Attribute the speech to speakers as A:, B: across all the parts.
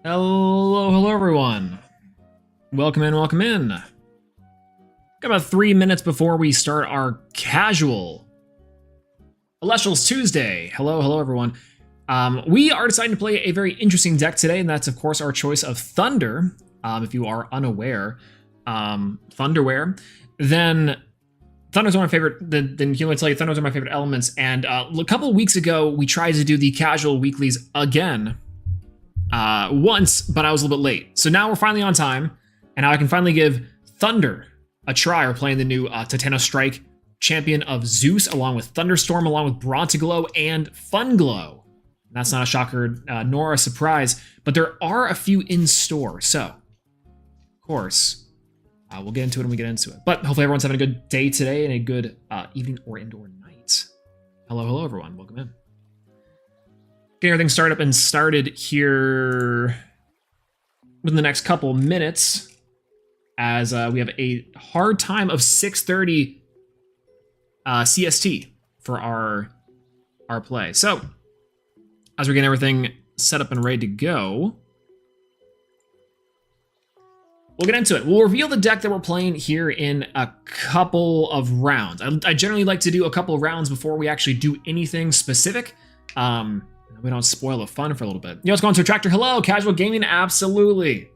A: Hello everyone. Welcome in, welcome in. Got about 3 minutes before we start our casual Elestrals Tuesday. Hello everyone. We are deciding to play a very interesting deck today, and that's of course our choice of Thunder. If you are unaware, Thunderware, then Thunder's one of my favorite. Then he'll tell you Thunder's one of my favorite elements. And a couple of weeks ago, we tried to do the casual weeklies again, once, but I was a little bit late. So now we're finally on time, and now I can finally give Thunder a try. We're playing the new Titano Strike, Champion of Zeus, along with Thunderstorm, along with Brontiglow and Funglow. That's not a shocker nor a surprise, but there are a few in store. So, of course, we'll get into it when we get into it. But hopefully everyone's having a good day today and a good evening or indoor night. Hello everyone. Welcome in. Getting everything started here within the next couple minutes, as we have a hard time of 6:30 CST for our play. So, as we're getting everything set up and ready to go, we'll get into it. We'll reveal the deck that we're playing here in a couple of rounds. I generally like to do a couple of rounds before we actually do anything specific. We don't spoil the fun for a little bit. Yo, what's going on, Tractor? Hello, Casual Gaming, absolutely.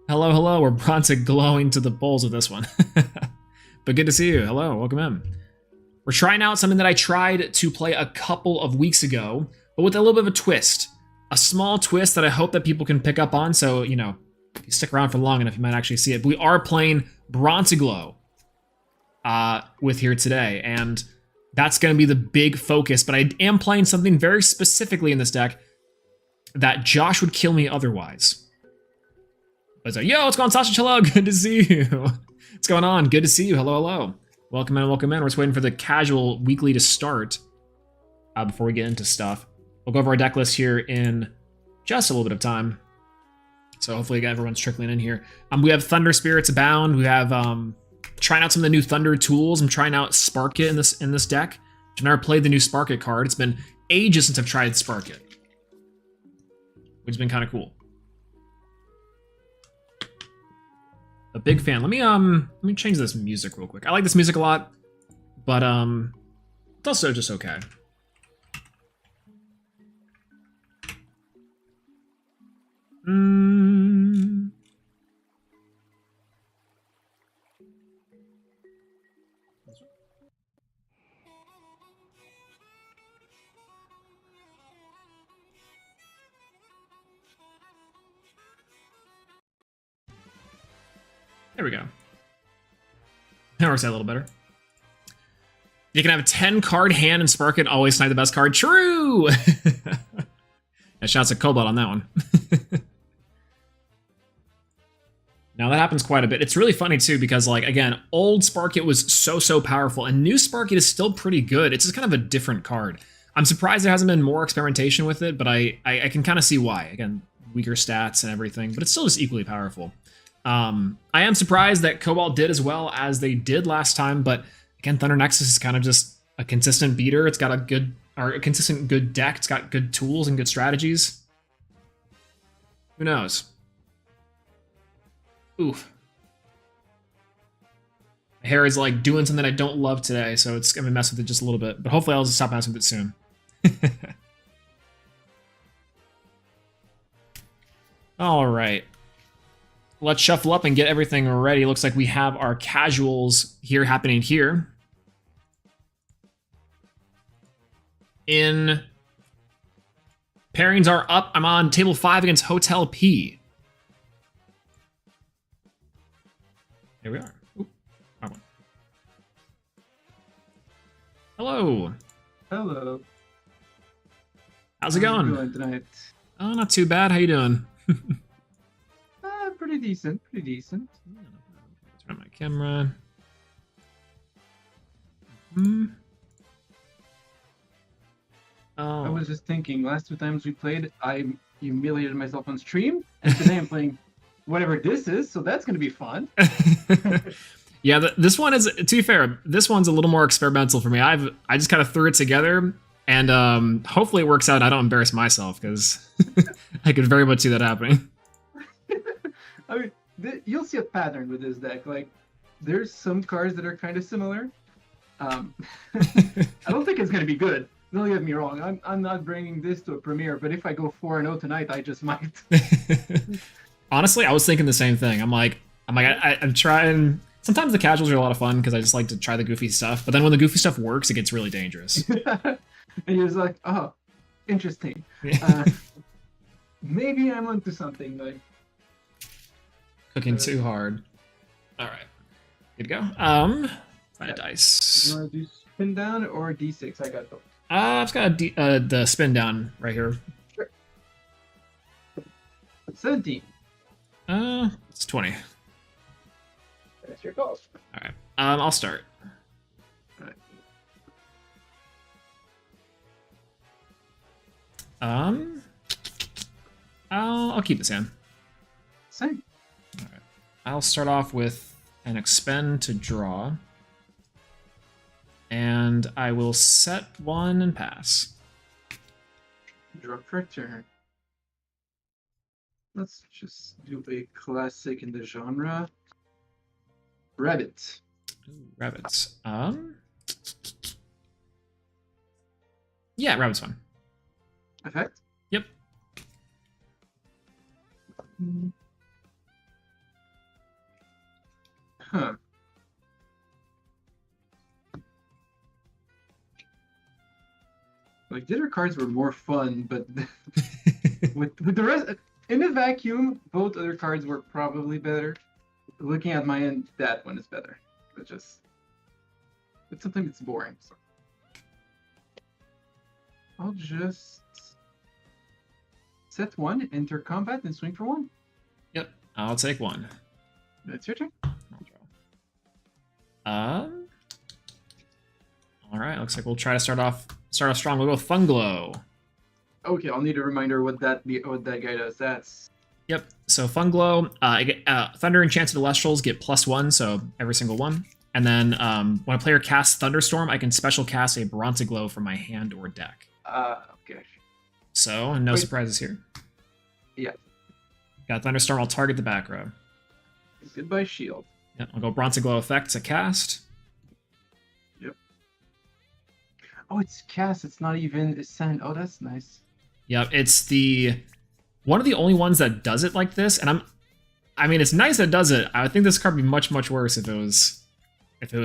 A: Hello. We're Bronze glowing to the bowls with this one. But good to see you. Hello, welcome in. We're trying out something that I tried to play a couple of weeks ago, but with a little bit of a twist. A small twist that I hope that people can pick up on, so, you know, if you stick around for long enough, you might actually see it. But we are playing Brontiglow with here today, and that's going to be the big focus. But I am playing something very specifically in this deck that Josh would kill me otherwise. But so, yo, what's going on, Sausage? Hello, good to see you. What's going on? Good to see you. Hello. Welcome in. We're just waiting for the casual weekly to start before we get into stuff. We'll go over our deck list here in just a little bit of time. So hopefully everyone's trickling in here. We have Thunder Spirits Abound. We have trying out some of the new Thunder tools. I'm trying out Spark It in this deck. I've never played the new Spark It card. It's been ages since I've tried Spark It, which has been kind of cool. A big fan. Let me change this music real quick. I like this music a lot, but it's also just okay. There we go. That works out a little better. You can have a 10 card hand and Spark It, always snipe the best card. True! That shouts at Cobalt on that one. Now that happens quite a bit. It's really funny too, because like, again, old Spark It was so powerful, and new Spark It is still pretty good. It's just kind of a different card. I'm surprised there hasn't been more experimentation with it, but I can kind of see why. Again, weaker stats and everything, but it's still just equally powerful. I am surprised that Cobalt did as well as they did last time, but again, Thunder Nexus is kind of just a consistent beater. It's got a consistent good deck. It's got good tools and good strategies. Who knows? Oof. My hair is like doing something I don't love today, so it's gonna mess with it just a little bit, but hopefully I'll just stop messing with it soon. All right. Let's shuffle up and get everything ready. Looks like we have our casuals here happening here. In pairings are up. I'm on table 5 against Hotel P. Here we are. Oop, wrong one. Hello.
B: Hello.
A: How's it going?
B: How are you doing tonight?
A: Oh, not too bad. How you doing?
B: Pretty decent.
A: Turn on my camera. Oh.
B: I was just thinking, last 2 times we played, I humiliated myself on stream, and today I'm playing whatever this is, so that's going to be fun.
A: Yeah, this one is, to be fair, this one's a little more experimental for me. I just kind of threw it together And hopefully it works out and I don't embarrass myself, because I could very much see that happening.
B: I mean, you'll see a pattern with this deck. Like, there's some cards that are kind of similar. I don't think it's going to be good. Don't get me wrong. I'm not bringing this to a premiere, but if I go 4-0 tonight, I just might.
A: Honestly, I was thinking the same thing. I'm trying. Sometimes the casuals are a lot of fun because I just like to try the goofy stuff. But then when the goofy stuff works, it gets really dangerous.
B: And you're just like, oh, interesting. Maybe I'm onto something. Like
A: cooking too hard. All right, good to go. Find a dice.
B: You want to do spin down or D6? I got both.
A: I've got the spin down right here.
B: Sure. 17.
A: It's 20.
B: That's your call.
A: All right. I'll start.
B: All right.
A: I'll keep this hand.
B: Same.
A: All right. I'll start off with an expend to draw. And I will set one and pass.
B: Draw for a turn. Let's just do a classic in the genre. Rabbit.
A: Ooh, rabbits. Yeah, rabbit's fine.
B: Effect?
A: Yep.
B: Huh. Like, the other cards were more fun, but with the rest, in a vacuum, both other cards were probably better. Looking at my end, that one is better. But it's something that's boring. So I'll just set one, enter combat, and swing for one.
A: Yep. I'll take one.
B: That's your turn.
A: I'll draw. All right. Looks like we'll try to start off strong. We'll go with Funglow.
B: Okay, I'll need a reminder what that guy does. That's
A: Yep. So Funglow, Thunder Enchanted Elestrals get +1, so every single one. And then when a player casts Thunderstorm, I can special cast a Bronzeglow from my hand or deck.
B: okay.
A: So no surprises here.
B: Yeah.
A: Got Thunderstorm. I'll target the back row.
B: Goodbye, shield.
A: Yeah, I'll go Bronzeglow effect to cast.
B: Yep. Oh, it's cast. It's not even ascend. Oh, that's nice.
A: Yep, it's one of the only ones that does it like this, and I mean, it's nice that it does it. I think this card would be much, much worse if it was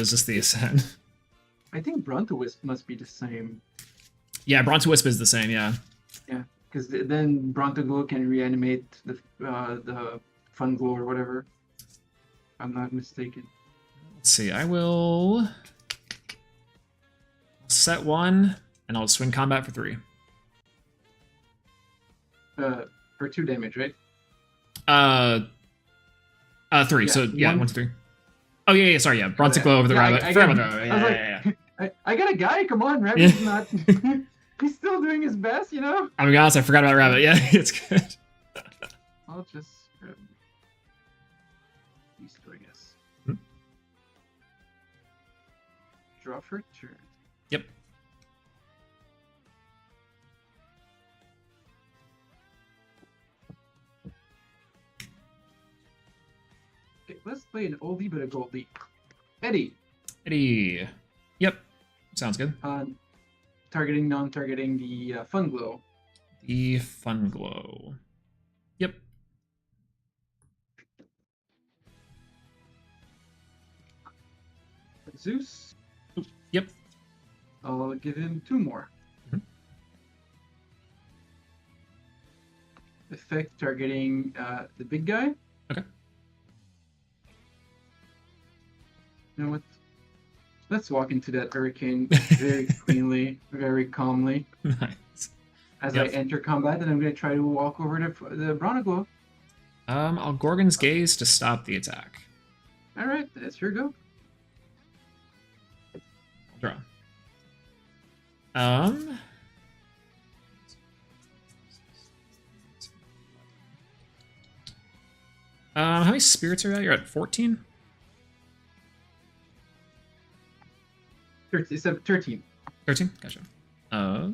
A: just the Ascend.
B: I think Brontowisp must be the same.
A: Yeah, Brontowisp is the same, yeah.
B: Yeah, because then Brontoglow can reanimate the Fun Glow or whatever. If I'm not mistaken.
A: Let's see, I will set one, and I'll swing combat for 3.
B: For 2 damage, right?
A: 3.
B: Yeah,
A: So yeah,
B: 1,
A: 1 to 3. Oh yeah, sorry, yeah. Bronzeglow over the rabbit.
B: I got a guy. Come on, Rabbit's not. He's still doing his best, you know.
A: I'm gonna be honest, I forgot about rabbit. Yeah, it's good.
B: I'll just grab these two, I guess.
A: Hmm.
B: Draw for turn.
A: Yep.
B: Okay, let's play an oldie but a goldie. Eddie.
A: Eddie. Yep. Sounds good.
B: Targeting, non-targeting the Fun Glow.
A: The Funglow. Yep.
B: Zeus.
A: Yep.
B: I'll give him 2 more.
A: Mhm.
B: Effect targeting the big guy.
A: Okay.
B: You know what? Let's walk into that hurricane very cleanly, very calmly.
A: Nice.
B: As
A: Yep.
B: I enter combat, and I'm going to try to walk over the Bronoglow.
A: I'll Gorgon's Gaze to stop the attack.
B: All right, that's your go.
A: I'll draw. How many spirits are you at? You're at 14?
B: 13. 13.
A: 13? Gotcha. Uh,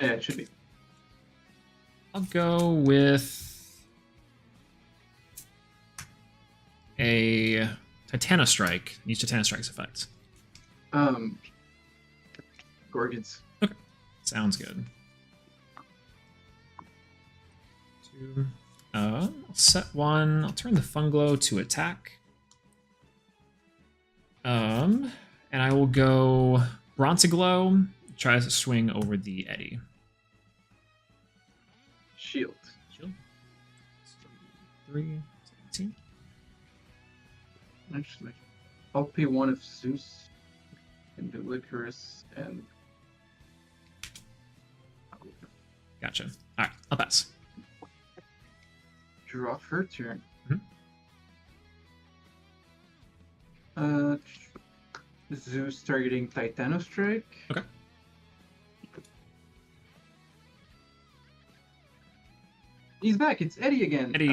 B: Yeah, it should be.
A: I'll go with a Titano Strike. Use Titano Strike's effects.
B: Gorgons.
A: Okay, sounds good. 2. I'll set 1. I'll turn the Funglow to attack. And I will go Bronzeglow. Try to swing over the Eddy.
B: Shield.
A: Shield. 3, 17.
B: Actually, I'll pay 1 of Zeus and do Licorice and.
A: Gotcha. All right, I'll pass.
B: Draw her turn.
A: Mm-hmm.
B: Zeus targeting Titano Strike.
A: Okay.
B: He's back. It's Eddy again.
A: Eddy.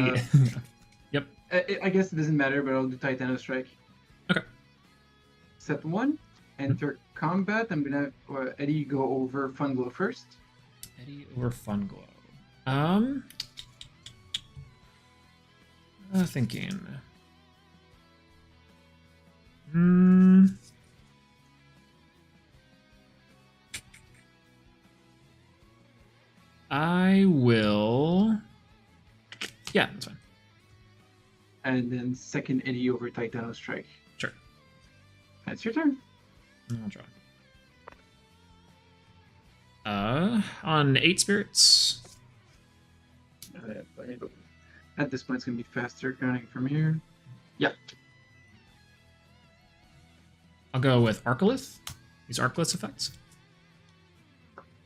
A: Yep.
B: I guess it doesn't matter, but I'll do Titano Strike.
A: Okay.
B: Set 1. Enter combat. I'm gonna Eddy go over Funglow first.
A: Eddy over Funglow. Thinking. I will. Yeah, that's fine.
B: And then second Eddy over Titano Strike.
A: Sure.
B: That's your turn.
A: I'll draw. On 8 spirits.
B: At this point, it's gonna be faster counting from here. Yeah.
A: I'll go with Arcolith. These Arcolith effects.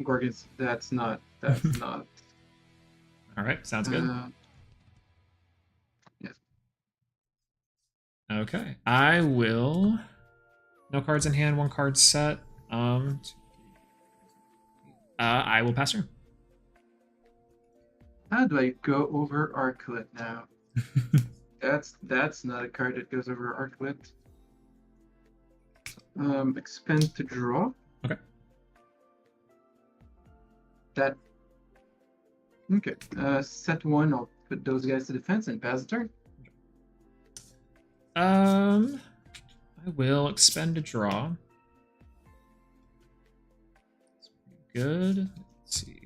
B: Gorgons. That's not. That's not.
A: All right, sounds good.
B: Yes.
A: Okay, I will. No cards in hand, 1 card set. I will pass turn.
B: How do I go over Arclet now? That's not a card that goes over Arclet. Expend to draw.
A: Okay.
B: That. Okay. Set 1. I'll put those guys to defense and pass the turn.
A: I will expend a draw. Good. Let's see.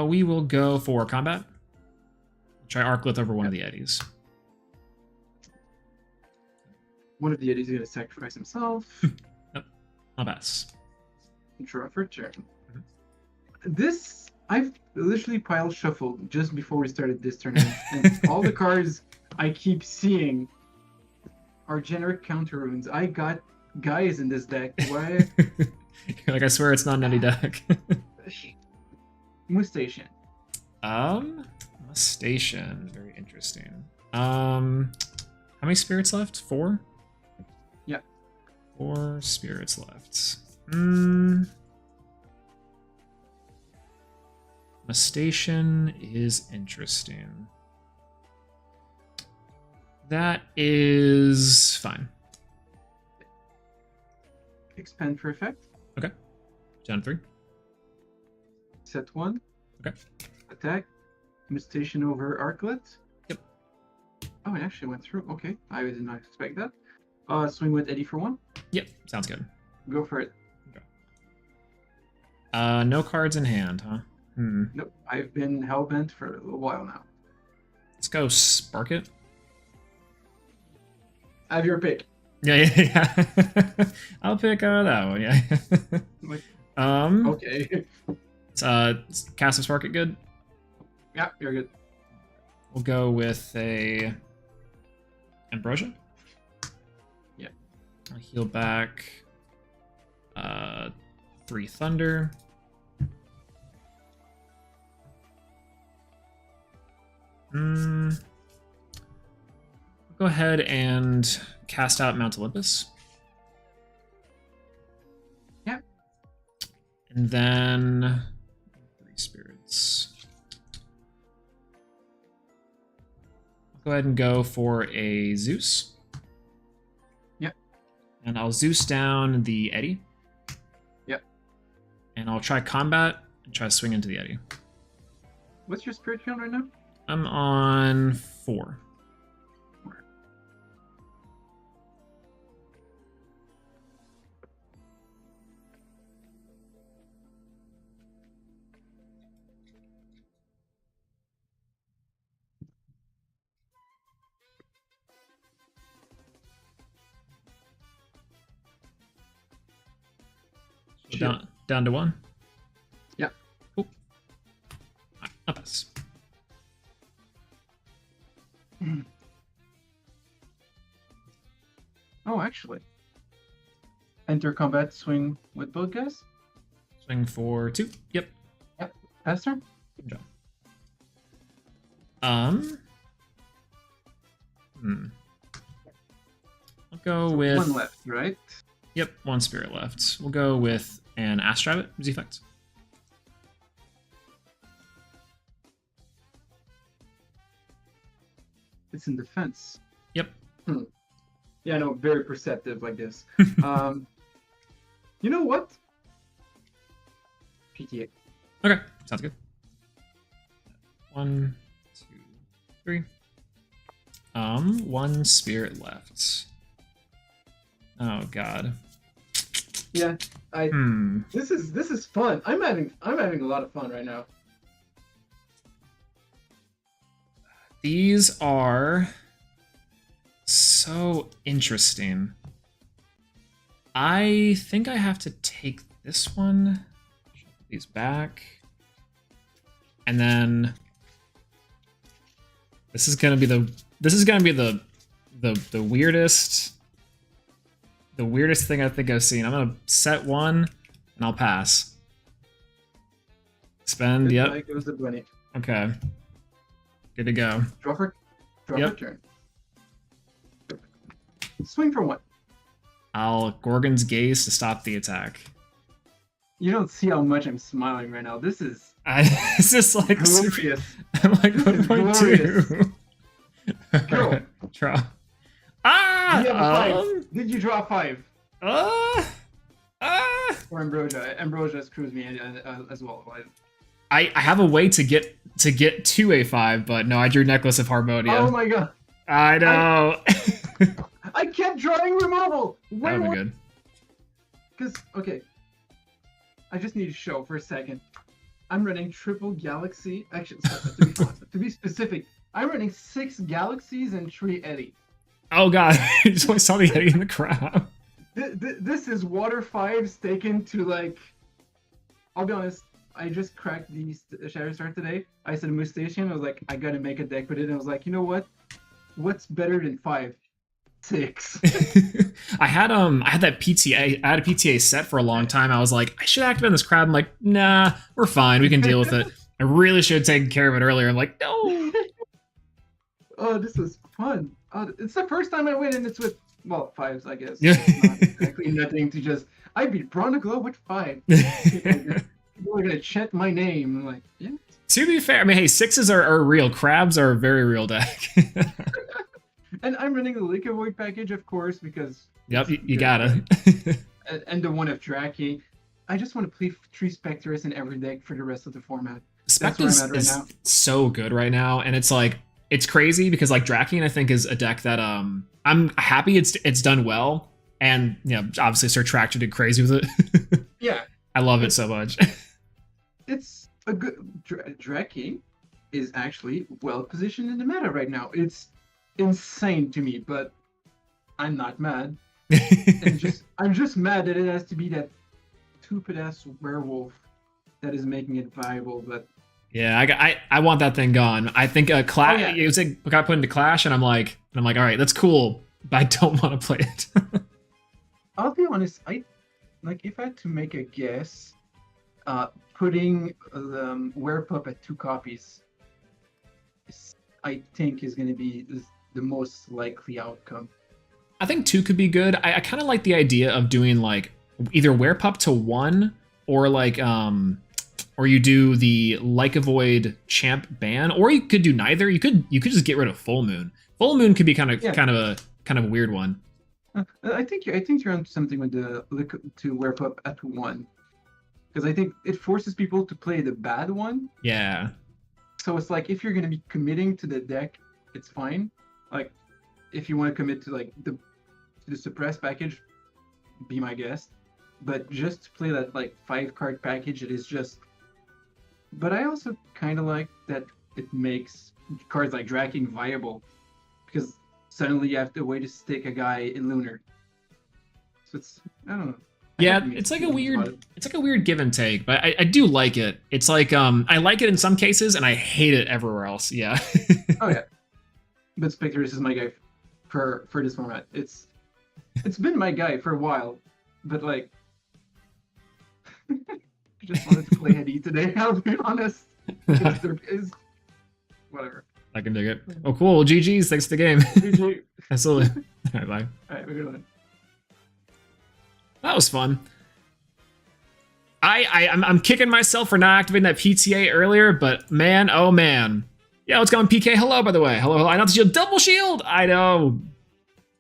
A: We will go for combat. Try Arclith over one of the Eddies.
B: One of the Eddies is going to sacrifice himself.
A: Yep. I'll pass.
B: Draw for turn. This, I've literally pile shuffled just before we started this tournament. And all the cards I keep seeing are generic counter runes. I got guys in this deck. Why?
A: Like, I swear it's not an Eddy deck.
B: Mustation.
A: Mustation. Very interesting. How many spirits left? 4?
B: Yeah.
A: 4 spirits left. Mustation is interesting. That is fine.
B: Expand for effect.
A: Okay. Down 3.
B: Set 1.
A: Okay.
B: Attack. Mustation over Arclet.
A: Yep.
B: Oh, it actually went through. Okay. I did not expect that. Swing with Eddy for 1.
A: Yep. Sounds good.
B: Go for it.
A: Okay. No cards in hand, huh?
B: Nope. I've been hellbent for a little while now.
A: Let's go spark it.
B: Have your pick.
A: Yeah. I'll pick that one. Yeah.
B: Okay.
A: Cast of Spark it good.
B: Yeah, you're good.
A: We'll go with a Ambrosia.
B: Yeah.
A: I'll heal back 3 Thunder. Go ahead and cast out Mount Olympus.
B: Yeah.
A: And then 3 spirits. I'll go ahead and go for a Zeus. And I'll Zeus down the Eddy.
B: Yep.
A: And I'll try combat and try to swing into the Eddy.
B: What's your spirit count right now?
A: I'm on 4. Down to 1.
B: Yeah.
A: Cool. Up us.
B: Oh, actually. Enter combat, swing with both guys?
A: Swing for 2. Yep.
B: Yep. Pass turn?
A: Good job. I'll go with
B: 1 left, right?
A: Yep, 1 spirit left. We'll go with an Astrabbit as effect.
B: It's in defense.
A: Yep.
B: Yeah, no, very perceptive like this. You know what? PTA.
A: Okay, sounds good. 1, 2, 3. 1 spirit left. Oh god.
B: Yeah, This is fun. I'm having a lot of fun right now.
A: These are so interesting. I think I have to take this one, shuffle these back, and then this is gonna be the weirdest thing I think I've seen. I'm gonna set 1 and I'll pass. Spend,
B: Good
A: yep.
B: night goes the bunny.
A: Okay. Good to go.
B: Draw for
A: Yep.
B: turn. Swing for 1.
A: I'll Gorgon's Gaze to stop the attack.
B: You don't see how much I'm smiling right now. This is
A: It's just like
B: glorious.
A: I'm like,
B: This
A: what
B: is
A: do I
B: glorious.
A: do?
B: Go.
A: Alright, draw. Ah!
B: You have a 5. Did you draw 5?
A: Ah!
B: Or Ambrosia? Ambrosia screws me as well.
A: I have a way to get to a 5, but no, I drew Necklace of Harmonia.
B: Oh my god!
A: I know.
B: I kept drawing removal.
A: That would be good.
B: Because okay, I just need to show for a second. I'm running triple galaxy. Actually, to be specific, I'm running 6 galaxies and 3 Eddy.
A: Oh god, I just only saw the Eddy in the crowd.
B: This is water 5s taken to like. I'll be honest. I just cracked the Shadow Star today. I said Moose Station. I was like, I gotta make a deck with it. And I was like, you know what? What's better than 5? 6.
A: I had that PTA. I had a PTA set for a long time. I was like, I should activate this crab. I'm like, nah, we're fine. We can deal with it. I really should have taken care of it earlier. I'm like, no.
B: Oh, this was fun. It's the first time I win, and it's with 5s, I guess.
A: Yeah.
B: It's not exactly nothing to just. I beat Bronaglow with 5. People are gonna chant my name. I'm like, yeah.
A: To be fair, I mean, hey, 6s are real. Crabs are a very real deck.
B: And I'm running the Lake of Void package, of course, because.
A: Yep, you gotta.
B: And the one of Draki. I just want to play 3 Spectres in every deck for the rest of the format.
A: Spectres is so good right now, and it's like it's crazy because like Draki, I think, is a deck that I'm happy it's done well, and obviously Sir Tractor did crazy with it.
B: Yeah,
A: I love it so much.
B: It's a good Draki is actually well positioned in the meta right now. It's insane to me, but I'm not mad. I'm just mad that it has to be that stupid ass werewolf that is making it viable. But
A: yeah, I want that thing gone. I think Clash. It was like got put into Clash, and I'm like, all right, that's cool, but I don't want to play it.
B: I'll be honest. If I had to make a guess, putting Werepup at 2 copies, I think is going to be the most likely outcome.
A: I think 2 could be good. I kind of like the idea of doing like either Werepup to 1 or like or you do the Like a Void champ ban, or you could do neither. You could just get rid of Full Moon. Full Moon could be kind of a weird one.
B: I think you're on something with the look to wear up at 1, because I think it forces people to play the bad one.
A: Yeah.
B: So it's like if you're gonna be committing to the deck, it's fine. Like if you want to commit to like the suppress package, be my guest. But just to play that like 5-card package, it is just. But I also kind of like that it makes cards like Draking viable, because suddenly you have to way to stick a guy in Lunar. So it's, I don't know.
A: Yeah, it's like a weird give and take, but I do like it. It's like I like it in some cases and I hate it everywhere else. Yeah.
B: Oh yeah. But Spectres is my guy for this format. It's been my guy for a while, but like I just wanted to play Heady today, I'll be honest. Because there is whatever.
A: I can dig it. Oh cool. Well, GG's, thanks for the game.
B: GG.
A: Absolutely. Alright, bye.
B: Alright, we're good one.
A: That was fun. I'm kicking myself for not activating that PTA earlier, but man, oh man. Yeah, what's going on, PK? Hello, by the way. Hello, hello. I know the shield. Double shield! I know.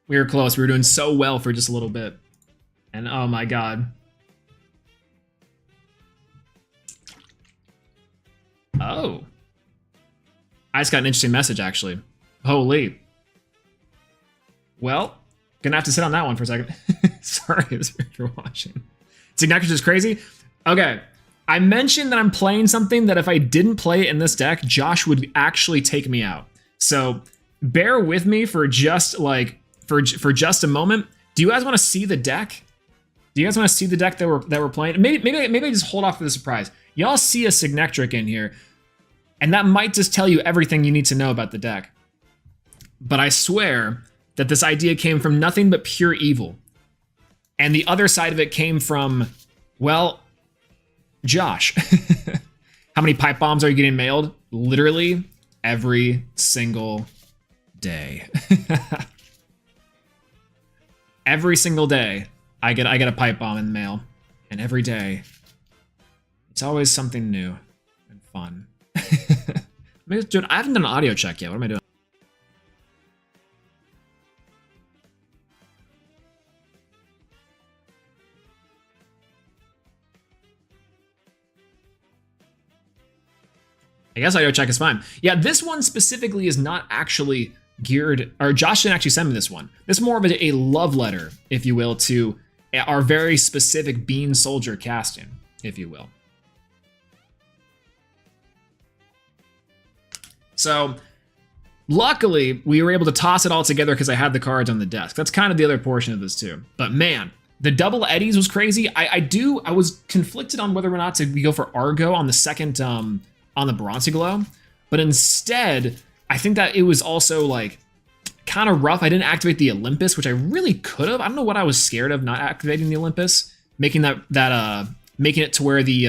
A: We were close. We were doing so well for just a little bit. And oh my god. Oh. I just got an interesting message, actually. Holy. Well, gonna have to sit on that one for a second. Sorry, if you're watching. Signatures is crazy. Okay. I mentioned that I'm playing something that if I didn't play it in this deck, Josh would actually take me out. So bear with me for just like for just a moment. Do you guys want to see the deck? Do you guys want to see the deck that we're playing? Maybe I just hold off for the surprise. Y'all see a Signectric in here, and that might just tell you everything you need to know about the deck. But I swear that this idea came from nothing but pure evil. And the other side of it came from, well, Josh. How many pipe bombs are you getting mailed? Literally every single day. Every single day I get a pipe bomb in the mail. And every day it's always something new and fun. Dude, I haven't done an audio check yet. What am I doing? I guess audio check is fine. Yeah, this one specifically is not actually geared, or Josh didn't actually send me this one. This is more of a love letter, if you will, to our very specific Bean Soldier casting, if you will. So, luckily, we were able to toss it all together because I had the cards on the desk. That's kind of the other portion of this too. But man, the double eddies was crazy. I was conflicted on whether or not to go for Argo on the second, on the Bronzeglow, but instead, I think that it was also like kind of rough. I didn't activate the Olympus, which I really could have. I don't know what I was scared of not activating the Olympus, making making it to where the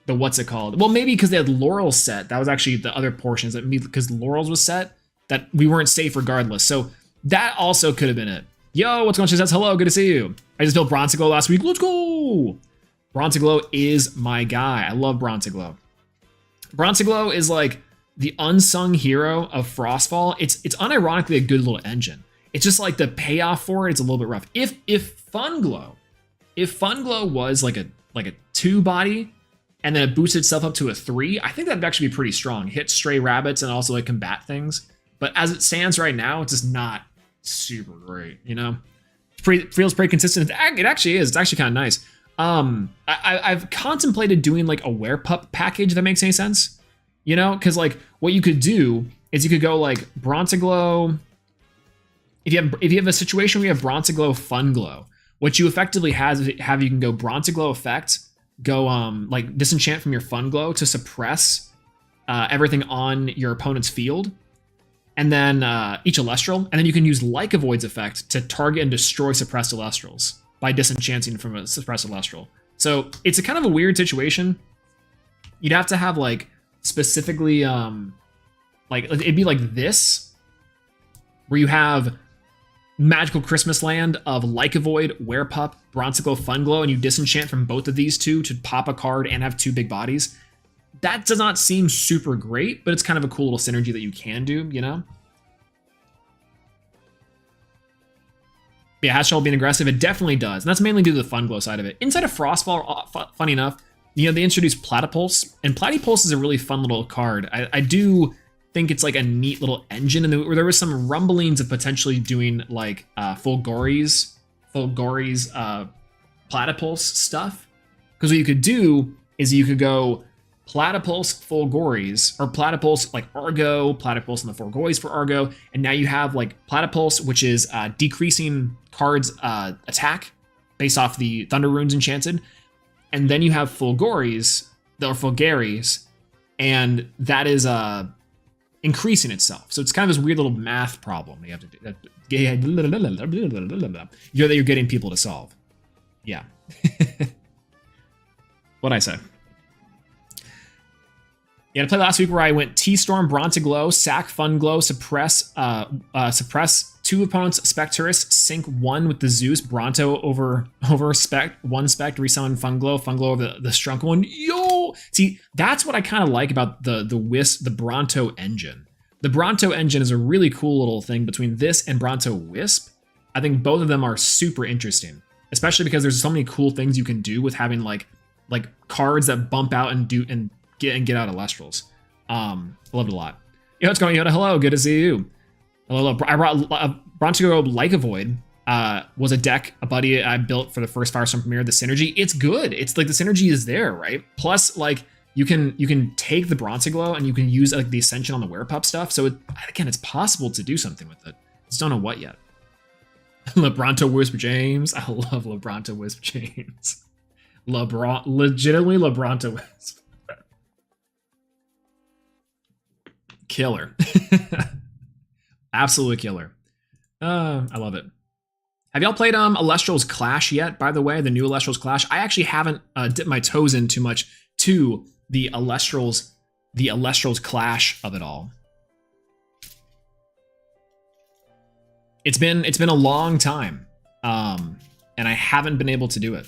A: what's it called? Well, maybe because they had Laurel set. That was actually the other portions that because Laurel's was set that we weren't safe regardless. So that also could have been it. Yo, what's going on? Says hello, good to see you. I just built Bronzeglow last week. Let's go. Bronzeglow is my guy. I love Bronzeglow. Bronzeglow is like the unsung hero of Frostfall. It's unironically a good little engine. It's just like the payoff for it's a little bit rough. If Funglow was like a 2 body and then it boosts itself up to a 3, I think that'd actually be pretty strong. Hit stray rabbits and also like combat things. But as it stands right now, it's just not super great, you know? Feels pretty consistent. It actually is. It's actually kind of nice. I've contemplated doing like a werepup package that makes any sense, you know, because like what you could do is you could go like Bronzeglow. If you have a situation where you have Bronzeglow, Funglow, what you effectively you can go Bronzeglow effect, go like disenchant from your Funglow to suppress everything on your opponent's field, and then each Elestral, and then you can use Like a Void's effect to target and destroy suppressed Elestrals by disenchanting from a suppressed Elestral. So it's a kind of a weird situation. You'd have to have like specifically like it'd be like this, where you have Magical Christmas Land of Like a Void, Werepup, Bronzeglow, Funglow, and you disenchant from both of these two to pop a card and have 2 big bodies. That does not seem super great, but it's kind of a cool little synergy that you can do, you know? But yeah, Hatchel being aggressive, it definitely does. And that's mainly due to the Fun Glow side of it. Inside of Frostfall, funny enough, you know, they introduced Platypulse, and Platypulse is a really fun little card. I do think it's like a neat little engine, and there was some rumblings of potentially doing like Fulgori's Platypulse stuff. Because what you could do is you could go Platypulse Fulgori's, or Platypulse like Argo, Platypulse and the Fulgori's for Argo, and now you have like Platypulse, which is decreasing cards attack based off the Thunder Runes enchanted, and then you have Fulgori's, or Fulgaries, and that is increasing itself. So it's kind of this weird little math problem that you have to do. That you're getting people to solve. Yeah. What'd I say? Yeah, I played last week where I went T-Storm, Brontiglow, sack Fun Glow, suppress 2 opponents' Specturus, sync 1 with the Zeus, Bronto over spec, 1 spec, resummon Fun Glow over the Strunk one. Yo! See, that's what I kind of like about the Wisp, the Bronto engine. The Bronto engine is a really cool little thing between this and Bronto Wisp. I think both of them are super interesting, especially because there's so many cool things you can do with having like cards that bump out and get out of Elestrals. I loved it a lot. Yo, what's going on, Yoda? Hello, good to see you. Hello. I brought Bronto Like a Void. Was a deck a buddy I built for the first Firestorm premiere. The synergy, it's good. It's like the synergy is there, right? Plus, like you can take the Brontiglow and you can use like the Ascension on the Werepup stuff. So again, it's possible to do something with it. Just don't know what yet. LeBronto Wisp James. I love LeBronto Wisp James. Legitimately LeBronto Wisp. Killer. Absolutely killer. I love it. Have y'all played Elestrals Clash yet, by the way? The new Elestrals Clash? I actually haven't dipped my toes in too much to the Elestrals Clash of it all. It's been a long time. And I haven't been able to do it.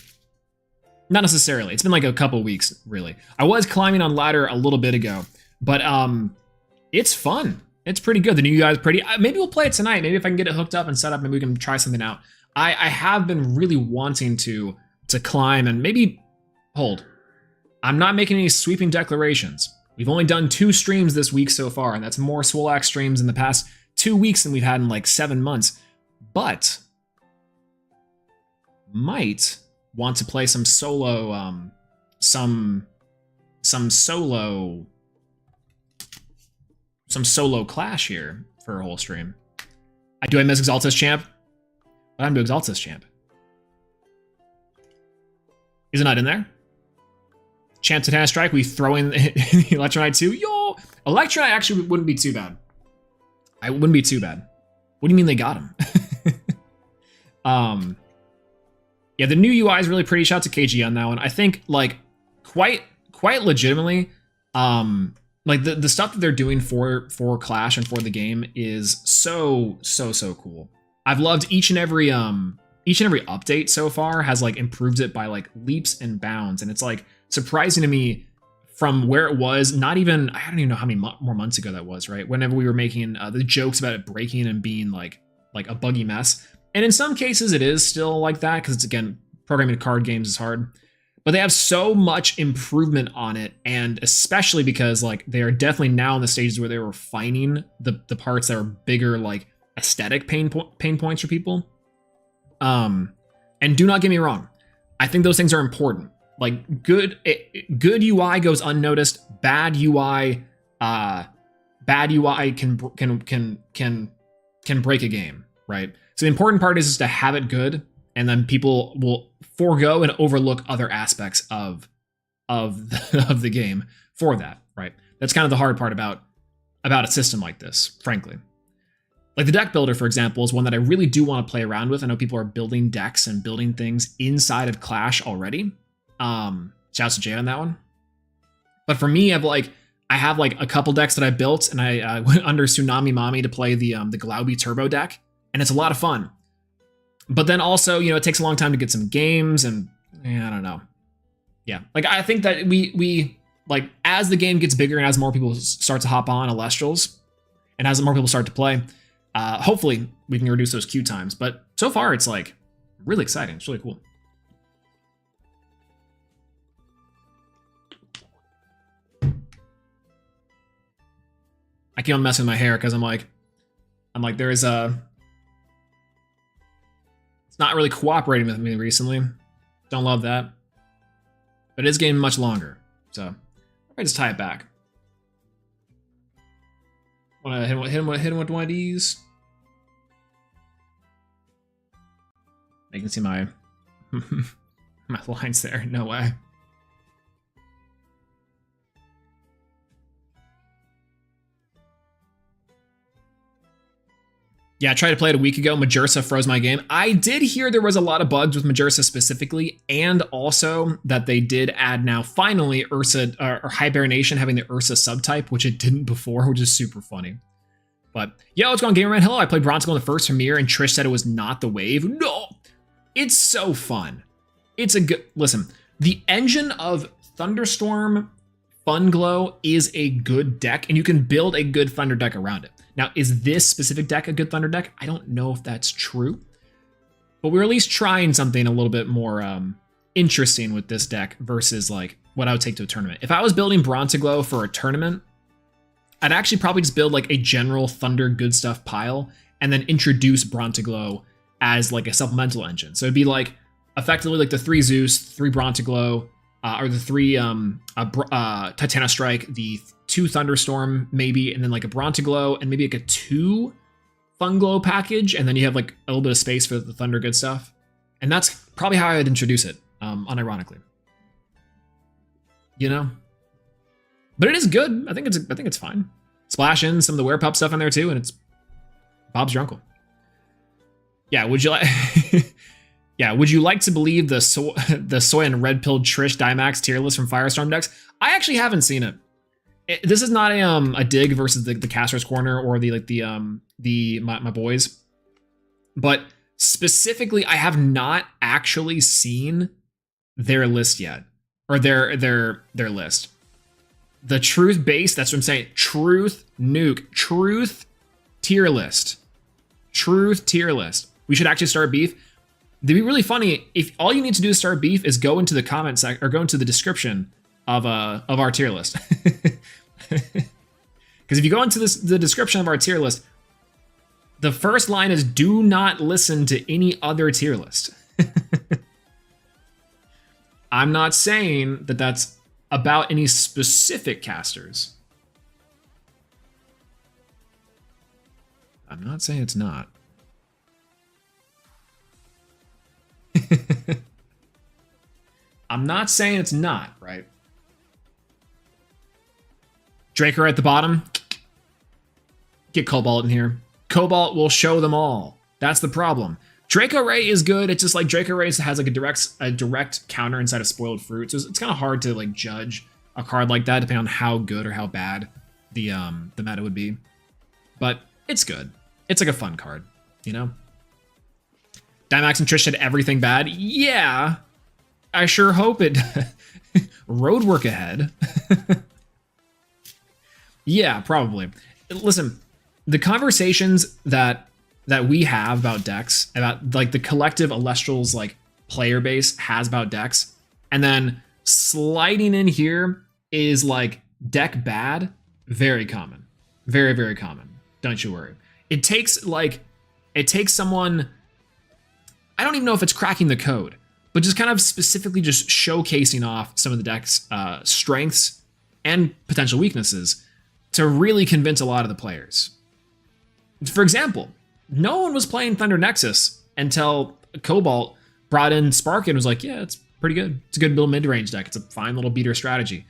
A: Not necessarily. It's been like a couple weeks, really. I was climbing on ladder a little bit ago, but it's fun. It's pretty good. The new guy's pretty. Maybe we'll play it tonight. Maybe if I can get it hooked up and set up, maybe we can try something out. I have been really wanting to climb and maybe hold. I'm not making any sweeping declarations. We've only done 2 streams this week so far, and that's more Swolax streams in the past 2 weeks than we've had in like 7 months. But might want to play some solo, some solo Clash here for a whole stream. Do I miss Exaltus Champ? What happened to Exaltus Champ? Is it not in there? Champ Titanic Strike, we throw in the Electronite too. Yo! Electronite actually wouldn't be too bad. I wouldn't be too bad. What do you mean they got him? Yeah, the new UI is really pretty. Shout out to KG on that one. I think like quite legitimately, like the stuff that they're doing for Clash and for the game is so cool. I've loved each and every update so far has like improved it by like leaps and bounds, and it's like surprising to me from where it was. Not even, I don't even know how many more months ago that was, right? Whenever we were making the jokes about it breaking and being like a buggy mess, and in some cases it is still like that because it's, again, programming card games is hard. But they have so much improvement on it, and especially because like they are definitely now in the stages where they were refining the parts that are bigger, like aesthetic pain points for people. And do not get me wrong, I think those things are important. Like good UI goes unnoticed. Bad UI can break a game, right? So the important part is just to have it good, and then people will forego and overlook other aspects of the game for that, right? That's kind of the hard part about a system like this, frankly. Like the deck builder, for example, is one that I really do want to play around with. I know people are building decks and building things inside of Clash already. Shouts to Jay on that one. But for me, I have like a couple decks that I built, and I went under Tsunami Mami to play the Glauby Turbo deck, and it's a lot of fun. But then also, you know, it takes a long time to get some games, and I don't know. Yeah, like I think that we like as the game gets bigger and as more people start to hop on Elestrals, and as more people start to play, Hopefully we can reduce those queue times, but so far it's like really exciting. It's really cool. I keep on messing with my hair because I'm like there is a. It's not really cooperating with me recently. Don't love that, but it is getting much longer. So I just tie it back. Want to hit him with one of these? You can see my my lines there. No way. Yeah, I tried to play it a week ago. Majursa froze my game. I did hear there was a lot of bugs with Majursa specifically, and also that they did add now finally Ursa or Hibernation having the Ursa subtype, which it didn't before, which is super funny. But yo, what's going on, Gamerman? Hello, I played Bronze in the first premiere, and Trish said it was not the wave. No, it's so fun. It's a good listen. The engine of Thunderstorm Funglow is a good deck, and you can build a good Thunder deck around it. Now, is this specific deck a good Thunder deck? I don't know if that's true, but we're at least trying something a little bit more interesting with this deck versus like what I would take to a tournament. If I was building Bronzeglow for a tournament, I'd actually probably just build like a general Thunder good stuff pile and then introduce Bronzeglow as like a supplemental engine. So it'd be like effectively like the 3 Zeus, 3 Bronzeglow, or the 3 Titana Strike, the 2 Thunderstorm maybe, and then like a Bronzeglow and maybe like a 2 Funglow package, and then you have like a little bit of space for the Thunder good stuff. And that's probably how I would introduce it, unironically. You know? But it is good. I think it's fine. Splash in some of the Werepup stuff in there too, and it's Bob's your uncle. Yeah, would you like Yeah, would you like to believe the soy and red pilled Trish Dimax tier list from Firestorm decks? I actually haven't seen it. This is not a dig versus the Caster's Corner or my boys, but specifically, I have not actually seen their list yet, or their list. The Truth base, that's what I'm saying. Truth nuke, Truth tier list, Truth tier list. We should actually start beef. It'd be really funny if all you need to do to start beef is go into the comment section or go into the description of our tier list. Because if you go into the description of our tier list, the first line is do not listen to any other tier list. I'm not saying that that's about any specific casters. I'm not saying it's not. I'm not saying it's not, right? Draker at the bottom. Get Cobalt in here. Cobalt will show them all. That's the problem. Draco Ray is good. It's just like Draco Ray has like a direct counter inside of Spoiled Fruit. So it's kind of hard to like judge a card like that depending on how good or how bad the meta would be. But it's good. It's like a fun card, you know? Dimax and Trish did everything bad. Yeah, I sure hope it. Roadwork ahead. Yeah, probably. Listen, the conversations that we have about decks, about like the collective Elestrals like player base has about decks, and then sliding in here is like deck bad, very common. Very, very common. Don't you worry. It takes someone, I don't even know if it's cracking the code, but just kind of specifically just showcasing off some of the deck's strengths and potential weaknesses to really convince a lot of the players. For example, no one was playing Thunder Nexus until Cobalt brought in Spark and was like, yeah, it's pretty good. It's a good little mid-range deck. It's a fine little beater strategy.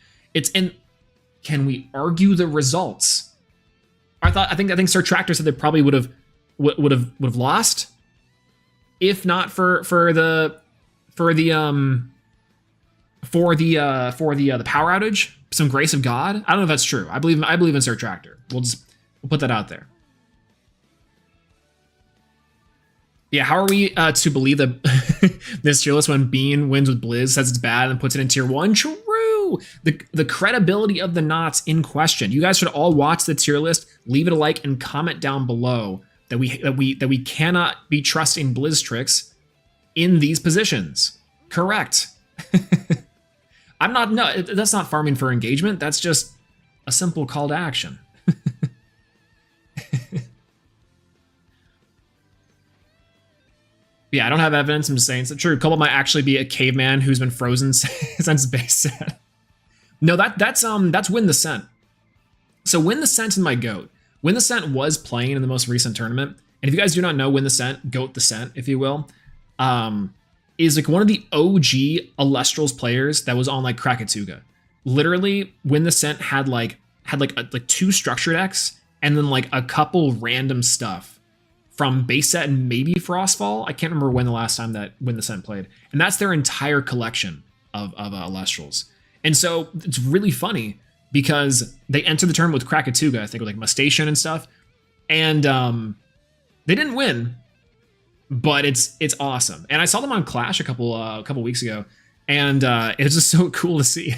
A: Can we argue the results? I think Sir Tractor said they probably would have lost if not for the power outage, some grace of God. I don't know if that's true. I believe in Sir Tractor. We'll put that out there. Yeah, how are we to believe that this tier list when Bean wins with Blizz, says it's bad, and puts it in tier 1? True. The credibility of the Knots in question. You guys should all watch the tier list, leave it a like, and comment down below that we cannot be trusting Blizztrix in these positions. Correct. I'm not. No, that's not farming for engagement. That's just a simple call to action. Yeah, I don't have evidence. I'm just saying it's true. Cobalt might actually be a caveman who's been frozen since base set. No, that's Win the Scent. So Win the Scent and my goat. Win the Scent was playing in the most recent tournament, and if you guys do not know Win the Scent, Goat the Scent, if you will, is like one of the OG Elestrals players that was on like Krakatuga. Literally, Win the Scent had like 2 structure decks and then like a couple random stuff from base set and maybe Frostfall. I can't remember when the last time that Win the Scent played, and that's their entire collection of Elestrals. And so it's really funny because they entered the tournament with Krakatuga, I think, with like Mustation and stuff, and they didn't win, but it's awesome. And I saw them on Clash a couple weeks ago, and it's just so cool to see.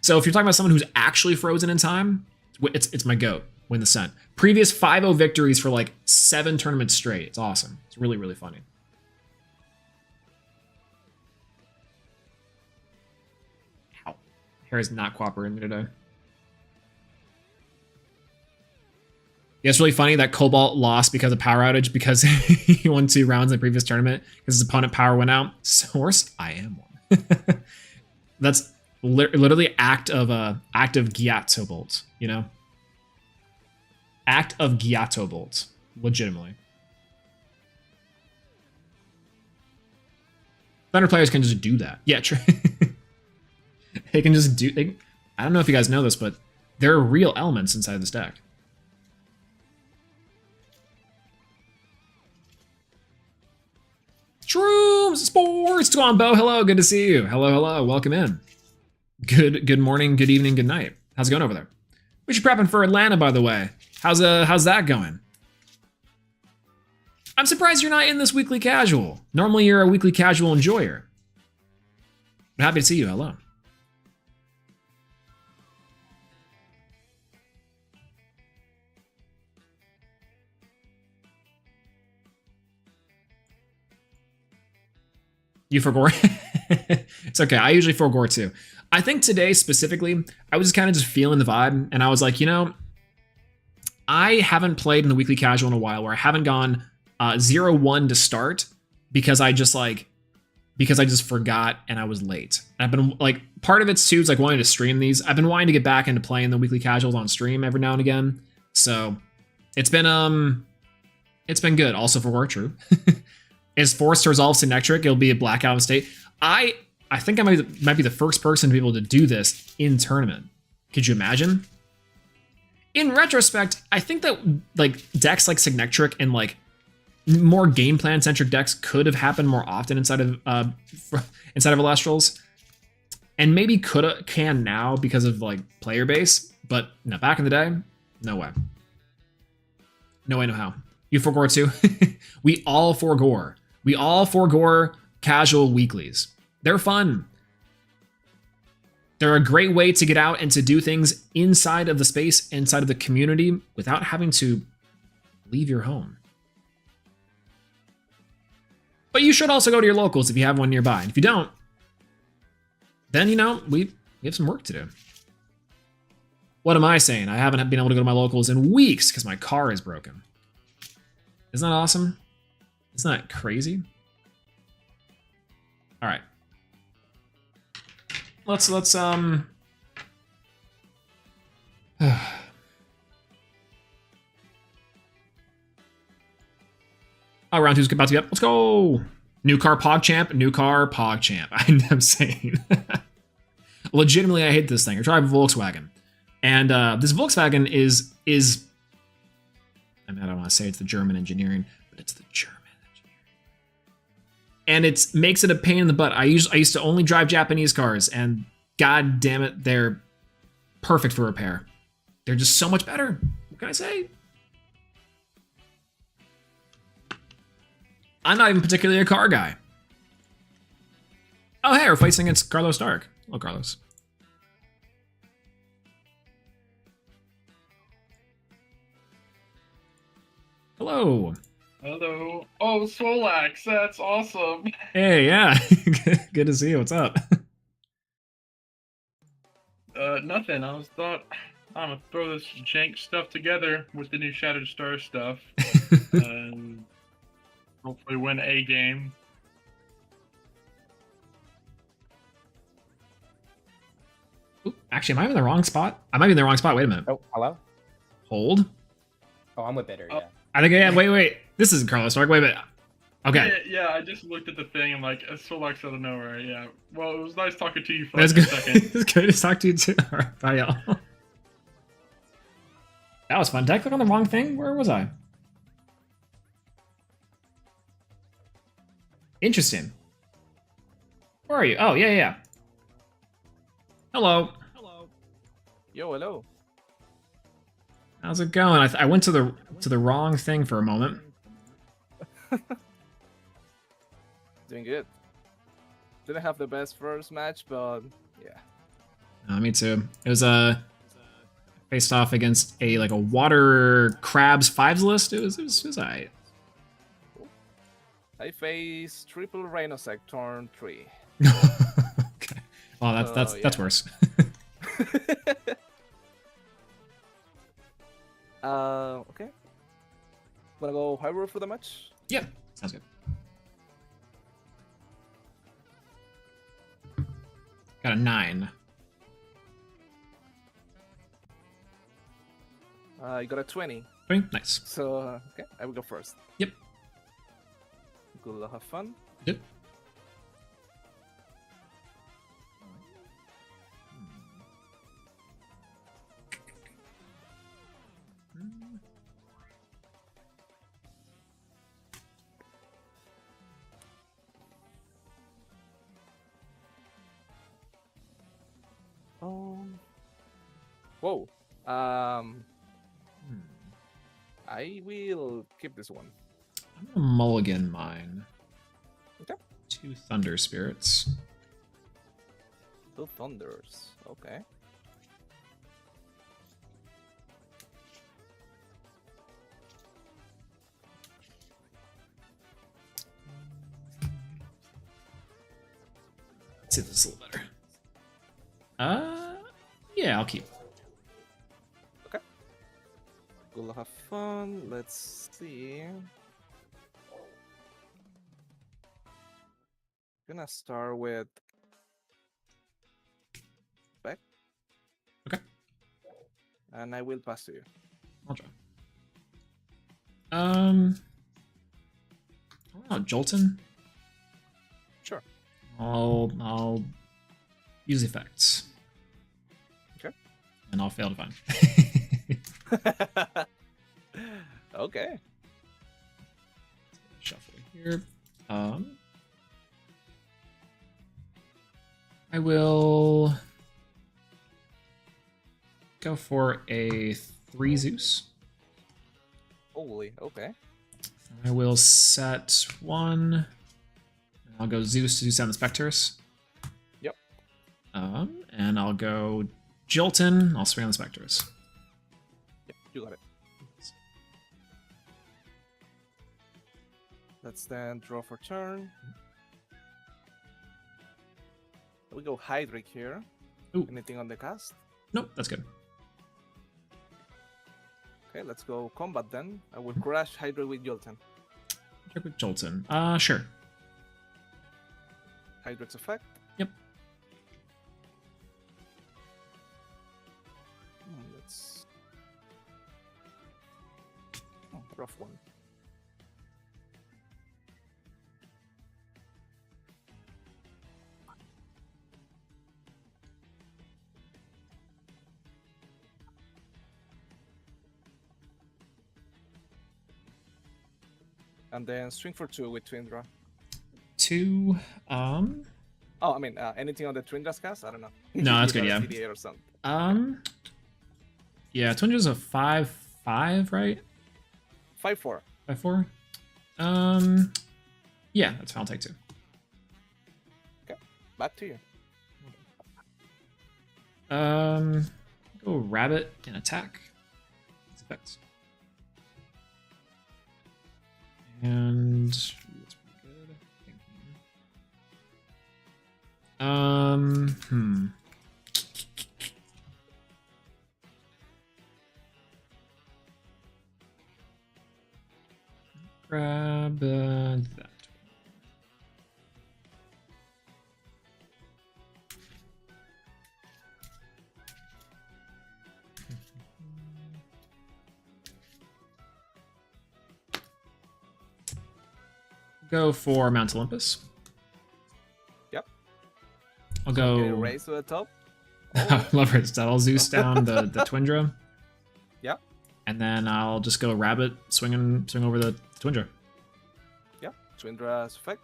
A: So if you're talking about someone who's actually frozen in time, it's my goat, Win the Scent. Previous 5-0 victories for like 7 tournaments straight. It's awesome. It's really, really funny. Ow. Hair is not cooperating with me today. Yeah, it's really funny that Cobalt lost because of power outage because he won 2 rounds in the previous tournament because his opponent power went out. Source, I am one. That's literally act of Gyato Bolt, you know? Act of Gyato Bolt, legitimately. Thunder players can just do that. Yeah, true. They can just do. I don't know if you guys know this, but there are real elements inside this deck. Shrooms, sports, Twombo. Hello, good to see you. Hello, welcome in. Good morning, good evening, good night. How's it going over there? We should prepping for Atlanta, by the way. How's that going? I'm surprised you're not in this weekly casual. Normally you're a weekly casual enjoyer. I'm happy to see you. Hello. You forgore? It's okay. I usually forgore too. I think today specifically, I was kind of just feeling the vibe, and I was like, you know, I haven't played in the weekly casual in a while where I haven't gone 0-1 to start because I just forgot and I was late. And I've been like, part of it's too is like wanting to stream these. I've been wanting to get back into playing the weekly casuals on stream every now and again. So it's been good. Also for work, true. Is forced to resolve Synectric, it'll be a blackout state. I think I might be the first person to be able to do this in tournament. Could you imagine? In retrospect, I think that like decks like Synectric and like more game plan centric decks could have happened more often inside of Elestrals, and maybe can now because of like player base. But no, back in the day, no way. No way, no how. You forgore too. We all forgore. We all forgore casual weeklies. They're fun. They're a great way to get out and to do things inside of the space, inside of the community, without having to leave your home. But you should also go to your locals if you have one nearby. And if you don't, then, you know, we have some work to do. What am I saying? I haven't been able to go to my locals in weeks because my car is broken. Isn't that awesome? Isn't that crazy? All right. Let's oh, round 2's about to be up. Let's go. New car PogChamp, new car PogChamp. I'm saying. Legitimately, I hate this thing. I drive a Volkswagen. And this Volkswagen is I mean, I don't want to say it's the German engineering, but it's the German engineering. And it makes it a pain in the butt. I used to only drive Japanese cars, and god damn it, they're perfect for repair. They're just so much better. What can I say? I'm not even particularly a car guy. Oh, hey, we're facing against Carlos Dark. Hello, Carlos. Hello.
C: Hello. Oh, Solax, that's awesome.
A: Hey, yeah. Good to see you. What's up?
C: Nothing. I was thought I'm gonna throw this jank stuff together with the new Shattered Star stuff and hopefully win a game.
A: Ooh, actually, am I in the wrong spot? I might be in the wrong spot. Wait a minute.
D: Oh, hello?
A: Hold.
D: Oh, I'm with Bitter,
C: Oh.
D: yeah.
A: I think I am. Wait. This isn't Carlos Stark. Wait a minute. Okay.
C: Yeah, I just looked at the thing and like Solax out of nowhere. Yeah. Well, it was nice talking to you for
A: That's
C: like
A: good.
C: a second.
A: It's good to talk to you too. All right. Bye, y'all. That was fun. Did I click on the wrong thing? Where was I? Interesting. Where are you? Oh, yeah. Hello.
E: Yo, hello.
A: How's it going? I went to the wrong thing for a moment.
E: Doing good. Didn't have the best first match, but yeah.
A: Me too. It was faced off against a water crabs fives list. It was alright.
E: I face triple Rhinosec turn 3.
A: Okay. Well, that's
E: yeah.
A: worse.
E: Okay. Wanna go hybrid for the match?
A: Yeah, sounds good. Got a 9.
E: You got a 20.
A: 20? Nice.
E: So, okay, I will go first.
A: Yep.
E: Good luck, have fun.
A: Yep.
E: Whoa. I will keep this one.
A: I'm gonna mulligan mine.
E: Okay.
A: 2 thunder spirits.
E: 2 thunders. Okay.
A: Let's see if this is a little better. Yeah, I'll keep.
E: Okay. Good luck, have fun. Let's see. Gonna start with back.
A: Okay.
E: And I will pass to you.
A: I'll try. Jolton.
E: Sure.
A: I'll use effects.
E: Okay.
A: And I'll fail to find.
E: Okay.
A: Shuffle here. I will go for a 3 Zeus.
E: Holy, okay.
A: I will set 1. I'll go Zeus to do 7 Spectres.
E: Yep.
A: And I'll go Jolton. I'll swing on the Spectres.
E: Yep, you got it. Let's then draw for turn. We go Hydric here.
A: Ooh.
E: Anything on the cast?
A: Nope, that's good.
E: Okay, let's go combat then. I will crash Hydric with Jolten.
A: Check with Jolton. Sure.
E: Hydric's effect.
A: Yep.
E: Let's. Oh, rough one. And then swing for 2 with Twindra.
A: 2.
E: Oh, I mean, anything on the Twindra's cast? I don't know.
A: No, that's
E: You
A: good,
E: got
A: yeah.
E: a CDA or something.
A: Yeah, Twindra's a 5/5, right?
E: 5/4.
A: 5/4. Yeah, that's fine. I'll take 2.
E: Okay, back to you.
A: Go rabbit and attack. That's effects. And that's pretty good. Thinking. Grab that. Go for Mount Olympus.
E: Yep.
A: I'll
E: Can you
A: go.
E: raise to the top?
A: Love it. I'll Zeus down the Twindra.
E: Yeah.
A: And then I'll just go Rabbit, swing over the Twindra.
E: Yeah. Twindra's effect.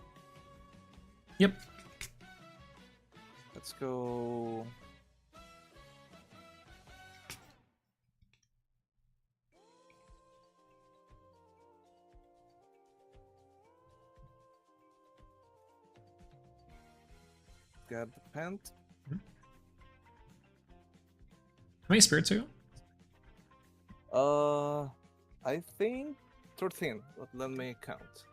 A: Yep.
E: Let's go. Grab the pant.
A: How many spirits are you?
E: I think 13, but let me count.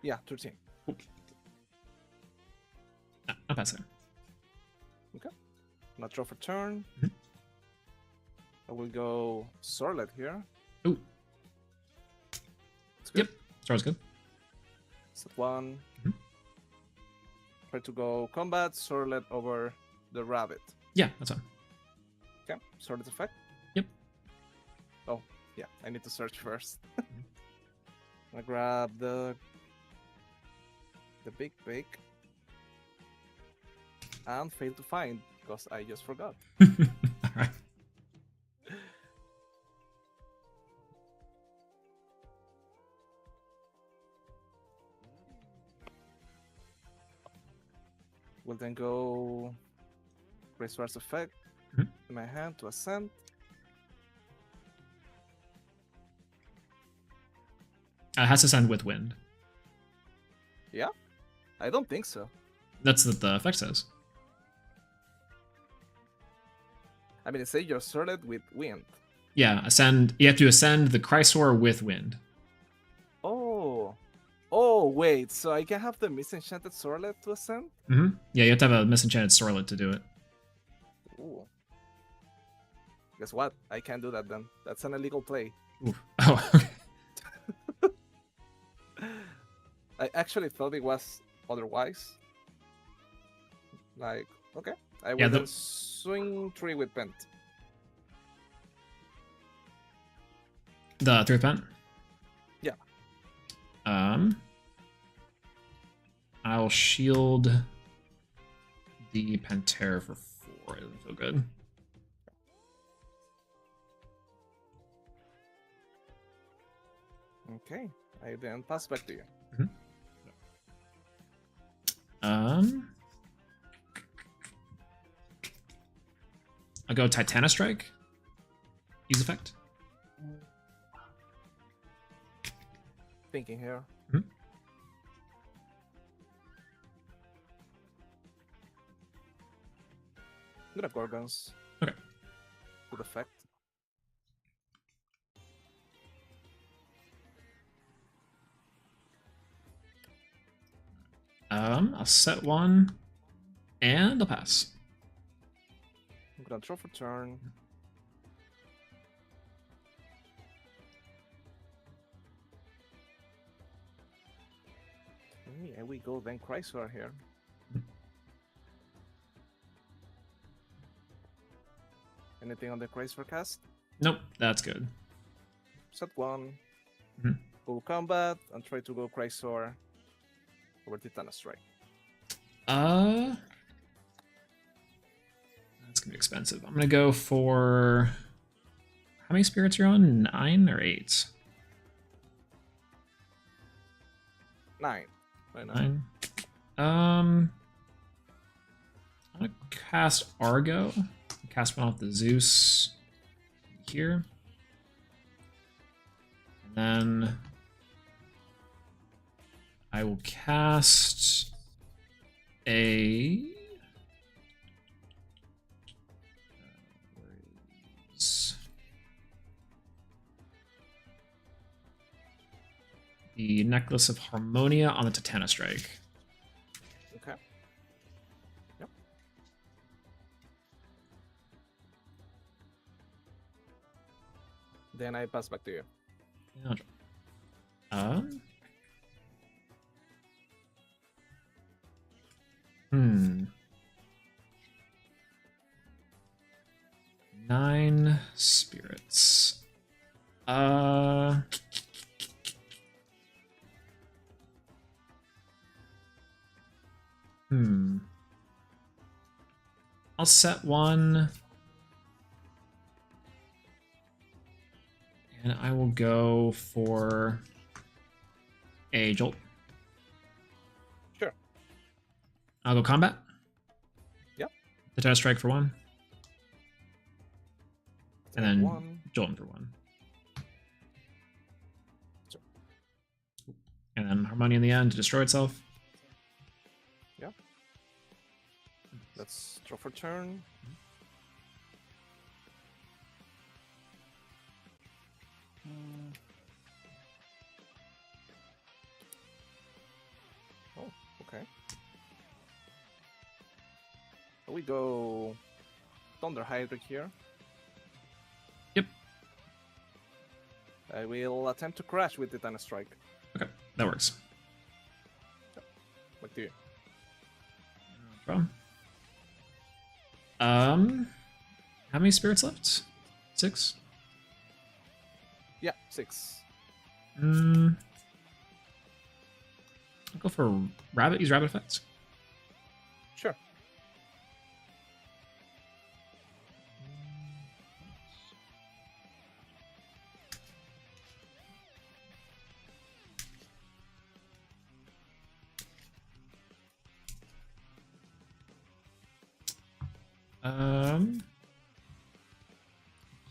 E: Yeah, 13.
A: I'll pass it.
E: Not draw for turn.
A: Mhm.
E: I will go Sorlet here.
A: Ooh.
E: It's good.
A: Yep. Star's good.
E: Set one.
A: Mhm.
E: Try to go combat, Sorlet over the rabbit.
A: Yeah, that's fine.
E: Okay, Sorlet's effect.
A: Yep.
E: Oh, yeah, I need to search first. I grab the big bake and fail to find because I just forgot.
A: Alright.
E: Will then go Resource effect
A: Mhm.
E: in my hand to ascend.
A: It has to send with wind.
E: Yeah? I don't think so.
A: That's what the effect says.
E: I mean, it says you're sorted with wind.
A: Yeah, ascend. You have to ascend the Chrysor with wind.
E: Oh. Oh, wait. So I can have the Misenchanted Sorlet to ascend?
A: Mm-hmm. Yeah, you have to have a Misenchanted Sorlet to do it.
E: Ooh. Guess what? I can't do that then. That's an illegal play.
A: Ooh. Oh, okay.
E: I actually thought it was otherwise. Like, okay. I will
A: Yeah,
E: then swing 3 with Pent.
A: The 3rd pen?
E: Yeah.
A: I'll shield the Pantera for 4. It doesn't feel good.
E: Okay. I then pass back to you.
A: I'll go Titana Strike. Use effect.
E: Thinking here.
A: Mhm.
E: I'm gonna Gorgons.
A: Okay.
E: Good effect.
A: I'll set 1, and I'll pass.
E: I'm gonna draw for turn. Here we go, then Chrysler here. Anything on the Chrysler cast?
A: Nope, that's good.
E: Set 1.
A: Mhm.
E: Go combat and try to go Chrysler over Titana Strike.
A: That's gonna be expensive. I'm gonna go for how many spirits are on? 9 or 8?
E: 9. Why not?
A: 9. I'm gonna cast Argo. Cast one off the Zeus here. And then I will cast a the Necklace of Harmonia on the Titana Strike.
E: Okay. Yep. Then I pass back to you.
A: Yeah, I'll draw. Hmm. 9 spirits. I'll set one. And I will go for a jolt.
E: Sure.
A: I'll go combat.
E: Yep.
A: The test strike for 1. And then
E: one.
A: Jolton for 1.
E: Sure.
A: And then Harmonia in the end to destroy itself.
E: Yep. Let's draw for turn. Oh, okay. We go Thunder Hydra here.
A: Yep.
E: I will attempt to crash with the Titana Strike.
A: Okay, that works.
E: Back to you.
A: No problem. How many spirits left? 6?
E: Yeah, 6.
A: I'll go for rabbit. Use rabbit effects.
E: Sure.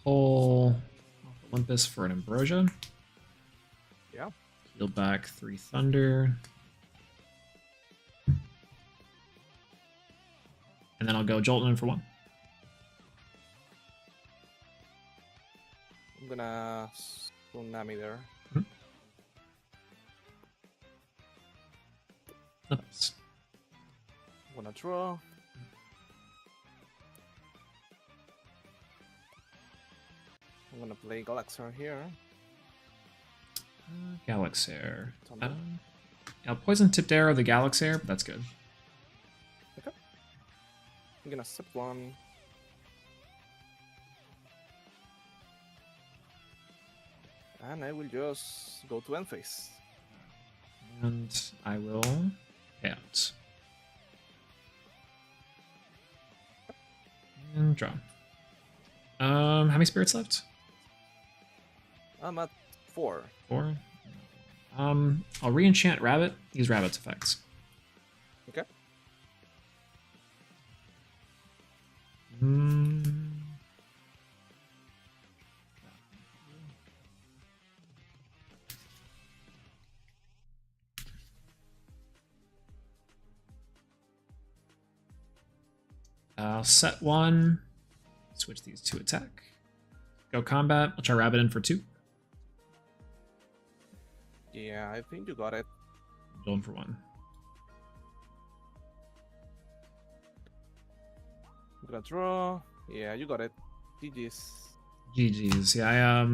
A: Pull Olympus for an Ambrosia.
E: Yeah.
A: Heal back 3 Thunder. And then I'll go Jolton for 1.
E: I'm gonna Tsunami there.
A: Nice.
E: I'm gonna draw. I'm gonna play Galaxar here.
A: Galaxair.
E: Thunder.
A: I'll poison tipped arrow the Galaxair, but that's good.
E: Okay. I'm gonna sip 1. And I will just go to end phase.
A: And I will pay out. And draw. How many spirits left?
E: I'm at 4.
A: 4. I'll re-enchant Rabbit. Use Rabbit's effects.
E: Okay.
A: I'll set 1. Switch these to attack. Go combat. I'll try Rabbit in for 2.
E: Yeah, I think you got it.
A: Jolton for 1.
E: I'm gonna draw. Yeah, you got it. GG's.
A: GG's. Yeah,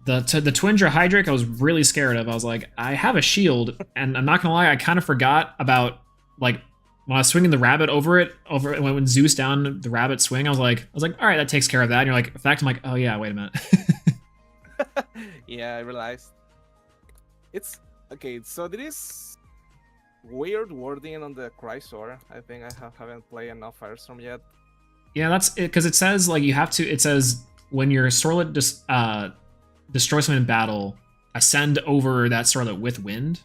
A: the Twinger Hydric I was really scared of. I was like, I have a shield, and I'm not gonna lie, I kind of forgot about, like, when I was swinging the rabbit over when Zeus down the rabbit swing, I was like, all right, that takes care of that. And you're like, in fact, I'm like, oh yeah, wait a minute.
E: Yeah, I realized. It's okay. So there is weird wording on the Chrysor. I think I haven't played enough Firestorm yet.
A: Yeah, that's it, because it says like you have to. It says when your Sorlet destroys someone in battle, ascend over that Sorlet with wind.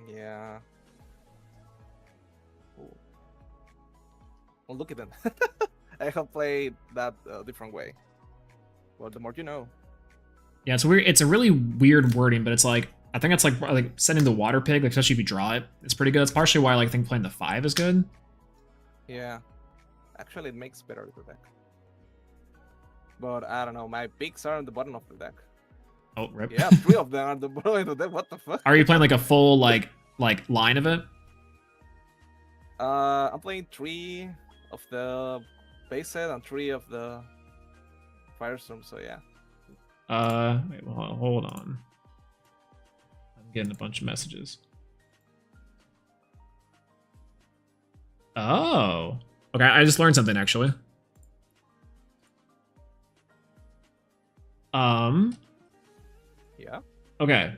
E: Yeah. Ooh. Well, look at them. I have played that different way. Well, the more you know.
A: Yeah, it's weird. It's a really weird wording, but it's like I think it's like sending the Water Pig, like especially if you draw it. It's pretty good. It's partially why I think playing the 5 is good.
E: Yeah. Actually, it makes better the deck. But I don't know. My picks are on the bottom of the deck.
A: Oh, rip.
E: Yeah, 3 of them are the bro. What the fuck?
A: Are you playing like a full like line of it?
E: I'm playing 3 of the base set and 3 of the Firestorm. So yeah.
A: Wait, well, hold on. I'm getting a bunch of messages. Oh. Okay, I just learned something actually.
E: Yeah.
A: Okay.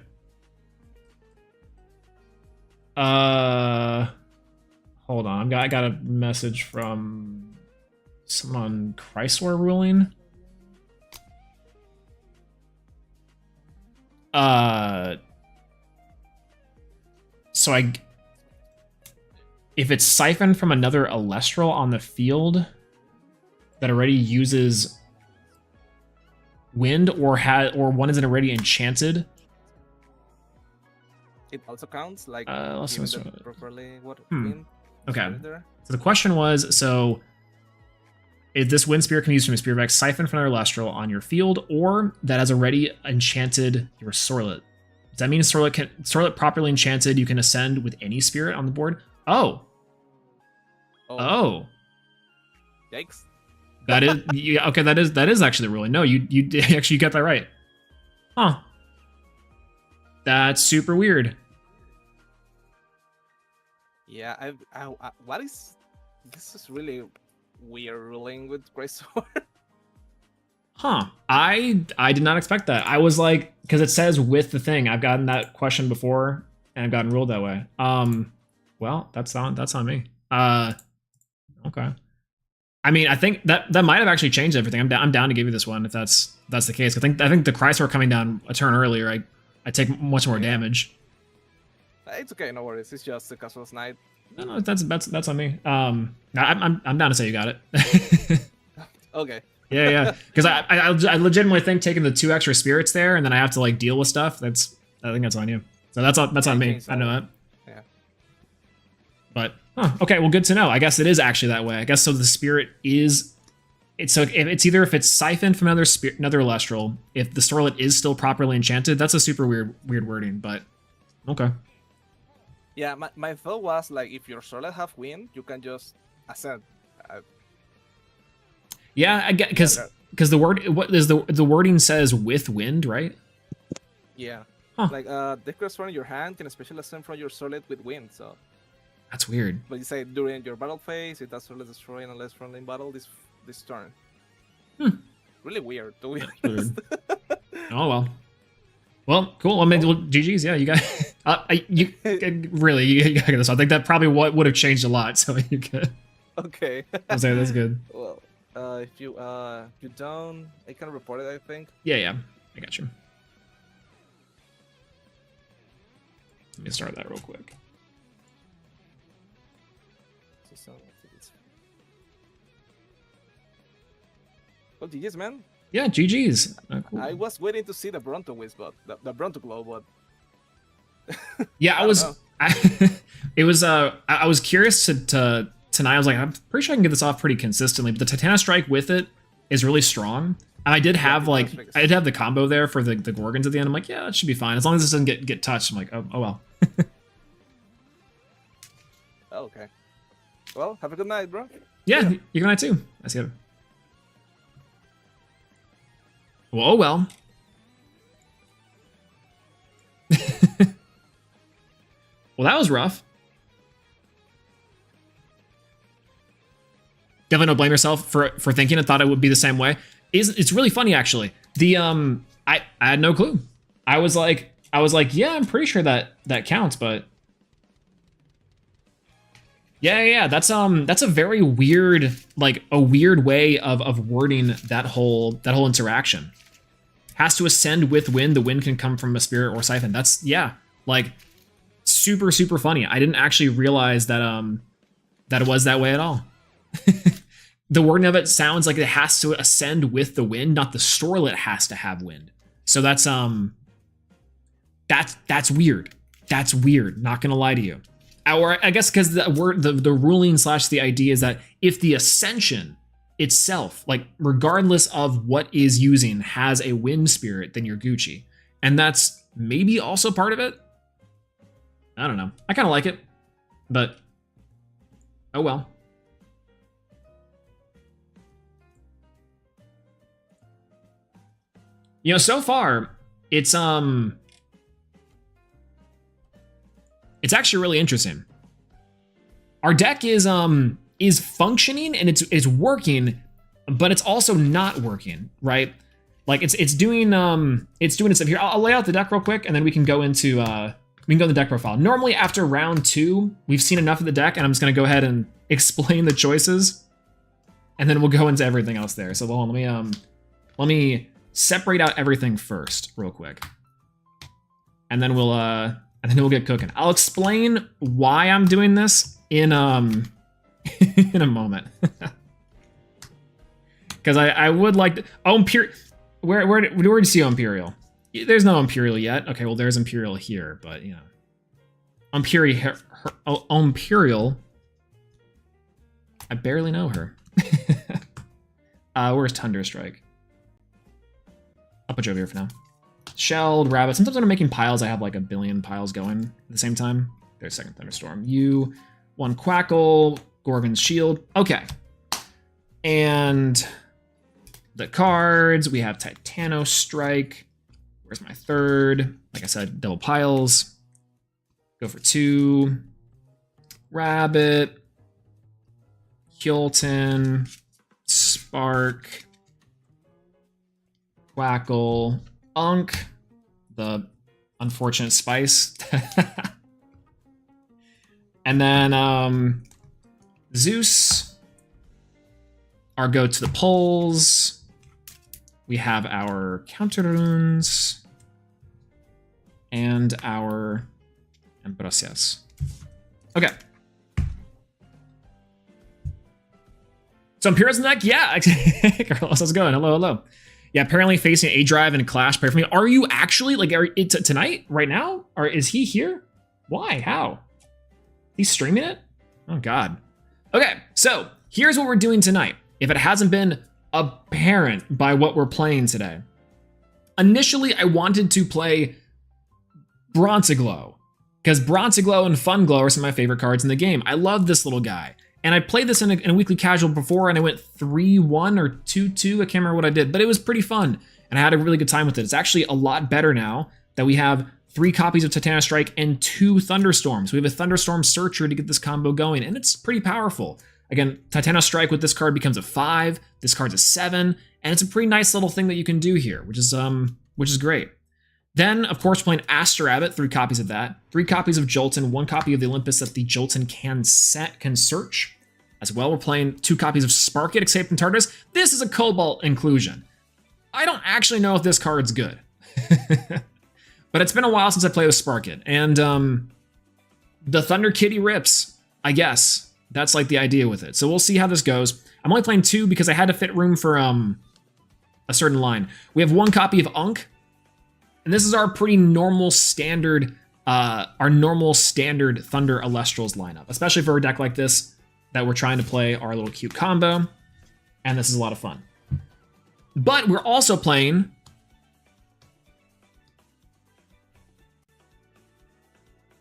A: Hold on. I got a message from someone on Chrysler ruling. So if it's siphoned from another Elestral on the field that already uses wind or one isn't already enchanted.
E: It also counts like
A: let's
E: given
A: see.
E: the properly what
A: Hmm.
E: wind is
A: Okay.
E: added there.
A: So the question was, so if this wind spirit can be used from a spirit deck siphon from another Elestral on your field, or that has already enchanted your Sorlet. Does that mean Sorlet properly enchanted, you can ascend with any spirit on the board? Oh. Oh.
E: Yikes.
A: That is yeah, okay, that is actually the ruling. No, you actually got that right. Huh. That's super weird.
E: Yeah, what is this is really weird ruling with Graysword.
A: Huh. I did not expect that. I was like, because it says with the thing. I've gotten that question before and I've gotten ruled that way. Well, that's on me. Okay. I mean, I think that might have actually changed everything. I'm down to give you this one if that's the case. I think the Chrysler coming down a turn earlier, I take much more damage.
E: It's okay, no worries. It's just the Casual's Night.
A: No, that's on me. I'm down to say you got it.
E: Okay.
A: Yeah. Because I legitimately think taking the 2 extra spirits there and then I have to like deal with stuff. I think that's on you. So that's on me. I know that.
E: Yeah.
A: But okay, well, good to know. I guess it is actually that way. I guess so. The spirit is. So if it's siphoned from another Elestral, if the Sorlet is still properly enchanted, that's a super weird wording. But okay.
E: Yeah, my thought was like if your Sorlet have wind, you can just ascend.
A: Yeah, I get because the wording says with wind, right?
E: Yeah.
A: Huh.
E: Like Decorous from your hand can special ascend from your Sorlet with wind. So.
A: That's weird.
E: But you say during your battle phase, it does Sorlet destroy unless friendly in battle this turn. Really weird, to be honest.
A: Oh well. Well, cool. I mean, well, GG's. Yeah, you got. You got this. I think that probably would have changed a lot. So you could.
E: Okay.
A: I'll say that's good.
E: Well, if you don't, I can report it. I think.
A: Yeah. I got you. Let me start that real quick.
E: Well, GG's, man.
A: Yeah, GG's. Cool.
E: I was waiting to see the Bronto Wiz, but the Bronto Glow, but
A: yeah, I was. It was. I was curious to tonight. I was like, I'm pretty sure I can get this off pretty consistently. But the Titanic Strike with it is really strong. And I did have I did have the combo there for the Gorgons at the end. I'm like, yeah, that should be fine as long as this doesn't get touched. I'm like, oh well.
E: Okay. Well, have a good night, bro.
A: Yeah, you good night too. I see it. Well, oh well. Well, that was rough. Definitely don't blame yourself for thinking and thought it would be the same way. It's really funny actually. The I had no clue. I was like, yeah, I'm pretty sure that counts, but yeah, that's a very weird, like a weird way of wording that whole interaction. Has to ascend with wind. The wind can come from a spirit or siphon. That's like super funny. I didn't actually realize that that it was that way at all. The wording of it sounds like it has to ascend with the wind, not the Sorlet has to have wind. So that's weird. That's weird. Not gonna lie to you. Or I guess because the ruling / the idea is that if the ascension itself, like regardless of what is using, has a wind spirit, then you're Gucci. and that's maybe also part of it. I don't know. I kind of like it, but oh well. You know, so far, it's actually really interesting. Our deck is functioning and it's working, but it's also not working, right? Like it's doing its stuff here. I'll lay out the deck real quick, and then we can go into the deck profile. Normally after round 2, we've seen enough of the deck, and I'm just gonna go ahead and explain the choices, and then we'll go into everything else there. So hold on, let me separate out everything first, real quick, and then we'll get cooking. I'll explain why I'm doing this in in a moment, because I would like to. Oh, where did you see Imperial? There's no Imperial yet. Okay, well there's Imperial here, but you know, Imperial. I barely know her. Where's Thunderstrike? I'll put you over here for now. Shelled Rabbit. Sometimes when I'm making piles, I have like a billion piles going at the same time. There's second Thunderstorm. You, 1 Quackle, Gorgon's Shield. Okay. And the cards, we have Titano Strike. Where's my third? Like I said, double piles. Go for 2. Rabbit. Hilton. Spark. Quackle. Unk. The unfortunate spice. And then Zeus. Our go to the polls. We have our counter runes. And our Ambrosias. Okay. So Imperial's in the deck? Yeah. Carlos, how's it going? Hello, hello. Yeah, apparently facing A Drive and Clash. Pray for me. Are you actually, like, tonight? Right now? Or is he here? Why? How? He's streaming it? Oh, God. Okay, so here's what we're doing tonight. If it hasn't been apparent by what we're playing today. Initially, I wanted to play Bronzeglow, because Bronzeglow and Funglow are some of my favorite cards in the game. I love this little guy. And I played this in a weekly casual before, and I went 3-1 or 2-2. I can't remember what I did, but it was pretty fun. And I had a really good time with it. It's actually a lot better now that we have 3 copies of Titano Strike and 2 Thunderstorms. We have a Thunderstorm Searcher to get this combo going, and it's pretty powerful. Again, Titano Strike with this card becomes a 5. This card's a 7, and it's a pretty nice little thing that you can do here, which is great. Then, of course, we're playing Aster Rabbit, 3 copies of that, 3 copies of Jolton, 1 copy of the Olympus that the Jolton can search. As well, we're playing 2 copies of Spark It, Escape from Tartarus. This is a Cobalt inclusion. I don't actually know if this card's good. But it's been a while since I played with Spark It. And the Thunder Kitty rips, I guess. That's like the idea with it. So we'll see how this goes. I'm only playing 2 because I had to fit room for a certain line. We have 1 copy of Unk. And this is our pretty normal standard, Thunder Elestrals lineup. Especially for a deck like this, that we're trying to play our little cute combo, and this is a lot of fun. But we're also playing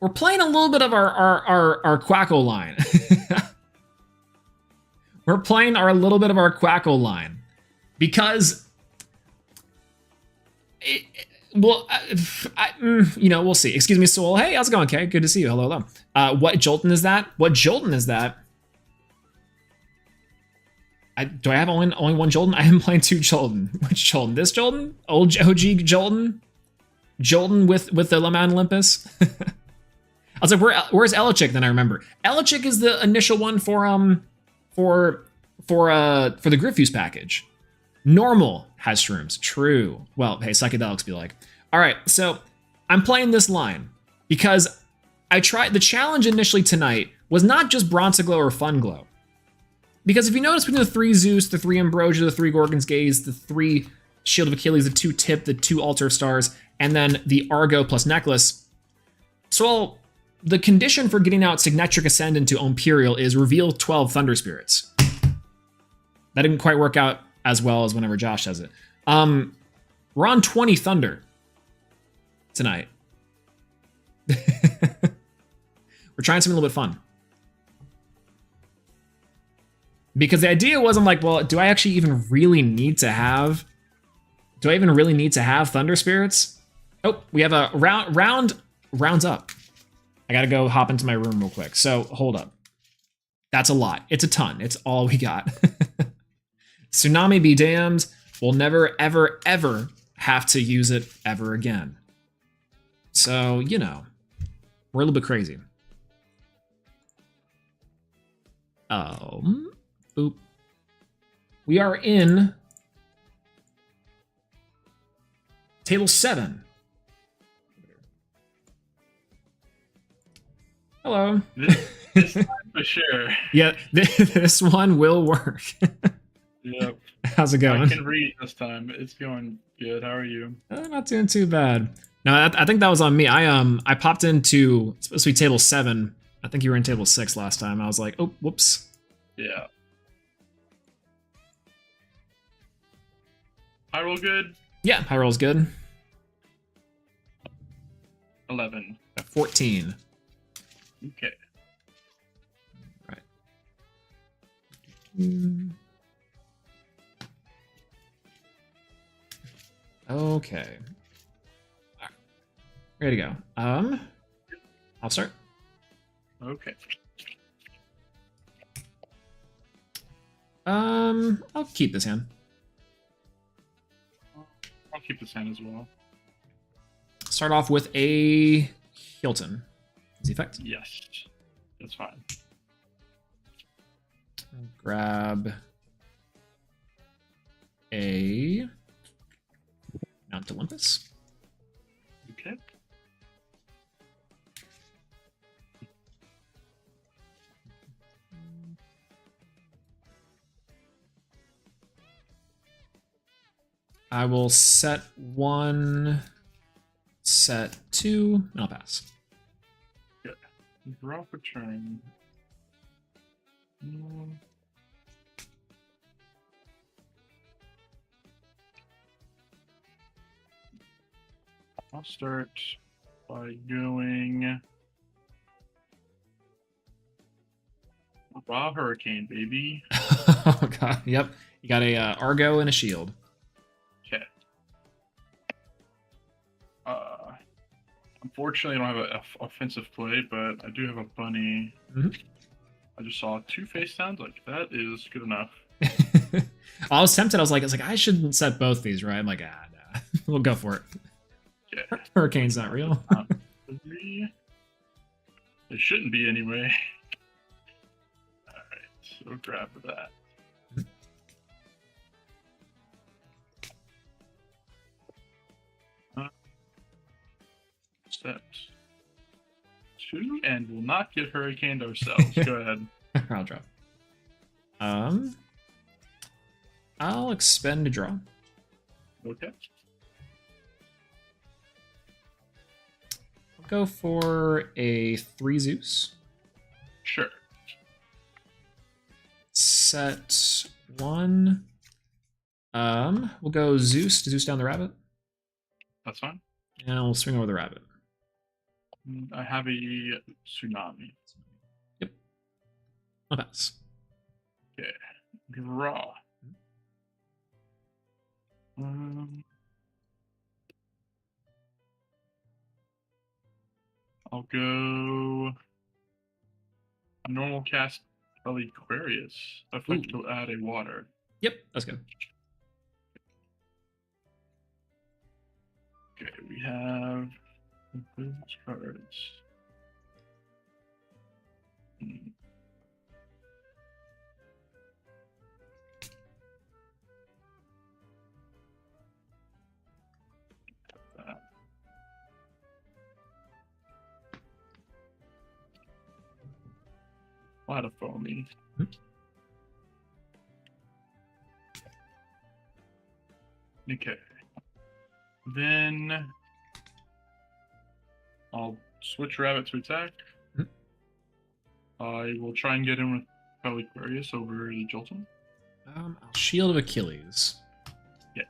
A: a little bit of our Quackle line. We're playing a little bit of our Quackle line because we'll see. Excuse me, Soul. Hey, how's it going, Kay? Good to see you. Hello, hello. What Jolton is that? What Jolton is that? Do I have only 1 Jolton? I am playing 2 Jolton. Which Jolton? This Jolton? Old OG Jolton? Jolton with the Mount Olympus? I was like, where's Elichik? Then I remember. Elichik is the initial one for the Gryffuse package. Normal has shrooms. True. Well, hey, psychedelics be like. All right, so I'm playing this line because I tried. The challenge initially tonight was not just Bronzeglow or Funglow. Because if you notice between the 3 Zeus, the 3 Ambrosia, the 3 Gorgon's Gaze, the 3 Shield of Achilles, the 2 Tip, the 2 Altar of Stars, and then the Argo plus Necklace. So the condition for getting out Signetric Ascendant to Imperial is reveal 12 Thunder Spirits. That didn't quite work out as well as whenever Josh does it. We're on 20 Thunder. tonight. We're trying something a little bit fun. Because the idea wasn't like, well, do I actually even really need to have... Do I even really need to have Thunder Spirits? Oh, we have a rounds up. I gotta go hop into my room real quick. So, hold up. That's a lot. It's a ton. It's all we got. Tsunami be damned. We'll never, ever, ever have to use it ever again. So, you know, we're a little bit crazy. Boop. We are in table 7. Hello.
C: This time for sure.
A: Yeah, this one will work.
C: Yep.
A: How's it going?
C: I can read this time. It's going good. How are you?
A: Not doing too bad. No, I think that was on me. I popped into, it's supposed to be table 7. I think you were in table 6 last time. I was like, oh, whoops.
C: Yeah. High roll good?
A: Yeah, high roll's good.
C: 11.
A: 14.
C: Okay.
A: Right. Okay. All right. Ready to go. I'll start.
C: Okay.
A: I'll keep this hand.
C: I'll keep this hand as well.
A: Start off with a Hilton. Is the effect?
C: Yes. That's fine.
A: Grab a Mount Olympus.
C: Okay.
A: I will set 1, set 2, and I'll pass.
C: Good. Draw for turn. I'll start by going Raw Hurricane, baby.
A: Oh god, yep. You got a Argo and a shield.
C: Okay. Unfortunately, I don't have an offensive play, but I do have a bunny. I just saw 2 face downs. Like, that is good enough.
A: I was tempted. I was like, I shouldn't set both these, right? I'm like, nah. We'll go for it.
C: Okay.
A: Hurricane's not real.
C: 3. It shouldn't be anyway. Alright, so grab that. Set 2, and we'll not get hurricaned ourselves. Go ahead.
A: I'll draw. I'll expend to draw.
C: Okay.
A: I'll go for a 3 Zeus.
C: Sure.
A: Set 1. We'll go Zeus to Zeus down the rabbit.
C: That's fine.
A: And I'll swing over the rabbit.
C: I have a tsunami.
A: Yep. I'll pass.
C: Okay. Draw. I'll go a normal cast Aquarius. Effect to add a water.
A: Yep, that's good.
C: Okay, we have those cards. That. A lot of foamy. Okay. Then I'll switch rabbit to attack. I will try and get in with Aquarius over the Jolton.
A: I'll Shield of Achilles.
C: Yeah.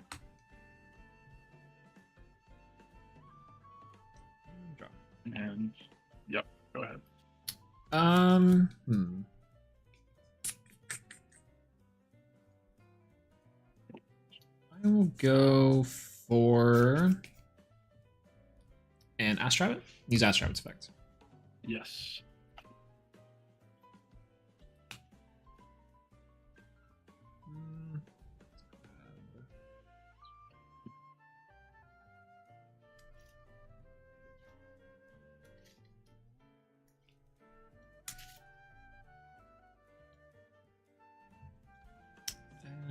C: And yep, go ahead.
A: I will go for an Astro Rabbit. Use Astro Rabbit's effect.
C: Yes.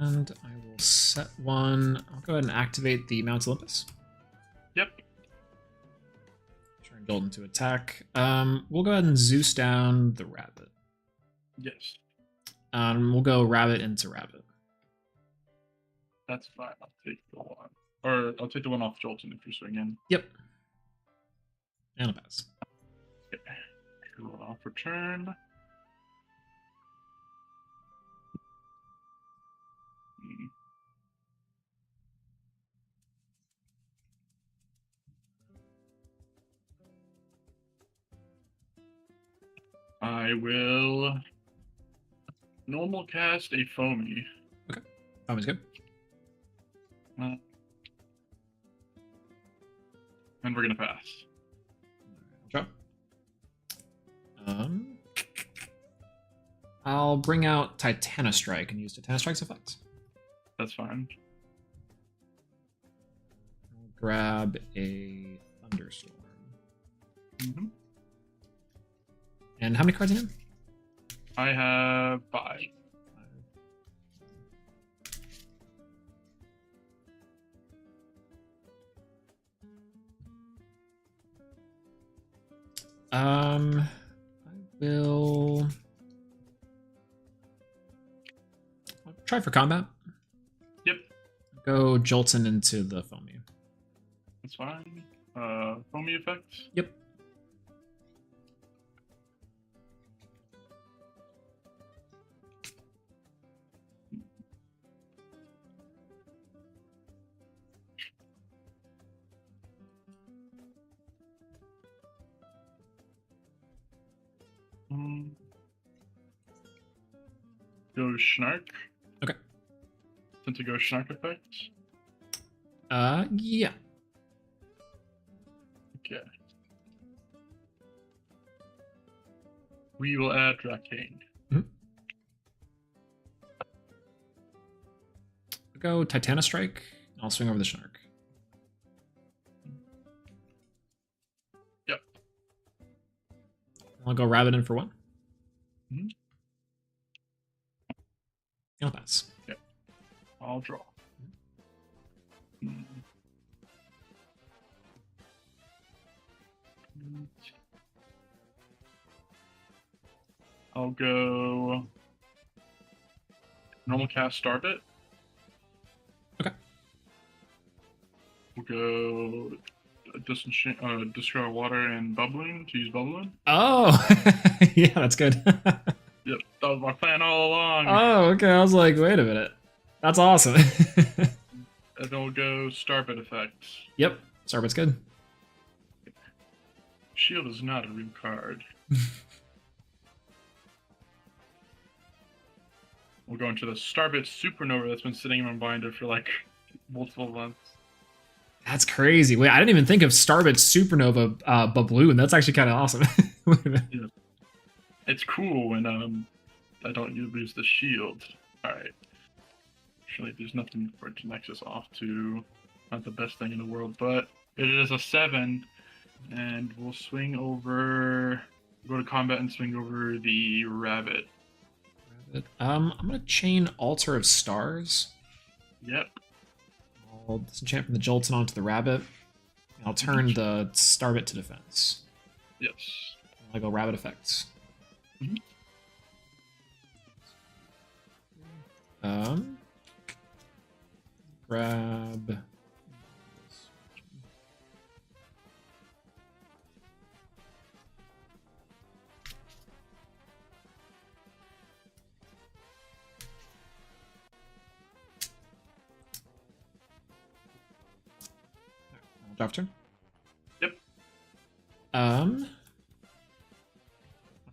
A: And I will set one. I'll go ahead and activate the Mount Olympus.
C: Yep.
A: Turn Golden to attack. We'll go ahead and Zeus down the rabbit.
C: Yes.
A: We'll go rabbit into rabbit.
C: That's fine. I'll take the one. Or I'll take the one off Jolton if you're swinging.
A: Yep. And I'll pass.
C: Okay. Roll off for turn. I will normal cast a foamy.
A: Always good.
C: And we're gonna pass.
A: Drop. I'll bring out Titanostrike and use Titanostrike's effect.
C: That's fine.
A: I'll grab a Thunderstorm.
C: Mm-hmm.
A: And how many cards in him?
C: I have 5.
A: I will I'll try for combat.
C: Yep.
A: Go Jolton into the foamy.
C: That's fine. Foamy effects?
A: Yep.
C: Go Schnark.
A: Okay.
C: Since it goes Schnark effects?
A: Yeah.
C: Okay. We will add Drakane.
A: Go Titanostrike. I'll swing over the Shark.
C: Yep.
A: I'll go Rabbit in for 1.
C: Mhm.
A: I'll pass.
C: Yep. I'll draw. Mm. I'll go normal cast Starbit.
A: Okay.
C: We'll go Discard Water and Bubbling to use Bubbling.
A: Oh, yeah, that's good.
C: Yep, that was my plan all along.
A: Oh, okay. I was like, wait a minute. That's awesome.
C: And then we'll go Starbit effects.
A: Yep, Starbit's good.
C: Shield is not a real card. We'll go into the Starbit Supernova that's been sitting in my binder for like multiple months.
A: That's crazy. Wait, I didn't even think of Starbit Supernova Babloon. That's actually kind of awesome.
C: Yeah. It's cool when I don't lose the shield. Alright. Actually, there's nothing for it to Nexus off to. Not the best thing in the world, but it is a 7. And we'll swing over, go to combat and swing over the rabbit.
A: I'm gonna chain Altar of Stars.
C: Yep.
A: I'll disenchant from the Jolton onto the rabbit. And I'll turn the Starbit to defense.
C: Yes.
A: I'll go rabbit effects.
C: Mhm.
A: Grab. Draft turn.
C: Yep.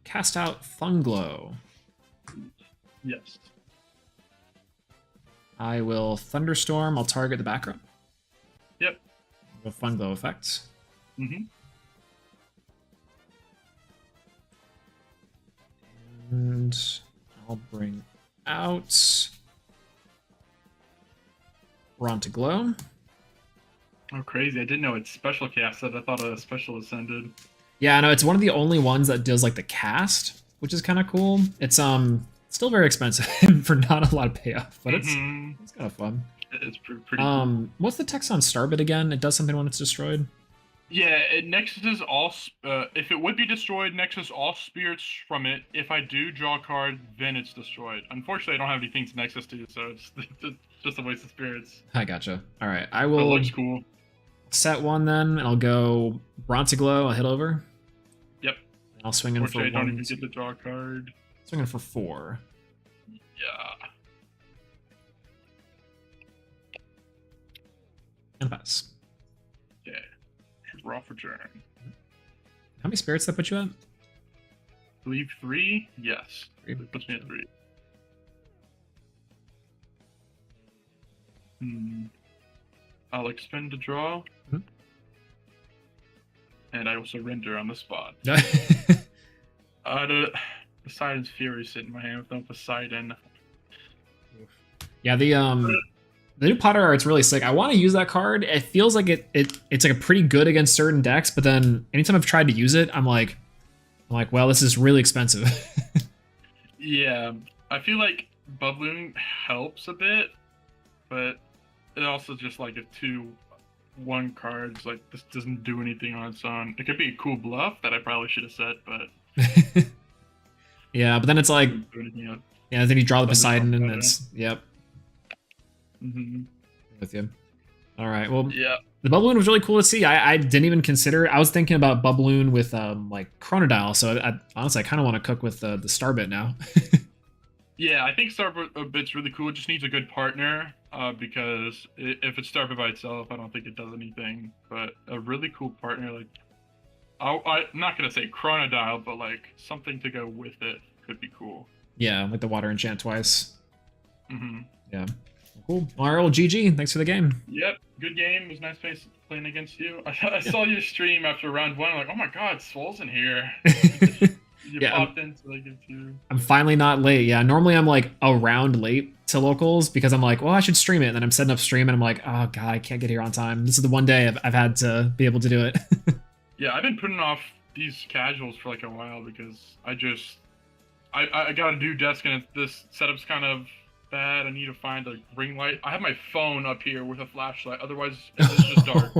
A: Cast out Thunglow.
C: Yes.
A: I will Thunderstorm. I'll target the back row.
C: Yep.
A: With Thunglow effect.
C: Mm-hmm.
A: And I'll bring out Bronto Glow.
C: Oh, crazy. I didn't know it's special casted. I thought a special ascended.
A: Yeah, I know it's one of the only ones that does like the cast, which is kind of cool. It's still very expensive for not a lot of payoff, but it's kind of fun.
C: It's pretty cool.
A: What's the text on Starbit again? It does something when it's destroyed.
C: Yeah, it nexuses all. If it would be destroyed, nexus all spirits from it. If I do draw a card, then it's destroyed. Unfortunately, I don't have anything to nexus to, so it's just a waste of spirits.
A: I gotcha. All right, I
C: But it
A: will
C: looks cool.
A: set one then, and I'll go Bronto Glow. I'll hit over.
C: Yep.
A: I'll swing in for
C: Unfortunately, I don't
A: one.
C: even get to draw a card.
A: Swing in for 4.
C: Yeah.
A: And pass.
C: Okay. Draw for turn.
A: How many spirits that put you at?
C: I believe 3? Yes.
A: 3.
C: It puts me at 3. I'll expend to draw.
A: Mhm.
C: And I will surrender on the spot.
A: Yeah,
C: Poseidon's Fury sitting in my hand with no Poseidon.
A: the new Potter art's really sick. I want to use that card. It feels like it's like a pretty good against certain decks, but then anytime I've tried to use it, I'm like, well, this is really expensive.
C: Yeah, I feel like Bubbloon helps a bit, but it also just like if 2/1 cards, like this doesn't do anything on its own. It could be a cool bluff that I probably should have set, but
A: Yeah, but then it's like,
C: doesn't do anything else.
A: yeah, then you draw the
C: Doesn't
A: Poseidon
C: help
A: and
C: better.
A: it's, yep,
C: Mm-hmm.
A: with you. All right, well,
C: Yeah.
A: the Bubbloon was really cool to see. I didn't even consider it. I was thinking about Bubbloon with like Chronodile, so honestly, I kind of want to cook with the Starbit now.
C: Yeah, I think Starbit's really cool. It just needs a good partner, because if it's Starbit by itself, I don't think it does anything. But a really cool partner, like, I'm not going to say Chronodile, but like something to go with it could be cool.
A: Yeah, like the Water Enchant twice.
C: Mm-hmm.
A: Yeah. Cool. All right, well, GG. Thanks for the game.
C: Yep, good game. It was nice playing against you. I saw your stream after round 1. I'm like, oh my god, Swole's in here. You
A: Yeah,
C: popped in so I get to.
A: I'm finally not late. Yeah, normally I'm like a round late to locals because I'm like, well, I should stream it. And then I'm setting up stream and I'm like, oh god, I can't get here on time. This is the one day I've had to be able to do it.
C: Yeah, I've been putting off these casuals for like a while because I got a new desk and this setup's kind of bad. I need to find a ring light. I have my phone up here with a flashlight. Otherwise, it's just dark.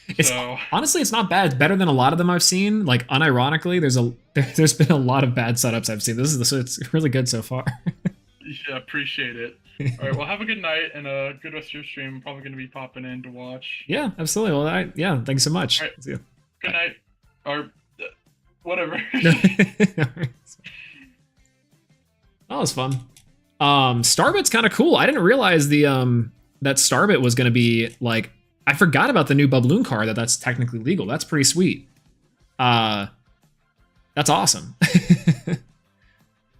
A: It's
C: So
A: honestly, it's not bad. It's better than a lot of them I've seen. Like unironically, there's been a lot of bad setups I've seen. So it's really good so far.
C: yeah, appreciate it. All right, well, have a good night and a good rest of your stream. I'm probably going to be popping in to watch.
A: Yeah, absolutely. Well, yeah, thanks so much.
C: All right.
A: See you.
C: Good night, or whatever.
A: That was fun. Starbit's kind of cool. I didn't realize that Starbit was going to be like. I forgot about the new Bubbloon card that's technically legal. That's pretty sweet. That's awesome.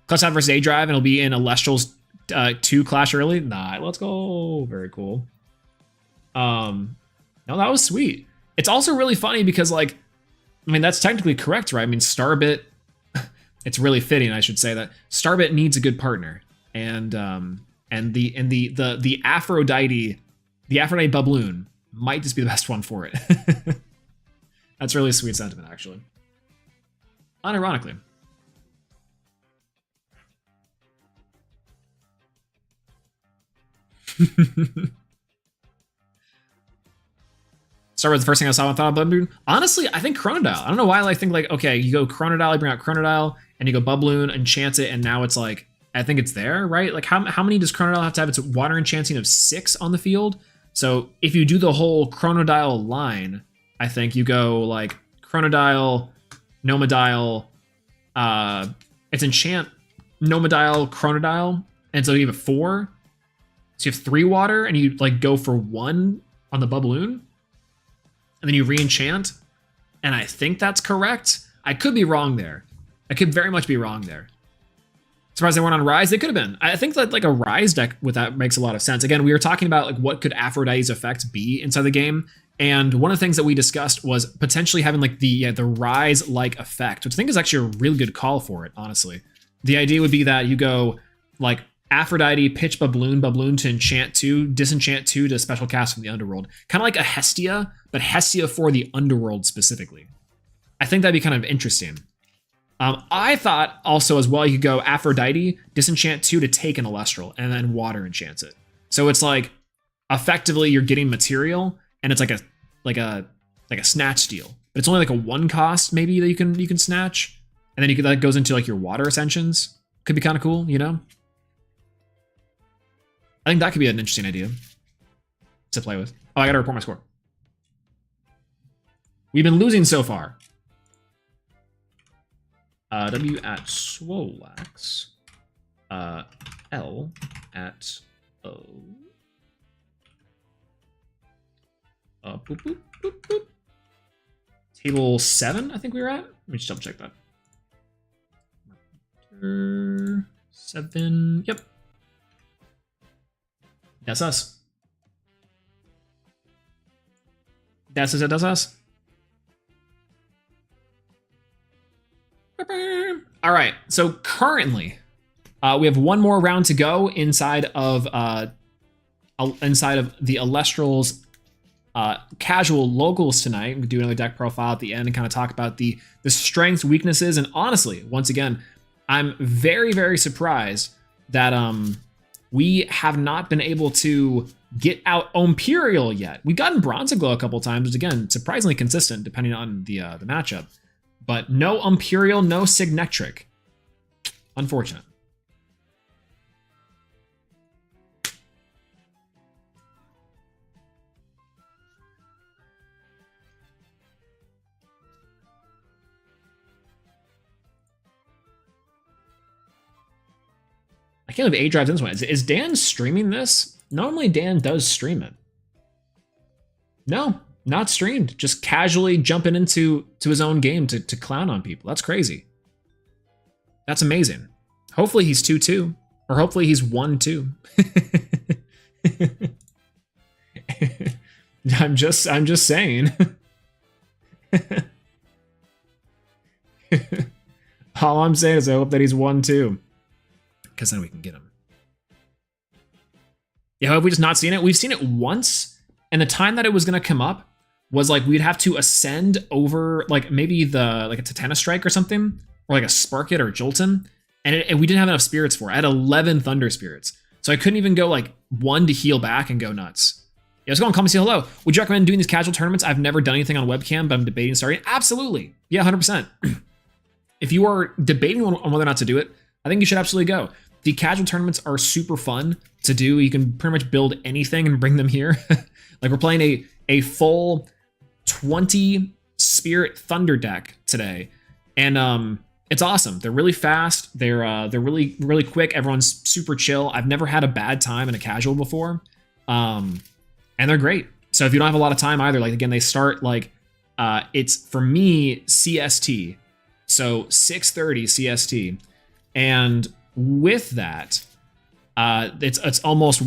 A: Clutch out versus A Drive, and it'll be in Elestrals 2 Clash early. Nah, let's go. Very cool. No, that was sweet. It's also really funny because, like, I mean, that's technically correct, right? I mean, Starbit. It's really fitting, I should say, that Starbit needs a good partner, and the Aphrodite Bubbloon might just be the best one for it. That's really a sweet sentiment, actually. Unironically. Start with the first thing I saw when I thought of Bubbloon. Honestly, I think Chronodile. I don't know why I think like, okay, you go Chronodile, you bring out Chronodile, and you go Bubbloon, enchant it, and now it's like, I think it's there, right? Like how many does Chronodile have to have? It's water enchanting of 6 on the field. So if you do the whole Chronodile line, I think you go like Chronodile, Nomodile, it's enchant, Nomodile, Chronodile, and so you have 4. So you have 3 water, and you like go for 1 on the Bubbloon, and then you re-enchant. and I think that's correct. I could be wrong there. I could very much be wrong there. Surprised they weren't on Rise. They could have been. I think that like a Rise deck with that makes a lot of sense. Again, we were talking about like what could Aphrodite's effect be inside the game, and one of the things that we discussed was potentially having like the Rise like effect, which I think is actually a really good call for it. Honestly, the idea would be that you go like Aphrodite, pitch Babloon to enchant 2, disenchant 2 to special cast from the underworld. Kind of like a Hestia, but Hestia for the underworld specifically. I think that'd be kind of interesting. I thought also as well you could go Aphrodite, disenchant 2 to take an Elestral, and then water enchants it. So it's like effectively you're getting material, and it's like a snatch steal. But it's only like a 1 cost maybe that you can snatch, and then that goes into like your water ascensions. Could be kind of cool, you know? I think that could be an interesting idea to play with. Oh, I gotta report my score. We've been losing so far. W at Swolax. L at O. Boop, boop, boop, boop. Table 7, I think we were at. Let me just double check that. 7. Yep. That's us. That's us. All right. So currently, we have one more round to go inside of the Elestrals casual locals tonight. I'm gonna do another deck profile at the end and kind of talk about the strengths, weaknesses, and honestly, once again, I'm very, very surprised that we have not been able to get out Imperial yet. We've gotten Bronze Glow a couple times, which again, surprisingly consistent depending on the matchup. But no Imperial, no Signetric. Unfortunate. I can't believe A-Drive's in this one. Is Dan streaming this? Normally Dan does stream it. No, not streamed. Just casually jumping into his own game to clown on people. That's crazy. That's amazing. Hopefully he's 2-2. Or hopefully he's 1-2. I'm just saying. All I'm saying is I hope that he's 1-2. Because then we can get him. Yeah, have we just not seen it? We've seen it once, and the time that it was going to come up was like we'd have to ascend over like maybe like a Titana Strike or something, or like a Sparkit or Jolton, and we didn't have enough spirits for it. I had 11 Thunder Spirits, so I couldn't even go like 1 to heal back and go nuts. Yeah, let's go and come and say hello. Would you recommend doing these casual tournaments? I've never done anything on webcam, but I'm debating starting. Absolutely. Yeah, 100%. If you are debating on whether or not to do it, I think you should absolutely go. The casual tournaments are super fun to do. You can pretty much build anything and bring them here. Like we're playing a full 20 Spirit Thunder deck today, and it's awesome. They're really fast. They're really, really quick. Everyone's super chill. I've never had a bad time in a casual before, and they're great. So if you don't have a lot of time either, like again, they start like it's for me CST, so 6:30 CST, and with that, it's almost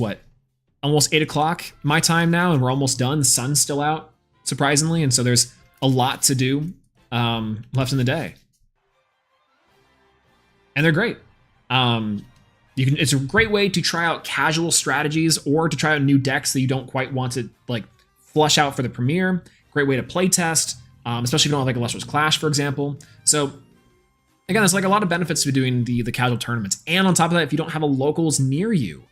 A: 8 o'clock my time now, and we're almost done. The sun's still out, surprisingly, and so there's a lot to do left in the day, and they're great. It's a great way to try out casual strategies or to try out new decks that you don't quite want to like flush out for the premiere. Great way to play test, especially if you don't have like Elestrals Clash, for example. So again, there's like a lot of benefits to doing the casual tournaments. And on top of that, if you don't have a locals near you,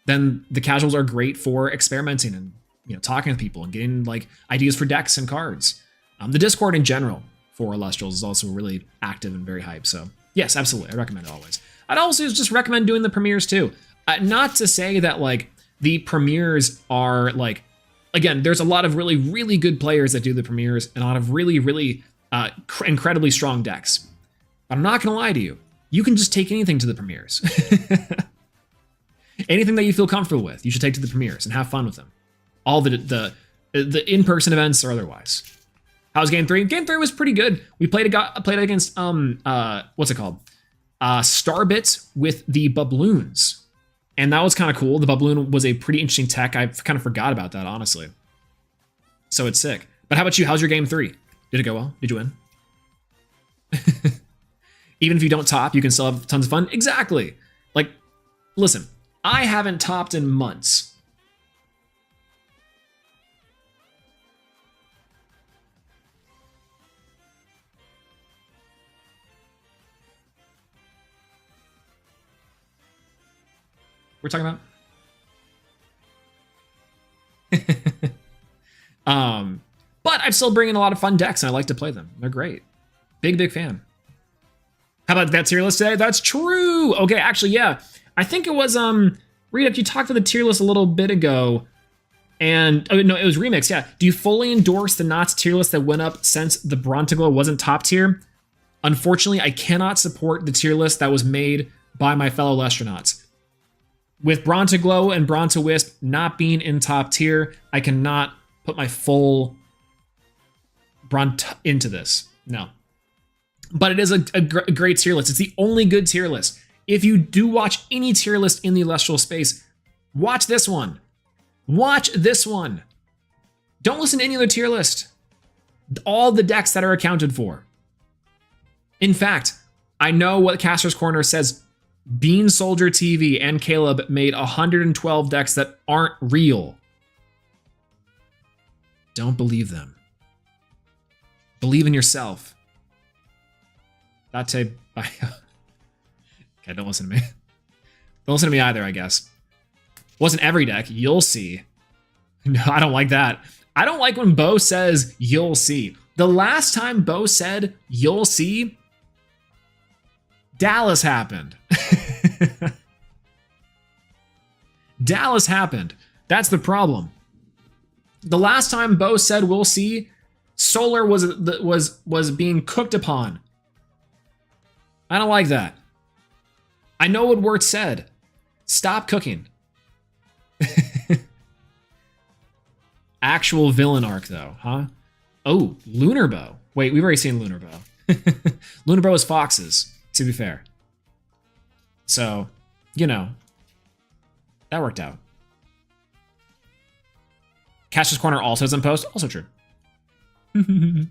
A: then the casuals are great for experimenting and talking with people and getting like ideas for decks and cards. The Discord in general for Elestrals is also really active and very hype. So yes, absolutely, I recommend it always. I'd also just recommend doing the premieres too. Not to say that like the premieres are like, again, there's a lot of really, really good players that do the premieres and a lot of really, really incredibly strong decks. But I'm not going to lie to you. You can just take anything to the premieres. Anything that you feel comfortable with, you should take to the premieres and have fun with them. All the in-person events or otherwise. How's game 3? Game 3 was pretty good. We played against what's it called? Starbits with the Bubloons. And that was kind of cool. The Bubloon was a pretty interesting tech. I kind of forgot about that, honestly. So it's sick. But how about you? How's your game 3? Did it go well? Did you win? Even if you don't top, you can still have tons of fun. Exactly. Like, listen, I haven't topped in months. We're talking about? But I'm still bringing a lot of fun decks, and I like to play them. They're great. Big fan. How about that tier list today? That's true. Okay, actually, yeah. I think it was Rita, you talked to the tier list a little bit ago, and oh no, it was Remix. Yeah. Do you fully endorse the Knots tier list that went up since the Brontiglow wasn't top tier? Unfortunately, I cannot support the tier list that was made by my fellow Lestronauts. With Brontiglow and Brontowisp not being in top tier, I cannot put my full Bront into this. No. But it is a great tier list. It's the only good tier list. If you do watch any tier list in the Elestral space, watch this one. Watch this one. Don't listen to any other tier list. All the decks that are accounted for. In fact, I know what Caster's Corner says. Bean Soldier TV and Caleb made 112 decks that aren't real. Don't believe them. Believe in yourself. Okay, don't listen to me. Don't listen to me either, I guess. Wasn't every deck. You'll see. No, I don't like that. I don't like when Bo says, you'll see. The last time Bo said, you'll see, Dallas happened. Dallas happened. That's the problem. The last time Bo said we'll see, Solar was being cooked upon. I don't like that. I know what Wirt said. Stop cooking. Actual villain arc though, huh? Oh, Lunar Bow. Wait, we've already seen Lunar Bow. Lunar Bow is Foxes, to be fair. So, you know, that worked out. Cash's Corner also is in post. Also true. I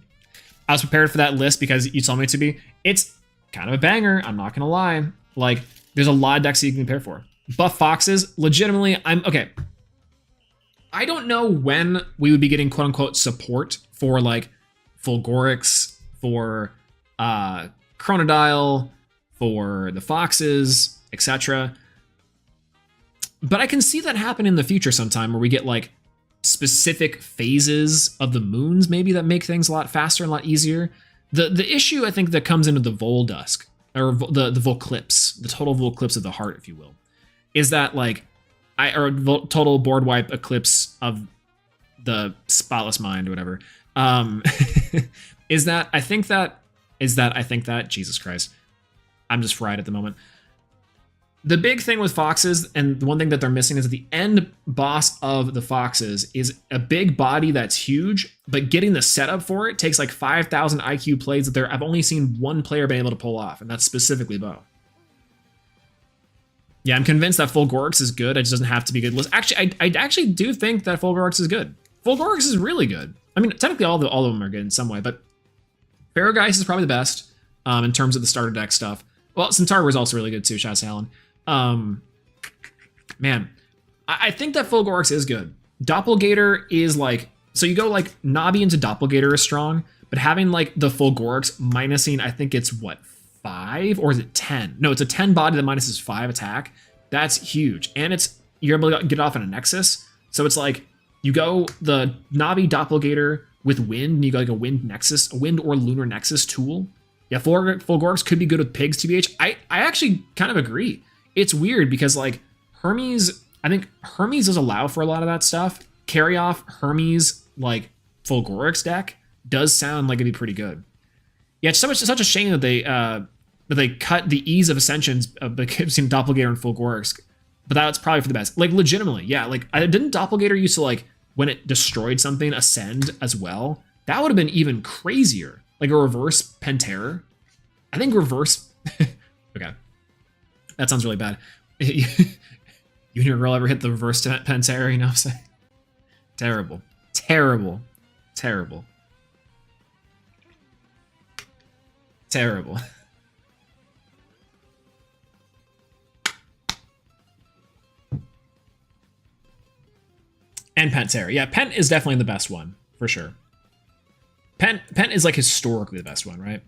A: was prepared for that list because you told me to be. It's kind of a banger. I'm not going to lie. Like, there's a lot of decks that you can prepare for. Buff Foxes, legitimately, okay. I don't know when we would be getting quote unquote support for like Fulgorix, for Chronodile, for the Foxes, etc. But I can see that happen in the future sometime where we get like specific phases of the moons maybe that make things a lot faster and a lot easier. The issue I think that comes into the Voldusk, or the Volclipse, the total Volclipse of the heart, if you will, is that like total board wipe eclipse of the spotless mind or whatever. Is that I think that Jesus Christ, I'm just fried at the moment. The big thing with Foxes, and the one thing that they're missing, is that the end boss of the Foxes is a big body that's huge, but getting the setup for it takes like 5,000 IQ plays that I've only seen one player been able to pull off, and that's specifically Bo. Yeah, I'm convinced that Fulgorix is good. It just doesn't have to be good. Actually, I actually do think that Fulgorix is good. Fulgorix is really good. I mean, technically all of them are good in some way, but Parageist is probably the best in terms of the starter deck stuff. Well, Centaur is also really good too, shout out to Alan. Man, I think that Fulgorix is good. Doppelgator is like, so you go like Nabi into Doppelgator is strong, but having like the Fulgorix minusing, I think it's what, 5 or is it 10? No, it's a 10 body that minuses 5 attack. That's huge. And you're able to get it off in a Nexus. So it's like you go the Nabi Doppelgator with Wind, and you go like a Wind Nexus, a Wind or Lunar Nexus tool. Yeah, Fulgorix could be good with Pigs, TBH. I actually kind of agree. It's weird because like Hermes, I think Hermes does allow for a lot of that stuff. Carry off Hermes like Fulgorix deck does sound like it'd be pretty good. Yeah, it's such a shame that they cut the ease of ascensions between Doppelgator and Fulgorix, but that's probably for the best. Like legitimately, yeah. Like didn't Doppelgator used to like when it destroyed something ascend as well? That would have been even crazier. Like a reverse Pantera. I think reverse... okay. That sounds really bad. You and your girl ever hit the reverse Pantera, you know what I'm saying? Terrible. Terrible. Terrible. Terrible. And Pantera. Yeah, Pent is definitely the best one, for sure. Pent is like historically the best one, right?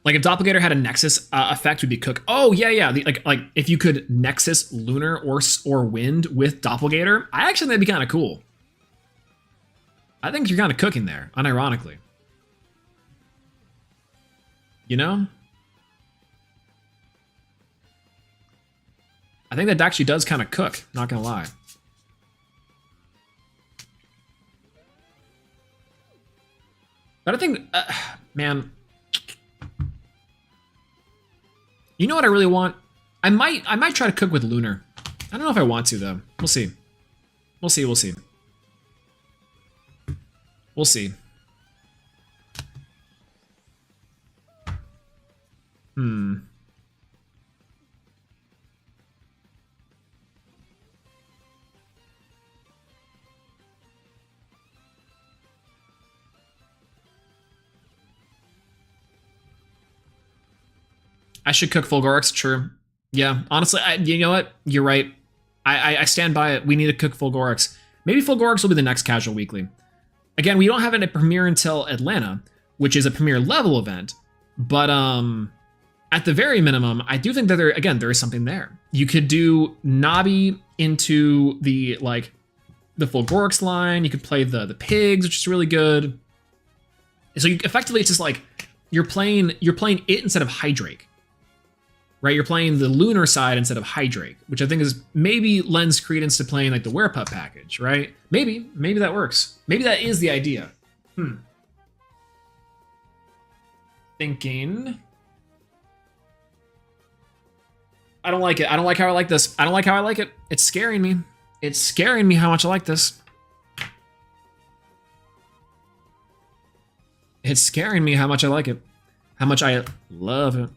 A: Like if Doppelganger had a Nexus effect, would be Cook. Oh yeah. Like if you could Nexus Lunar or Wind with Doppelganger, I actually think that'd be kind of cool. I think you're kind of cooking there, unironically. You know? I think that actually does kind of cook, not gonna lie. But I think, man, you know what I really want? I might try to cook with Lunar. I don't know if I want to though. We'll see. We'll see. We'll see. We'll see. I should cook Fulgorix, true. Yeah, honestly, you know what? You're right. I stand by it. We need to cook Fulgorix. Maybe Fulgorix will be the next Casual Weekly. Again, we don't have it at Premiere until Atlanta, which is a Premiere level event. But at the very minimum, I do think that there is something there. You could do Nabi into the Fulgorix line. You could play the pigs, which is really good. So effectively, it's just like you're playing it instead of Hydrake. Right, you're playing the Lunar side instead of Hydrake, which I think is maybe lends credence to playing like the Werepup package, right? Maybe that works. Maybe that is the idea. Thinking. I don't like it. I don't like how I like this. I don't like how I like it. It's scaring me. It's scaring me how much I like this. It's scaring me how much I like it. How much I love it.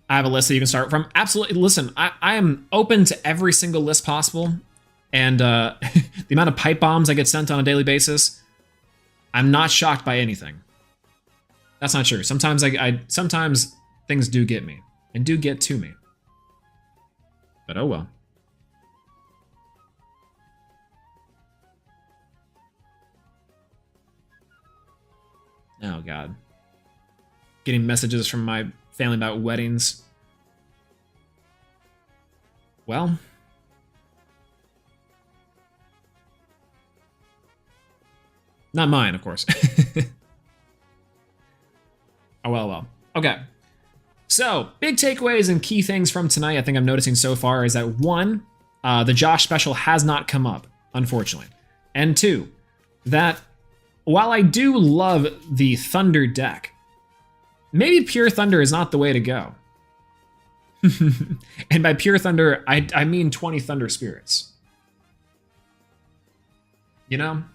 A: I have a list that you can start from. Absolutely. Listen, I am open to every single list possible. And the amount of pipe bombs I get sent on a daily basis, I'm not shocked by anything. That's not true. Sometimes sometimes things do get me and do get to me. But oh well. Oh God. Getting messages from my family about weddings. Well, not mine, of course. Oh, well. Okay. So, big takeaways and key things from tonight I think I'm noticing so far is that 1, the Josh special has not come up, unfortunately. And 2, that while I do love the Thunder deck, maybe Pure Thunder is not the way to go. And by Pure Thunder, I mean 20 Thunder Spirits. You know? Am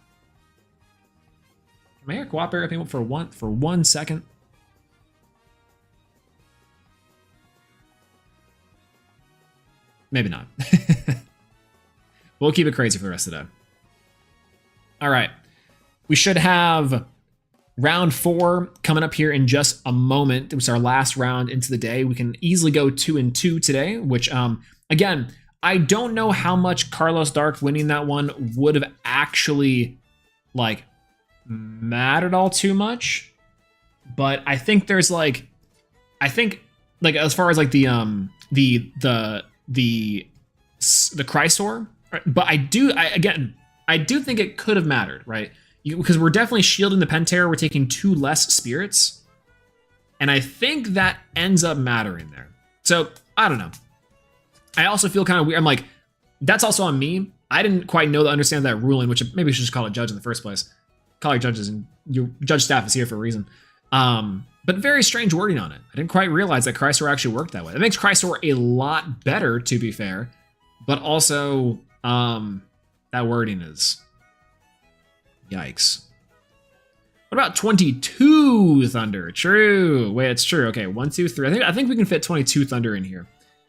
A: I here cooperate with me for one second? Maybe not. We'll keep it crazy for the rest of the day. All right. We should have round 4 coming up here in just a moment. It was our last round into the day. We can easily go 2-2 today, which, again, I don't know how much Carlos Dark winning that one would have actually, like, mattered all too much. But I think there's, like, as far as, like, the Chrysor, but I do think it could have mattered, right? Because we're definitely shielding the Pantera. We're taking 2 less spirits. And I think that ends up mattering there. So, I don't know. I also feel kind of weird. I'm like, that's also on me. I didn't quite understand that ruling, which maybe we should just call it judge in the first place. Call your judges, and your judge staff is here for a reason. but very strange wording on it. I didn't quite realize that Chrysler actually worked that way. It makes Chrysler a lot better, to be fair, but also that wording is yikes. What about 22 Thunder? True. Wait, it's true. Okay, 1, 2, 3. I think we can fit 22 Thunder in here.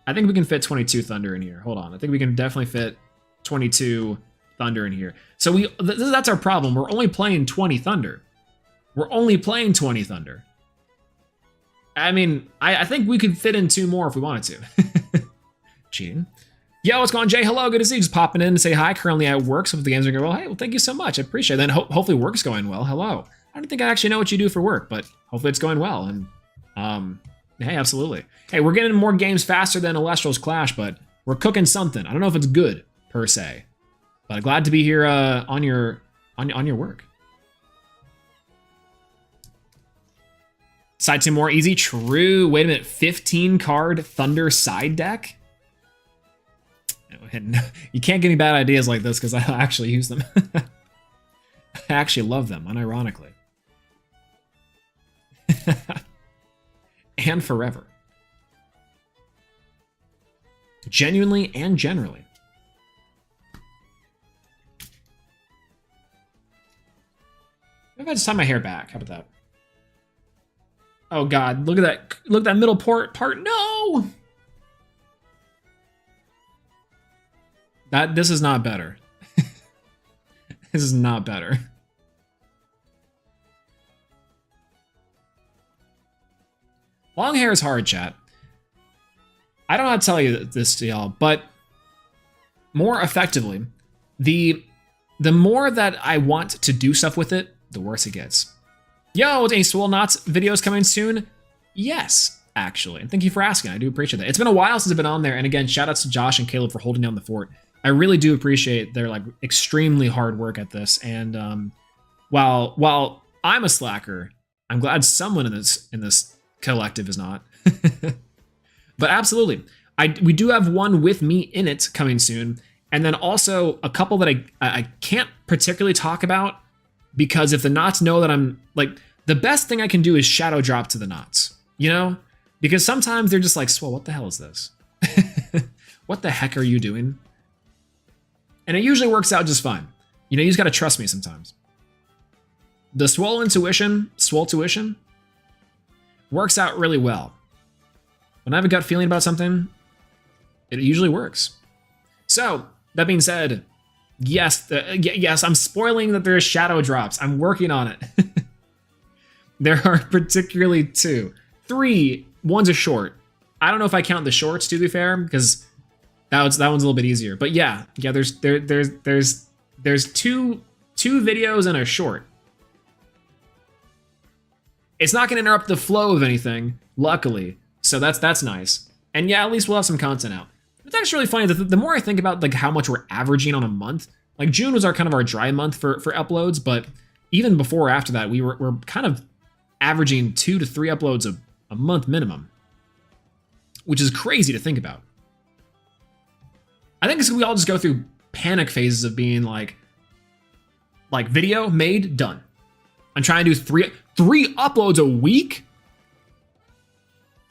A: I think we can fit 22 Thunder in here. Hold on. I think we can definitely fit 22 Thunder in here. So that's our problem. We're only playing 20 Thunder. We're only playing 20 Thunder. I mean, I think we could fit in 2 more if we wanted to. Cheating. Yo, what's going on, Jay? Hello, good to see you. Just popping in to say hi. Currently at work, so if the games are going well, hey, well, thank you so much. I appreciate it. Then hopefully work's going well. Hello. I don't think I actually know what you do for work, but hopefully it's going well. And hey, absolutely. Hey, we're getting more games faster than Elestrals Clash, but we're cooking something. I don't know if it's good per se, but I'm glad to be here on your work. Side 2 more easy. True. Wait a minute. 15 card Thunder side deck. You can't give me bad ideas like this because I actually use them. I actually love them, unironically. And forever. Genuinely and generally. Maybe if I just tie my hair back. How about that? Oh God, look at that. Look at that middle part. No! This is not better. This is not better. Long hair is hard, chat. I don't know how to tell you this to y'all, but more effectively, the more that I want to do stuff with it, the worse it gets. Yo, any Swole Knots videos coming soon? Yes, actually. And thank you for asking. I do appreciate that. It's been a while since I've been on there. And again, shout outs to Josh and Caleb for holding down the fort. I really do appreciate their like extremely hard work at this. And while I'm a slacker, I'm glad someone in this collective is not. But absolutely, we do have one with me in it coming soon, and then also a couple that I can't particularly talk about because if the knots know that I'm like the best thing I can do is shadow drop to the knots, you know, because sometimes they're just like, "Swell, what the hell is this? What the heck are you doing?" And it usually works out just fine. You know, you just got to trust me sometimes. The Swole Tuition, works out really well. When I have a gut feeling about something, it usually works. So, that being said, yes, I'm spoiling that there's shadow drops. I'm working on it. There are particularly 2. 3, one's a short. I don't know if I count the shorts, to be fair, because that one's a little bit easier. But yeah, there's 2 videos and a short. It's not going to interrupt the flow of anything, luckily. So that's nice. And yeah, at least we'll have some content out. It's actually really funny. The more I think about like how much we're averaging on a month, like June was our kind of our dry month for uploads, but even before or after that, we're kind of averaging 2 to 3 uploads a month minimum, which is crazy to think about. I think it's we all just go through panic phases of being like video made, done. I'm trying to do three uploads a week.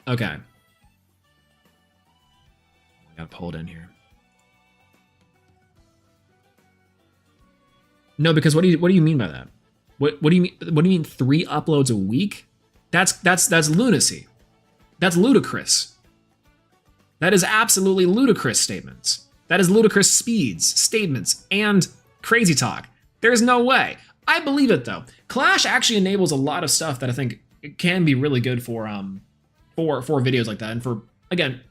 A: Okay. I gotta pull it in here. No, because what do you mean by that? What do you mean? What do you mean 3 uploads a week? That's lunacy. That's ludicrous. That is absolutely ludicrous statements. That is ludicrous statements, and crazy talk. There's no way. I believe it though. Clash actually enables a lot of stuff that I think can be really good for videos like that, and for again,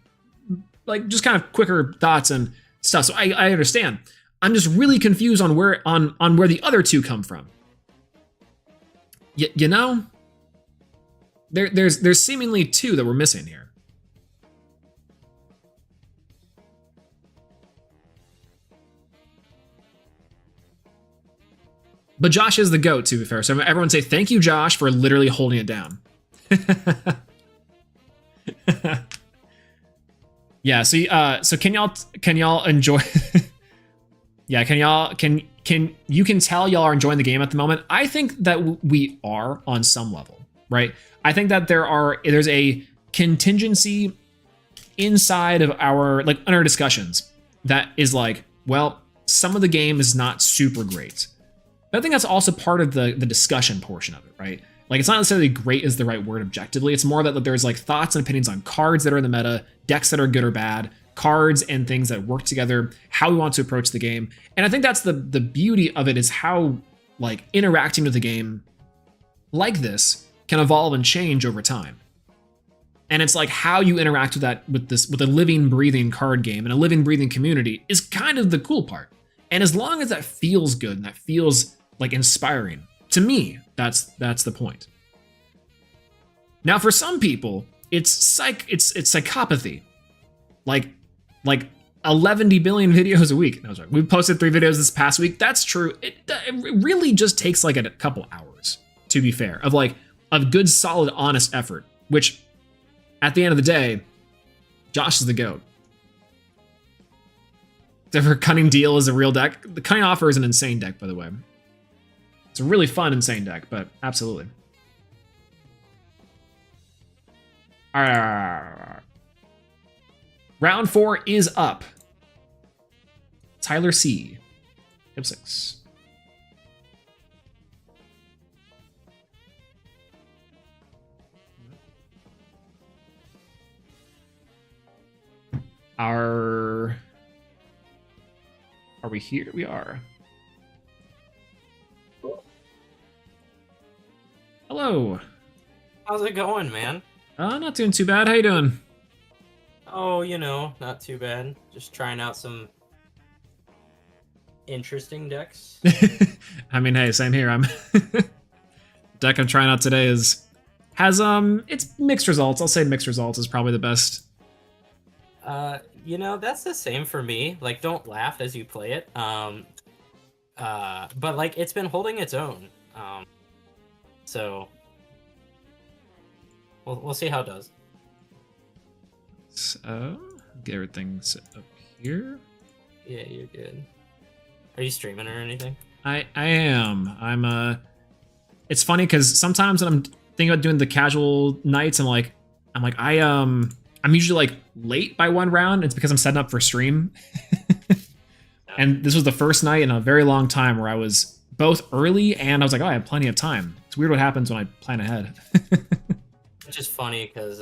A: like just kind of quicker thoughts and stuff. So I understand. I'm just really confused on where the other 2 come from. You know, there's seemingly 2 that we're missing here. But Josh is the GOAT, to be fair. So everyone say thank you, Josh, for literally holding it down. Yeah. So can y'all enjoy? Yeah. Can you tell y'all are enjoying the game at the moment? I think that we are on some level. right? I think that there's a contingency inside of our in our discussions that is like, well, some of the game is not super great. But I think that's also part of the discussion portion of it, right? Like, it's not necessarily great is the right word objectively. It's more that there's like thoughts and opinions on cards that are in the meta, decks that are good or bad, cards and things that work together, how we want to approach the game. And I think that's the beauty of it, is how like interacting with the game like this can evolve and change over time. And it's like how you interact with that with a living, breathing card game and a living, breathing community is kind of the cool part. And as long as that feels good and that feels like inspiring, to me, that's the point. Now, for some people, it's psychopathy. Like 11 billion videos a week. No, sorry. We posted 3 videos this past week. That's true. It really just takes like a couple hours, to be fair, of good, solid, honest effort, which at the end of the day, Josh is the GOAT. Except for Cunning Deal is a real deck. The Cunning Offer is an insane deck, by the way. It's a really fun, insane deck, but absolutely. Round 4 is up. Tyler C. Hip 6. Are we here? We are. Hello.
D: How's it going, man?
A: Not doing too bad. How you doing?
D: Oh, not too bad. Just trying out some interesting decks.
A: I mean, hey, same here. Deck I'm trying out today has it's mixed results. I'll say mixed results is probably the best.
D: That's the same for me. Like, don't laugh as you play it. But like, it's been holding its own. So we'll see how it does.
A: So get everything set up here.
D: Yeah, you're good. Are you streaming or anything?
A: I am. It's funny because sometimes when I'm thinking about doing the casual nights, I'm usually like late by 1 round. It's because I'm setting up for stream. And this was the first night in a very long time where I was both early and I was like, oh, I have plenty of time. It's weird what happens when I plan ahead.
D: It's just funny because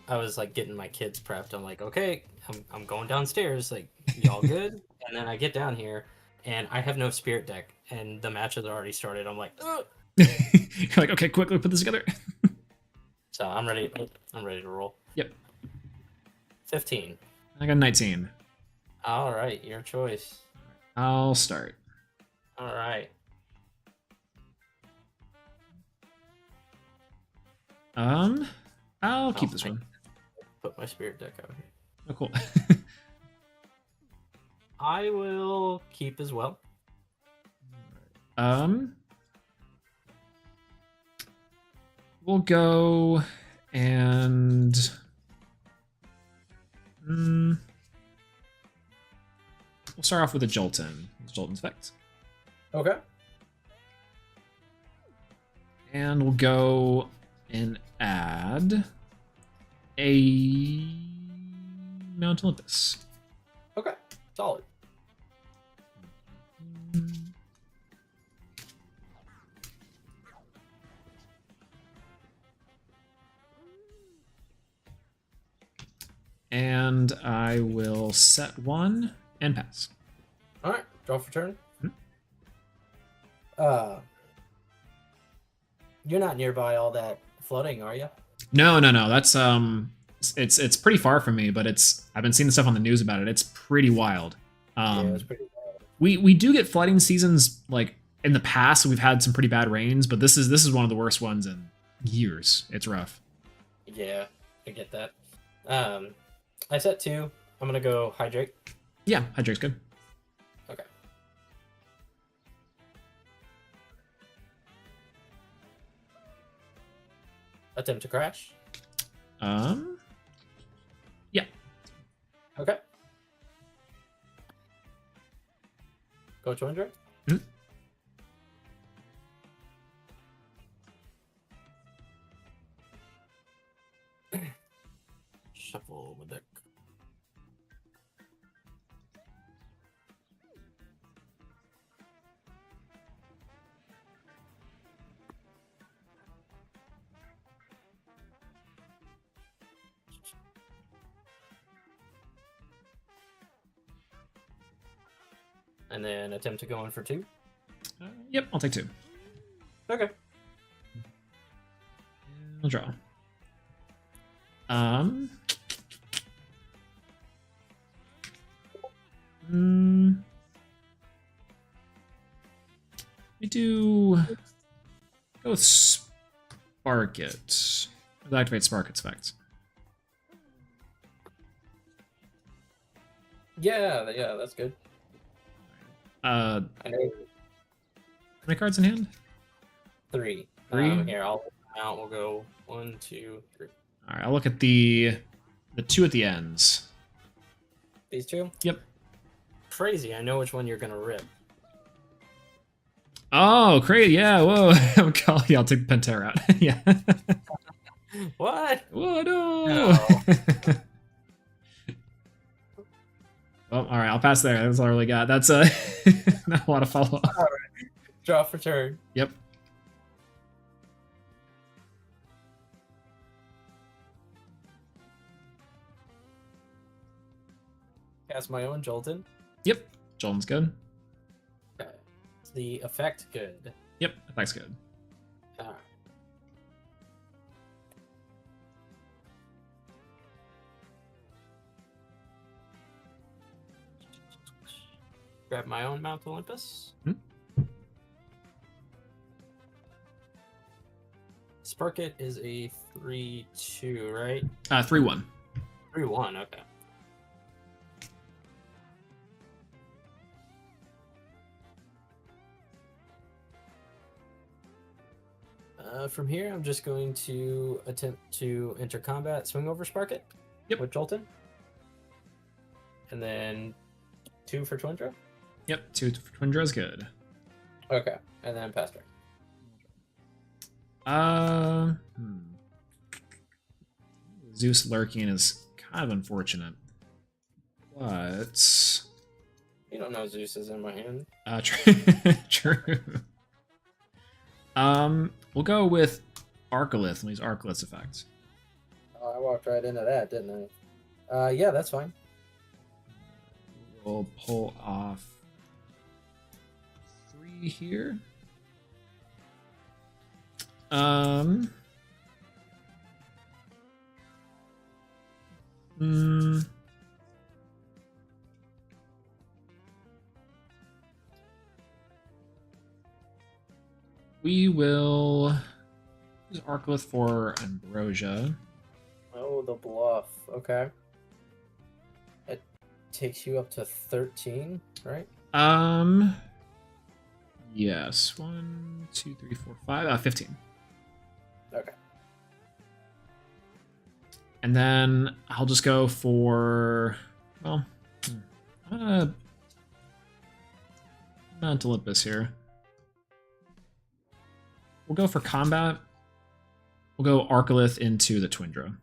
D: I was like getting my kids prepped. I'm like, okay, I'm going downstairs. Like, y'all good? And then I get down here and I have no spirit deck and the matches are already started. I'm like, ugh.
A: You're like, okay, quickly put this together.
D: So I'm ready to roll.
A: Yep.
D: 15.
A: I got 19.
D: All right, your choice.
A: I'll start.
D: All right.
A: I'll keep this one.
D: Put my spirit deck out here.
A: Oh, cool.
D: I will keep as well.
A: We'll go and we'll start off with a Jolton. Jolton's effect.
D: Okay.
A: And we'll go and add a Mount Olympus.
D: Okay. Solid.
A: And I will set 1 and pass.
D: All right. Draw for turn.
A: Hmm?
D: You're not nearby all that flooding, are you?
A: No. That's it's pretty far from me, but I've been seeing the stuff on the news about it. It's pretty wild.
D: Yeah, it's pretty bad.
A: We do get flooding seasons like in the past. We've had some pretty bad rains, but this is one of the worst ones in years. It's rough.
D: Yeah, I get that. I set 2. I'm gonna go hydrate.
A: Yeah, hydrate's good.
D: Okay. Attempt to crash.
A: Yeah.
D: Okay. Go 200.
A: Hmm?
D: and then attempt to go in for 2.
A: Yep, I'll take 2.
D: Okay.
A: I'll draw. We do go with Spark It. I'll activate Spark It's effect.
D: Yeah, that's good. I know
A: How many cards in hand?
D: 3.
A: 3?
D: Here, I'll out. We'll go 1, 2, 3.
A: All right, I'll look at the 2 at the ends.
D: These 2?
A: Yep.
D: Crazy. I know which one you're gonna rip.
A: Oh, great! Yeah, whoa. Yeah, I'll take the Pantera out. Yeah.
D: What?
A: Whoa, no.
D: No.
A: Well, all right, I'll pass there. That's all I really got. That's not a lot of follow up.
D: Draw for turn.
A: Yep.
D: Cast my own Jolton.
A: Yep. Jolton's good.
D: Okay. Is the effect good?
A: Yep, effect's good.
D: Alright. Grab my own Mount Olympus. Spark It is a 3/2, right?
A: 3/1.
D: 3/1, okay. From here, I'm just going to attempt to enter combat, swing over Spark It.
A: Yep.
D: With Jolton. And then 2 for Twindra.
A: Yep, 2 for Twindra's good.
D: Okay, and then pass turn.
A: Zeus lurking is kind of unfortunate, but
D: You don't know Zeus is in my hand.
A: true. We'll go with Arcolith and use Arcolith's effect.
D: Oh, I walked right into that, didn't I? Yeah, that's fine.
A: We'll pull off 3 here. We will use Arcolith for Ambrosia.
D: Oh, the bluff. Okay. It takes you up to 13, right?
A: Yes. 1, 2, 3, 4, 5. 15.
D: Okay.
A: And then I'll just go for, well, I'm gonna Mount Olympus here. We'll go for combat. We'll go Arcolith into the Twindra.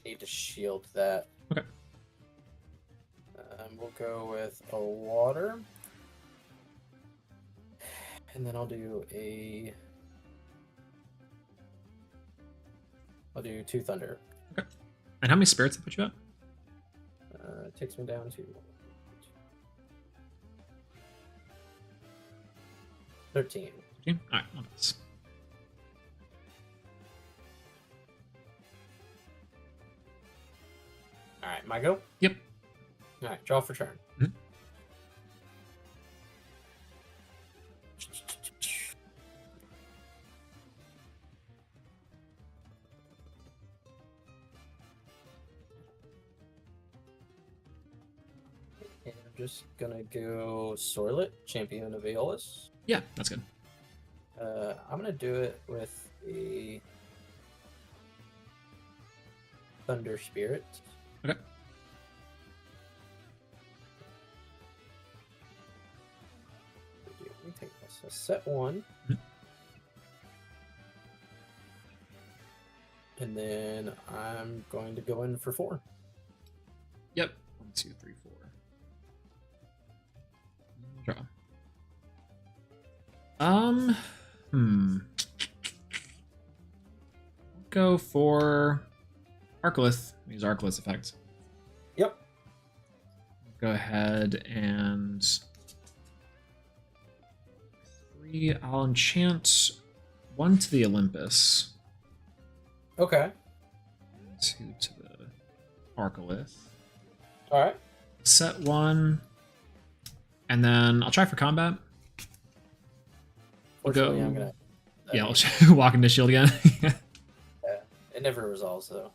D: Need to shield that.
A: Okay.
D: We'll go with a water. And then I'll do 2 thunder.
A: Okay. And how many spirits did I put you at?
D: It takes me down to 13.
A: 13? Alright, I'll pass.
D: Alright, my go?
A: Yep.
D: Alright, draw for turn.
A: Mhm.
D: And I'm just gonna go Sorlet, Champion of Aeolus.
A: Yeah, that's good.
D: I'm gonna do it with a Thunder Spirit.
A: Okay.
D: Let me take this. So set 1.
A: Mhm.
D: And then I'm going to go in for 4.
A: Yep. 1, 2, 3, 4. Draw. Go for Arcolith. Use Arcolith's effect.
D: Yep.
A: Go ahead and 3. I'll enchant 1 to the Olympus.
D: Okay.
A: 2 to the Arcolith.
D: All right.
A: Set 1. And then I'll try for combat. We'll go.
D: Fortunately, I'm gonna.
A: Yeah, I'll walk into shield again.
D: Yeah, it never resolves though.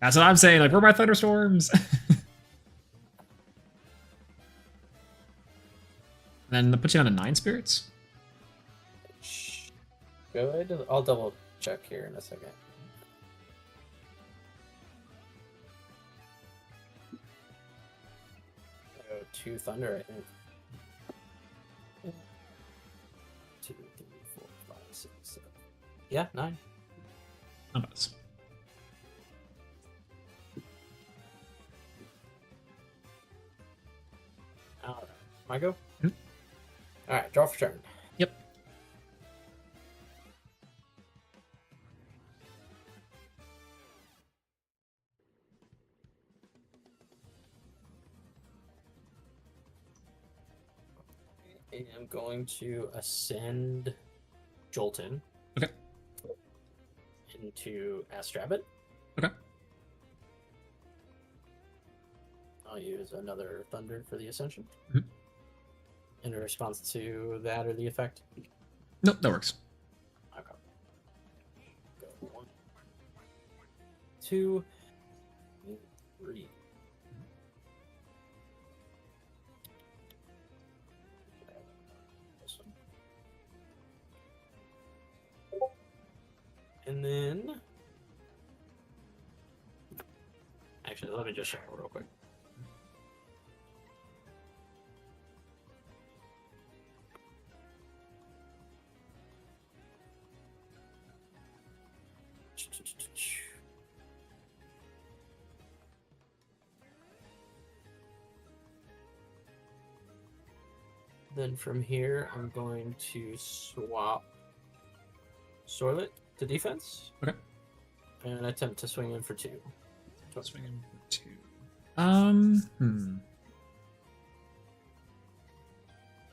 A: That's what I'm saying. Like, where are my thunderstorms? Then put you on to 9 spirits.
D: Good. I'll double check here in a second. I'll go 2 thunder, I think. 2, 3, 4, 5, 6, 7. Yeah, 9.
A: Not bad.
D: All right. My go.
A: Mhm.
D: All right. Draw for turn.
A: Yep.
D: I am going to ascend Jolton.
A: Okay.
D: Into Astrabbit.
A: Okay.
D: I'll use another Thunder for the Ascension.
A: Mhm.
D: In response to that or the effect.
A: Nope, that works.
D: Okay. Go 1, 2, 3. This one. And then, actually, let me just shuffle real quick. Then from here, I'm going to swap Sorlet to defense.
A: Okay.
D: And attempt to swing in for 2.
A: Swing in for 2.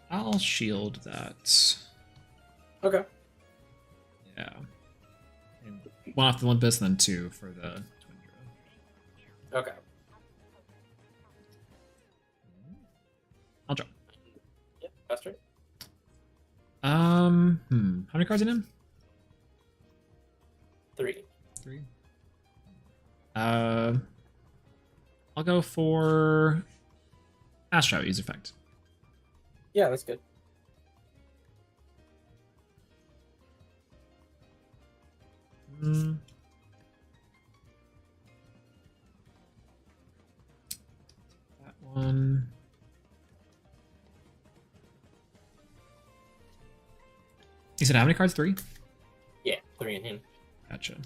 A: I'll shield that.
D: Okay.
A: Yeah. And 1 off the Olympus, then 2 for the Twin Hero.
D: Okay.
A: I'll draw.
D: Yep, that's right.
A: How many cards in him?
D: 3.
A: 3. I'll go for Astro use effect.
D: Yeah, that's good.
A: That one. You said how many cards? 3?
D: Yeah, 3 in him.
A: Gotcha.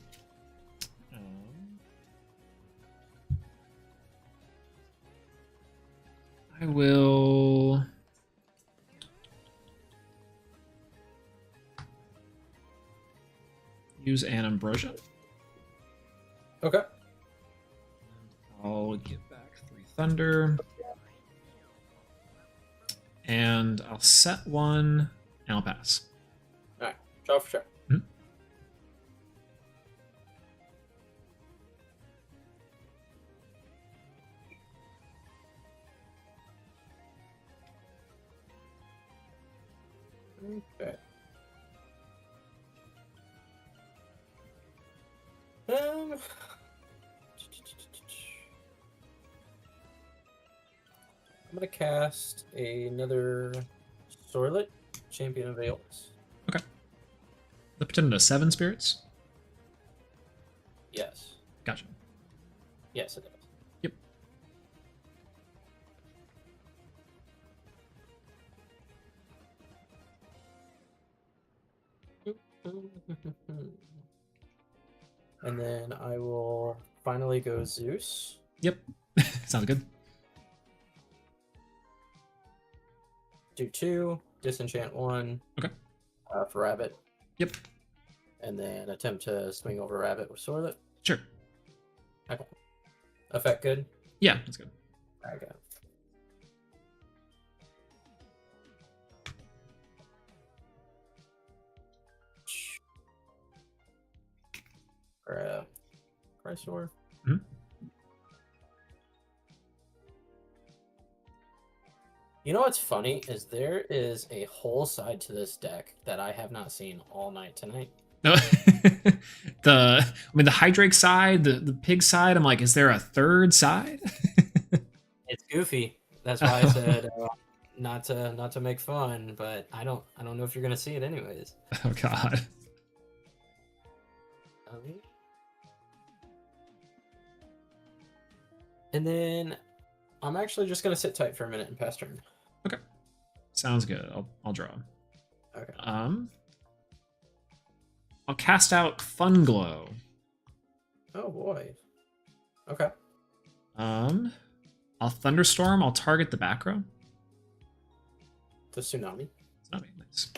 A: I will use an Ambrosia.
D: Okay.
A: I'll get back 3 Thunder. And I'll set 1, and I'll pass.
D: Alright, draw for sure. Okay. I'm gonna cast another Sorlet, Champion of Aeolus.
A: Okay. The pretend to 7 spirits?
D: Yes.
A: Gotcha.
D: Yes, it is.
A: Yep.
D: And then I will finally go Zeus.
A: Yep. Sounds good.
D: Do 2, disenchant 1.
A: Okay.
D: For Rabbit.
A: Yep.
D: And then attempt to swing over Rabbit with Sorlet.
A: Sure.
D: Okay. Effect good?
A: Yeah, that's good.
D: Okay. Grab Chrysor.
A: Mhm.
D: You know what's funny is there is a whole side to this deck that I have not seen all night tonight.
A: No, the Hydrake side, the pig side. I'm like, is there a third side?
D: It's goofy. That's why I said not to make fun, but I don't know if you're gonna see it anyways.
A: Oh God.
D: And then I'm actually just gonna sit tight for a minute and pass turn.
A: Okay, sounds good. I'll draw.
D: Okay.
A: I'll cast out Fun Glow.
D: Oh boy. Okay.
A: I'll Thunderstorm. I'll target the back row.
D: The tsunami.
A: It's not nice.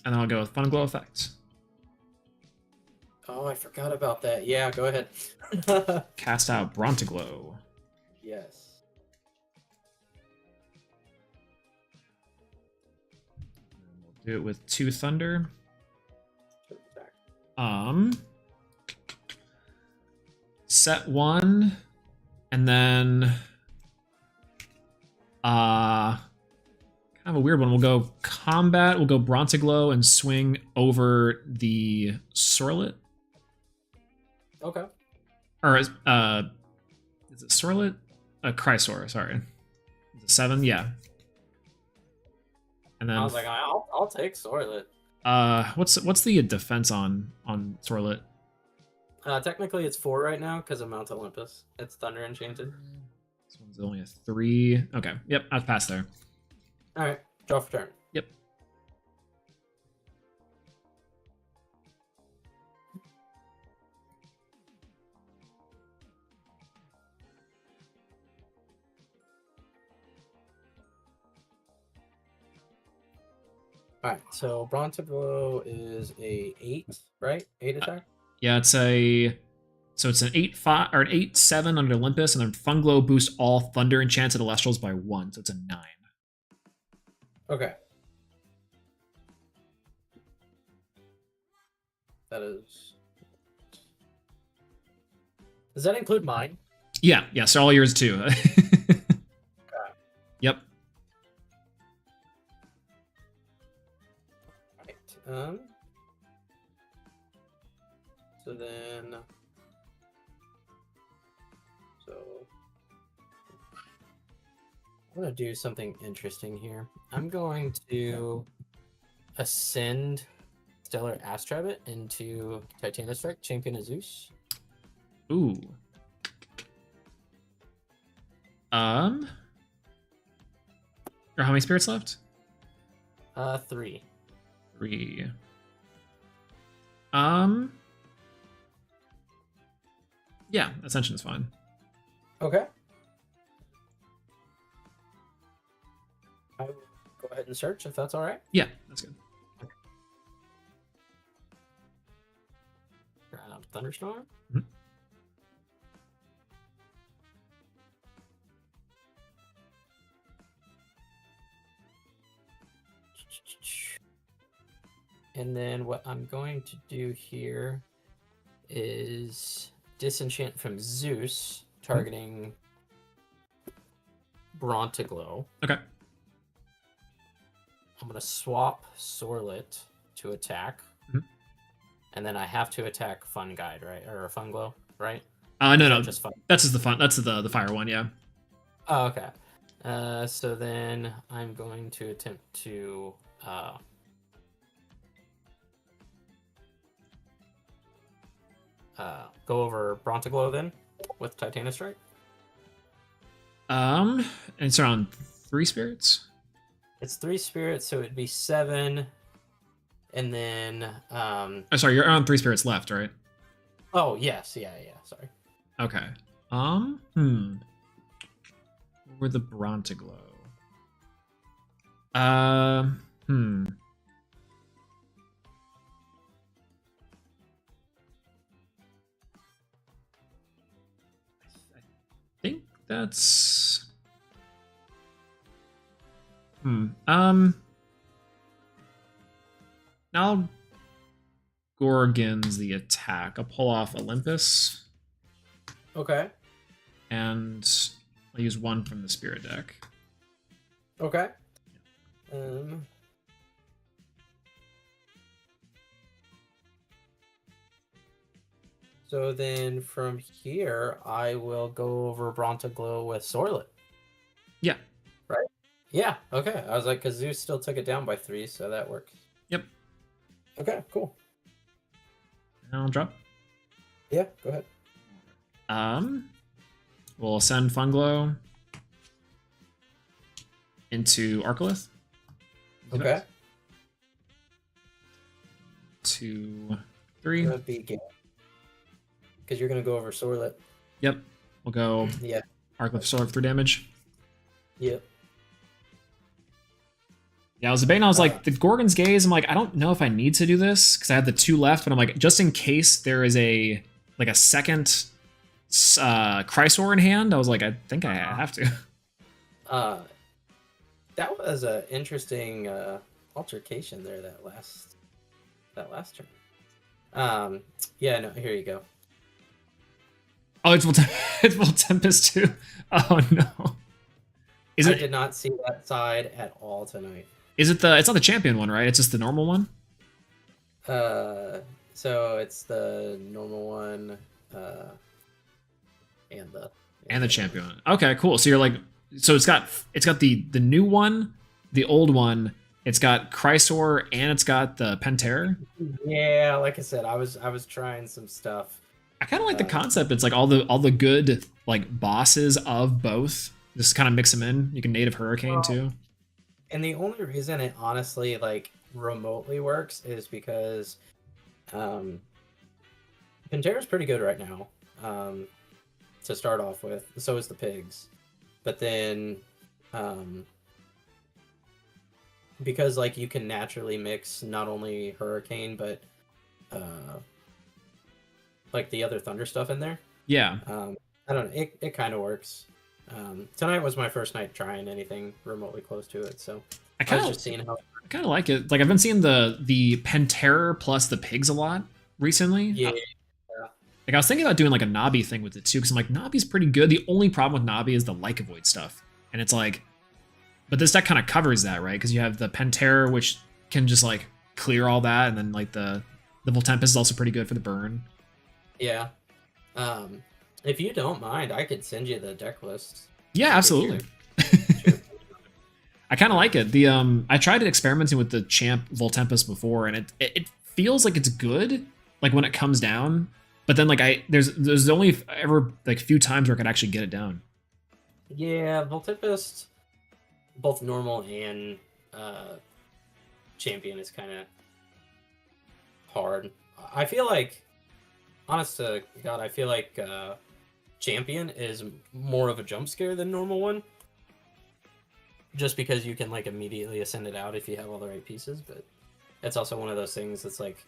A: And then I'll go with Fun Glow effects.
D: Oh, I forgot about that. Yeah, go ahead.
A: Cast out Brontiglow.
D: Yes.
A: And we'll do it with 2 Thunder. Set 1, and then kind of a weird one. We'll go combat. We'll go Brontiglow and swing over the Sorlet.
D: Okay.
A: Or is it Sorlet? Chrysor, sorry. Is it 7? Yeah. And then
D: I was like, I'll take Sorlet.
A: what's the defense on Sorlet?
D: Technically it's 4 right now because of Mount Olympus. It's Thunder Enchanted.
A: This one's only a 3. Okay. Yep, I've passed there.
D: All right, draw for turn.
A: Yep.
D: All right, so Brontiglow is a 8, right? 8 attack.
A: Yeah, it's an 8-5 or an 8-7 under Olympus, and then Funglow boosts all Thunder enchanted Elestrals by 1, so it's a 9.
D: Okay. That is. Does that include mine?
A: Yeah, so all yours too. Yep.
D: Right. So then. I'm going to do something interesting here. I'm going to ascend Stellar Astrabbit into Titanic Strike, Champion of Zeus.
A: Ooh. Or how many spirits left?
D: 3.
A: 3. Yeah, Ascension is fine.
D: Okay. I will go ahead and search if that's all right.
A: Yeah, that's good.
D: Thunderstorm.
A: Mhm.
D: And then what I'm going to do here is disenchant from Zeus, targeting Brontiglow.
A: Okay.
D: I'm going to swap Sorlet to attack.
A: Mhm.
D: And then I have to attack Fun Guide, right? Or Fun Glow, right?
A: No.
D: Just fun.
A: That's just the fun. That's the fire one, yeah.
D: Oh, okay. So then I'm going to attempt to go over Brontiglow then with Titanic Strike.
A: And it's around 3 spirits.
D: It's 3 spirits, so it'd be 7, and then
A: Oh, sorry, you're on 3 spirits left, right?
D: Oh yes, yeah, sorry.
A: Okay. Where the Brontiglow? that's... Now Gorgon's the attack. I'll pull off Olympus,
D: Okay.
A: and I'll use one from the spirit deck.
D: Okay. So then from here, I will go over Brontaglow with Sorlet.
A: Yeah.
D: Right? Yeah, okay. I was like, because Zeus still took it down by 3, so that works.
A: Yep.
D: Okay, cool.
A: And I'll drop.
D: Yeah, go ahead.
A: We'll send Funglow into Arcolith.
D: Okay.
A: 2, 3.
D: Because you're going to go over Sorlet.
A: Yep. We'll go
D: Yeah.
A: Arcolith Sorlet for damage.
D: Yep.
A: Yeah, I was debating. I was like, the Gorgon's Gaze. I'm like, I don't know if I need to do this because I had the 2 left, but I'm like, just in case there is a second Chrysor in hand, I was like, I think I have to.
D: That was an interesting altercation there that last turn. Yeah, no, here you go.
A: Oh, it's Vol Tempest too. Oh no.
D: I did not see that side at all tonight.
A: Is it it's not the champion one, right? It's just the normal one?
D: So it's the normal one, and the
A: champion one. Okay, cool. So you're like, so it's got the new one, the old one. It's got Chrysor and it's got the Pentair.
D: Yeah, like I said, I was trying some stuff.
A: I kind of like the concept. It's like all the good like bosses of both. Just kind of mix them in. You can native Hurricane too.
D: And the only reason it honestly like remotely works is because Pentair is pretty good right now to start off with. So is the pigs, but then because like you can naturally mix not only Hurricane but like the other Thunder stuff in there.
A: Yeah.
D: I don't know. It kind of works. Tonight was my first night trying anything remotely close to it, so I was just seeing how.
A: I kind of like it. Like I've been seeing the Pantera plus the pigs a lot recently.
D: Yeah.
A: Like I was thinking about doing like a Nabi thing with it too, because I'm like Nabi's pretty good. The only problem with Nabi is the Like Avoid stuff, and it's like, but this deck kind of covers that, right? Because you have the Pantera, which can just like clear all that, and then like the Voltempest is also pretty good for the burn.
D: Yeah. If you don't mind, I could send you the deck list.
A: Yeah, absolutely. I kind of like it. I tried experimenting with the Champ Voltempest before, and it feels like it's good, like when it comes down. But then like there's only ever like a few times where I could actually get it down.
D: Yeah, Voltempest, both normal and champion is kind of hard. I feel like, honest to God, I feel like champion is more of a jump scare than normal one. Just because you can like immediately ascend it out if you have all the right pieces, but it's also one of those things that's like,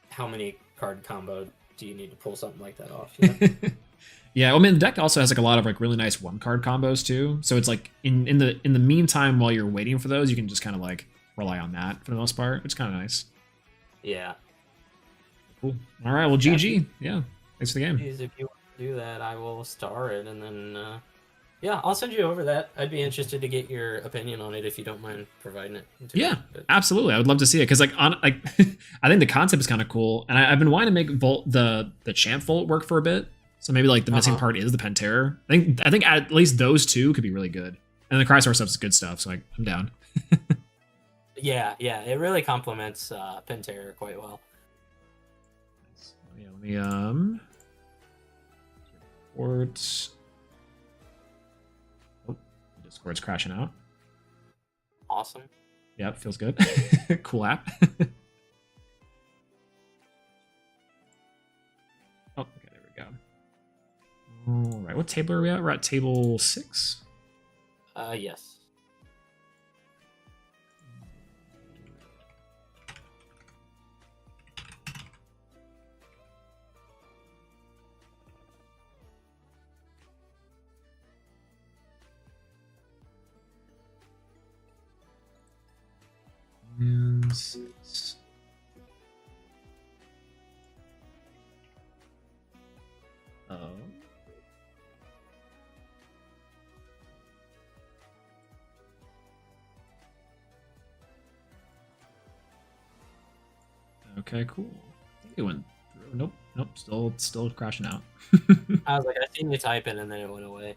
D: how many card combo do you need to pull something like that off? You know?
A: Yeah, I mean the deck also has like a lot of like really nice 1-card combos too. So it's like in the meantime while you're waiting for those, you can just kind of like rely on that for the most part, which is kind of nice.
D: Yeah.
A: Cool. All right. Well, GG. Yeah. Thanks for the game.
D: If you want to do that, I will star it, and then yeah, I'll send you over that. I'd be interested to get your opinion on it if you don't mind providing it.
A: Yeah, absolutely. I would love to see it because like I think the concept is kind of cool, and I've been wanting to make the Champ Volt work for a bit. So maybe like the missing part is the Pantera. I think at least those two could be really good, and the Chrysor stuff is good stuff. So like, I'm down.
D: Yeah, it really complements Pantera quite well.
A: Yeah, let me report. Oh, Discord's crashing out.
D: Awesome.
A: Yep, feels good. Cool app. Oh, okay, there we go. All right, what table are we at? We're at table 6.
D: Yes.
A: 6. Oh. Okay, cool. I think it went through. Nope, still crashing out.
D: I was like, I seen you type in and then it went away.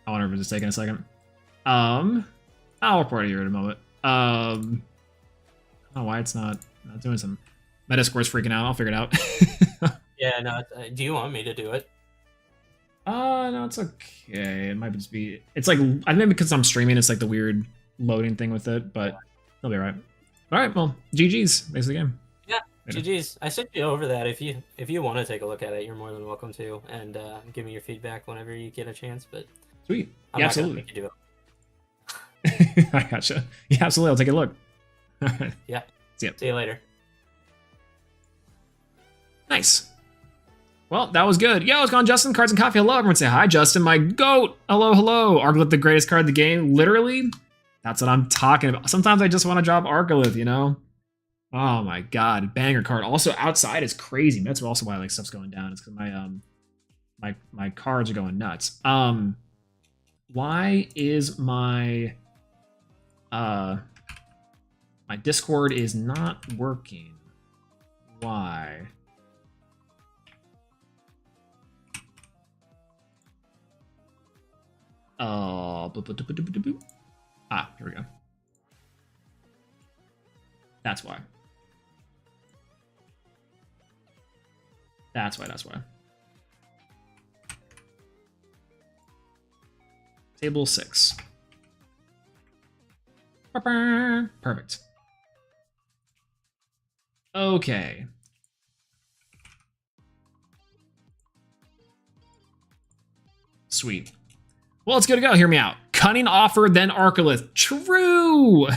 A: I wonder if it's just taking a second. I'll report it here in a moment. I don't know why it's not doing some. My Discord's freaking out. I'll figure it out.
D: Yeah, no. Do you want me to do it?
A: No, it's okay. It might just be. It's like I think because I'm streaming, it's like the weird loading thing with it, but it'll be alright. All right, well, GG's. Thanks for the game.
D: Yeah,
A: Later.
D: GG's. I sent you over that. If you want to take a look at it, you're more than welcome to, and give me your feedback whenever you get a chance. But
A: Sweet.
D: I'm
A: Yeah,
D: not gonna
A: absolutely.
D: make you do it.
A: I gotcha. Yeah, absolutely. I'll take a look. All right.
D: Yeah.
A: See
D: you later.
A: Nice. Well, that was good. Yo, it's gone, Justin. Cards and Coffee. Hello, everyone. Say hi, Justin. My goat. Hello, hello. Argalith, the greatest card in the game. Literally, that's what I'm talking about. Sometimes I just want to drop Argalith, you know? Oh my god, banger card. Also, outside is crazy. That's also why like stuff's going down. It's because my cards are going nuts. Why is my my Discord is not working? Why? Ah, here we go. That's why. That's why. Table 6. Perfect. Okay. Sweet. Well, it's good to go. Hear me out. Cunning offer, then Arcalith. True!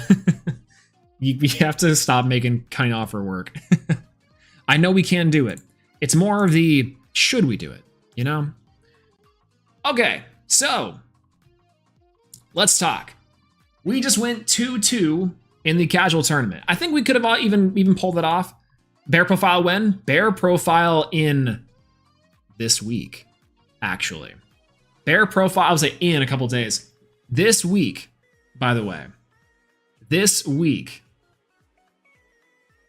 A: We have to stop making cunning offer work. I know we can do it. It's more of the should we do it, you know? Okay, so let's talk. We just went 2-2 in the casual tournament. I think we could have even pulled it off. Bear profile when? Bear profile in this week, actually. Bear profile, I was like in a couple days. This week, by the way, this week,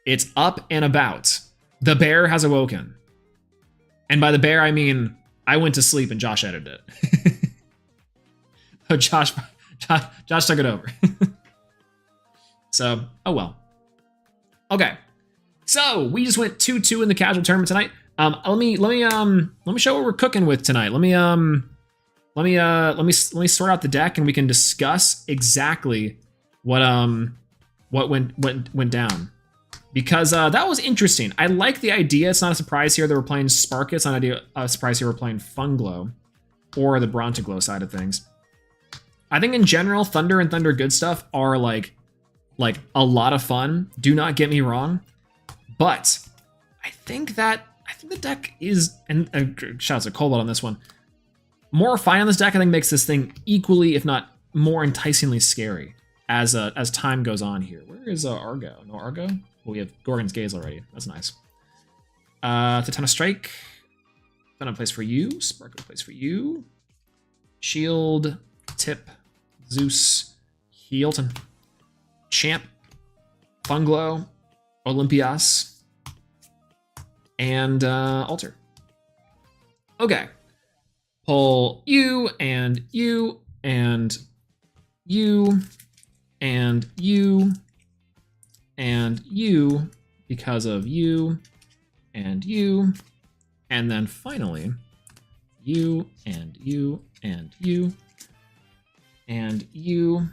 A: it's up and about. The bear has awoken. And by the bear, I mean, I went to sleep and Josh edited it. Oh, Josh took it over. So, oh well. Okay. So, we just went 2-2 in the casual tournament tonight. Let me show what we're cooking with tonight. Let me sort out the deck and we can discuss exactly what went down. Because that was interesting. I like the idea. It's not a surprise here that we're playing Spark. It's not a surprise here we're playing Funglow or the Brontoglow side of things. I think in general, Thunder and Thunder Good stuff are like a lot of fun. Do not get me wrong, but I think the deck is, and shout out to Cobalt on this one. More refined on this deck, I think, makes this thing equally, if not more enticingly scary as time goes on here. Where is Argo? No Argo? Well, we have Gorgon's Gaze already. That's nice. Titana Strike. Thunder place for you. Sparkle place for you. Shield. Tip. Zeus. Hilton. Champ. Funglow. Olympias. And Alter. Okay. Pull you and you and you and you and you because of you and you, and then finally you and you and you and you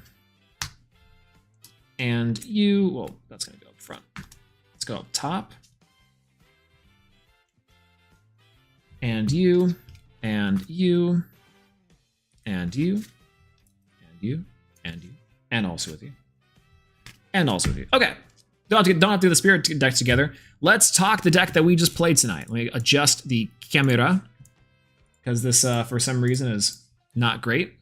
A: and you. Well, that's gonna go up front. Let's go up top. And you and you and you and you and you and also with you and also with you. Okay. Don't have to do the spirit deck together. Let's talk the deck that we just played tonight. Let me adjust the camera because this, for some reason, is not great.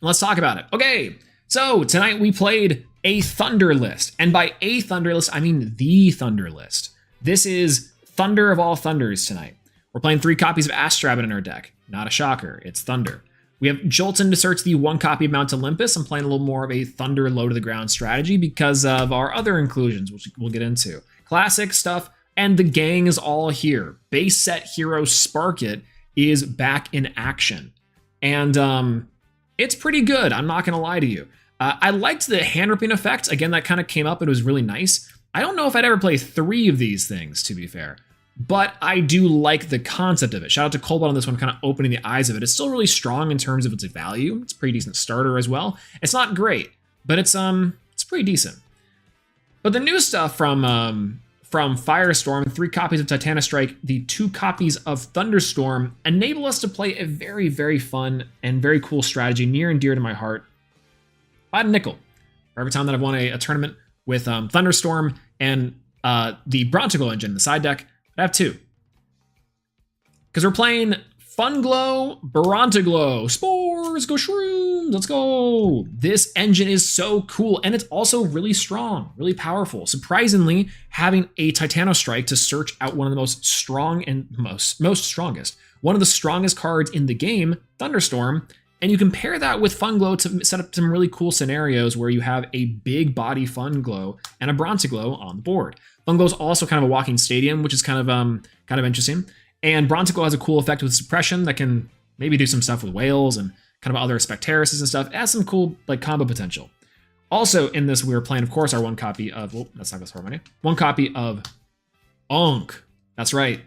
A: Let's talk about it. Okay, so tonight we played a Thunder list. And by a Thunder list, I mean the Thunder list. This is Thunder of all Thunders tonight. We're playing 3 copies of Astrabbit in our deck. Not a shocker, it's Thunder. We have Jolton to search the 1 copy of Mount Olympus. I'm playing a little more of a Thunder low to the ground strategy because of our other inclusions, which we'll get into. Classic stuff, and the gang is all here. Base set hero Sparkit is back in action. And it's pretty good, I'm not gonna lie to you. I liked the hand ripping effect. Again, that kind of came up, it was really nice. I don't know if I'd ever play 3 of these things, to be fair. But I do like the concept of it. Shout out to Cobalt on this one, kind of opening the eyes of it. It's still really strong in terms of its value. It's a pretty decent starter as well. It's not great, but it's pretty decent. But the new stuff from Firestorm, 3 copies of Titanostrike, the 2 copies of Thunderstorm, enable us to play a very, very fun and very cool strategy near and dear to my heart. About a nickel for every time that I've won a tournament with Thunderstorm and the Brontiglow engine, the side deck. I have 2. Because we're playing Funglow, Brontiglow, Spores, go Shrooms, let's go. This engine is so cool, and it's also really strong, really powerful. Surprisingly, having a Titanostrike to search out one of the most strong and most strongest, one of the strongest cards in the game, Thunderstorm, and you compare that with Funglow to set up some really cool scenarios where you have a big body Funglow and a Brontiglow on the board. Funglow is also kind of a walking stadium, which is kind of interesting. And Brontiglow has a cool effect with suppression that can maybe do some stuff with whales and kind of other Specteruses and stuff. It has some cool like combo potential. Also in this, we were playing, of course, our 1 copy of, well, that's not gonna spare money. 1 copy of Unk. That's right.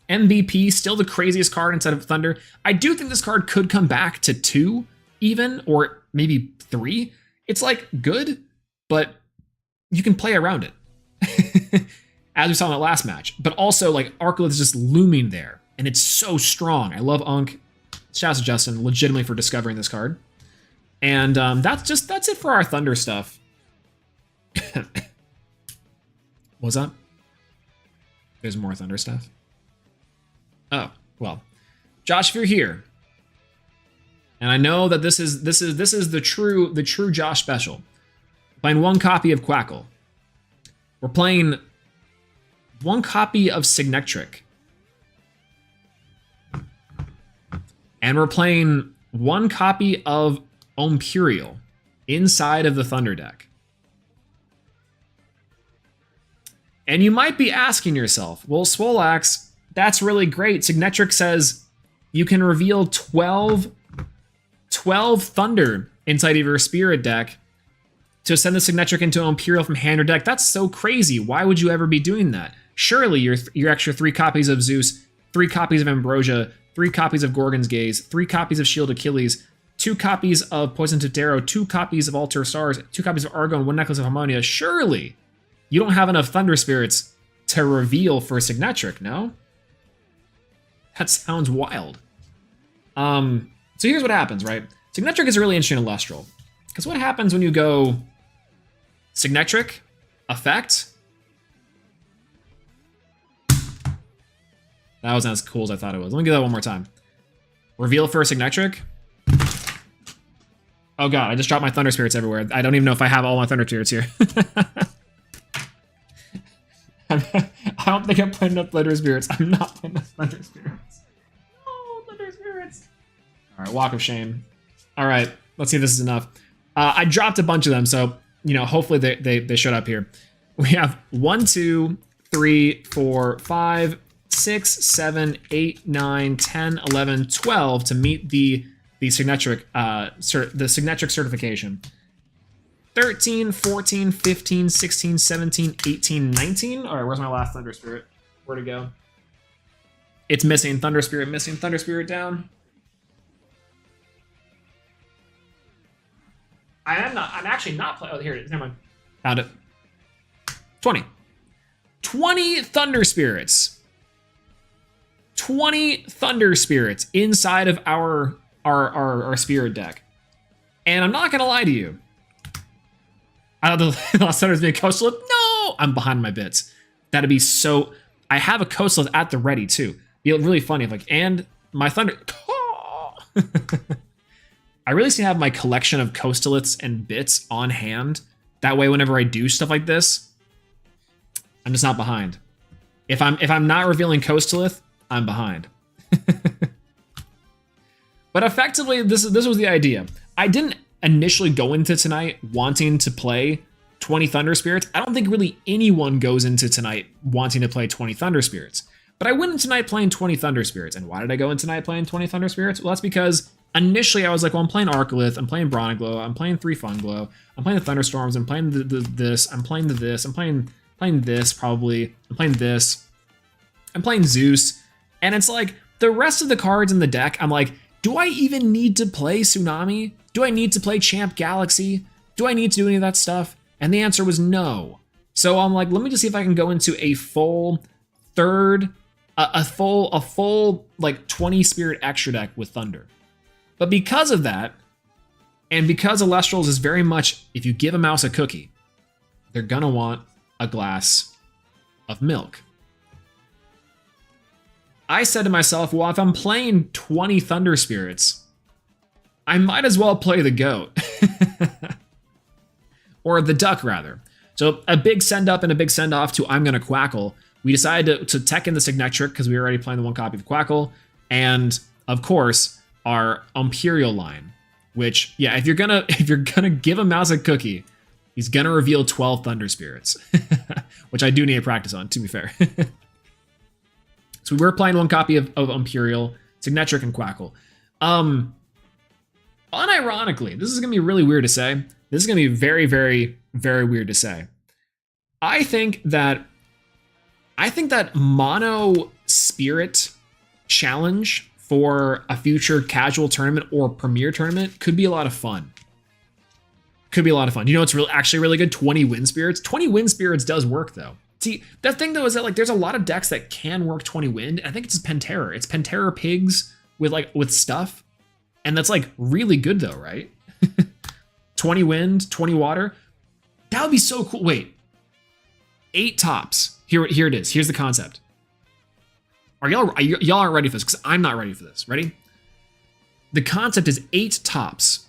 A: MVP, still the craziest card inside of Thunder. I do think this card could come back to 2 even, or maybe 3. It's like good, but you can play around it. As we saw in that last match. But also, like, Arcolith is just looming there, and it's so strong. I love Unk. Shout out to Justin, legitimately, for discovering this card. And that's it for our Thunder stuff. What's up? There's more Thunder stuff. Oh, well. Josh, if you're here, and I know that this is the true Josh special. Playing 1 copy of Quackle. We're playing 1 copy of Signectric. And we're playing 1 copy of Imperial inside of the Thunder deck. And you might be asking yourself, well, Swolax, that's really great. Signectric says you can reveal 12 Thunder inside of your Spirit deck to send the Signectric into Imperial from hand or deck. That's so crazy. Why would you ever be doing that? Surely your extra 3 copies of Zeus, 3 copies of Ambrosia, 3 copies of Gorgon's Gaze, 3 copies of Shield Achilles, 2 copies of Poison Totaro, 2 copies of Altar of Stars, 2 copies of Argo, and 1 Necklace of Harmonia. Surely you don't have enough Thunder Spirits to reveal for Signectric, no? That sounds wild. So here's what happens, right? Signectric is a really interesting Elestral. Because what happens when you go Signectric, effect? That wasn't as cool as I thought it was. Let me do that one more time. Reveal for Signectric. Oh god, I just dropped my Thunder Spirits everywhere. I don't even know if I have all my Thunder Spirits here. I don't think I'm playing enough Thunder Spirits. I'm not playing enough Thunder Spirits. No, Thunder Spirits. Alright, Walk of Shame. Alright, let's see if this is enough. I dropped a bunch of them, so, you know, hopefully they showed up here. We have 1, 2, 3, 4, 5, 6, 7, 8, 9, 10, 11, 12 to meet the Signectric Signectric certification. 13, 14, 15, 16, 17, 18, 19. All right, where's my last Thunder Spirit? Where'd it go? It's missing. Thunder Spirit missing. Thunder Spirit down. I'm actually not playing. Oh, here it is. Never mind. Found it. 20. 20 Thunder Spirits. 20 Thunder Spirits inside of our Spirit deck. And I'm not going to lie to you. I thought the last Thunder was being a Coastal. No! I'm behind my bits. That'd be so... I have a Coastal at the ready, too. It'd be really funny if, like, and my Thunder... I really seem to have my collection of Coastaliths and bits on hand That way, whenever I do stuff like this, I'm just not behind. If I'm not revealing Coastalith, I'm behind. But effectively, this was the idea. I didn't initially go into tonight wanting to play 20 Thunder Spirits. I don't think really anyone goes into tonight wanting to play 20 Thunder Spirits. But I went into tonight playing 20 Thunder Spirits. And why did I go into tonight playing 20 Thunder Spirits? Well, that's because initially I was like, well, I'm playing Arcolith, I'm playing Bronaglow, I'm playing 3 Funglow, I'm playing the Thunderstorms, I'm playing this, I'm playing this, I'm playing this probably, I'm playing this, I'm playing Zeus. And it's like, the rest of the cards in the deck, I'm like, do I even need to play Tsunami? Do I need to play Champ Galaxy? Do I need to do any of that stuff? And the answer was no. So I'm like, let me just see if I can go into a full a full like 20 Spirit extra deck with Thunder. But because of that, and because Elestrals is very much, if you give a mouse a cookie, they're gonna want a glass of milk. I said to myself, well, if I'm playing 20 Thunder Spirits, I might as well play the goat. Or the duck, rather. So a big send up and a big send off to I'm Gonna Quackle. We decided to tech in the Signetric because we were already playing the one copy of Quackle. And of course, our Imperial line, which, yeah, if you're gonna give a mouse a cookie, he's gonna reveal 12 Thunder Spirits. Which I do need to practice on, to be fair. So we were playing one copy of Imperial, Signetric, and Quackle. Unironically, this is going to be really weird to say. This is going to be very, very, very weird to say. I think that Mono Spirit challenge for a future casual tournament or premier tournament could be a lot of fun. Could be a lot of fun. You know what's actually really good? 20 Wind Spirits. 20 Wind Spirits does work, though. See, that thing though is that like there's a lot of decks that can work 20 wind. I think it's Pantera. It's Pantera pigs with stuff. And that's like really good though, right? 20 wind, 20 water. That would be so cool. Wait. 8 tops. Here it is. Here's the concept. Y'all aren't ready for this because I'm not ready for this. Ready? The concept is 8 tops.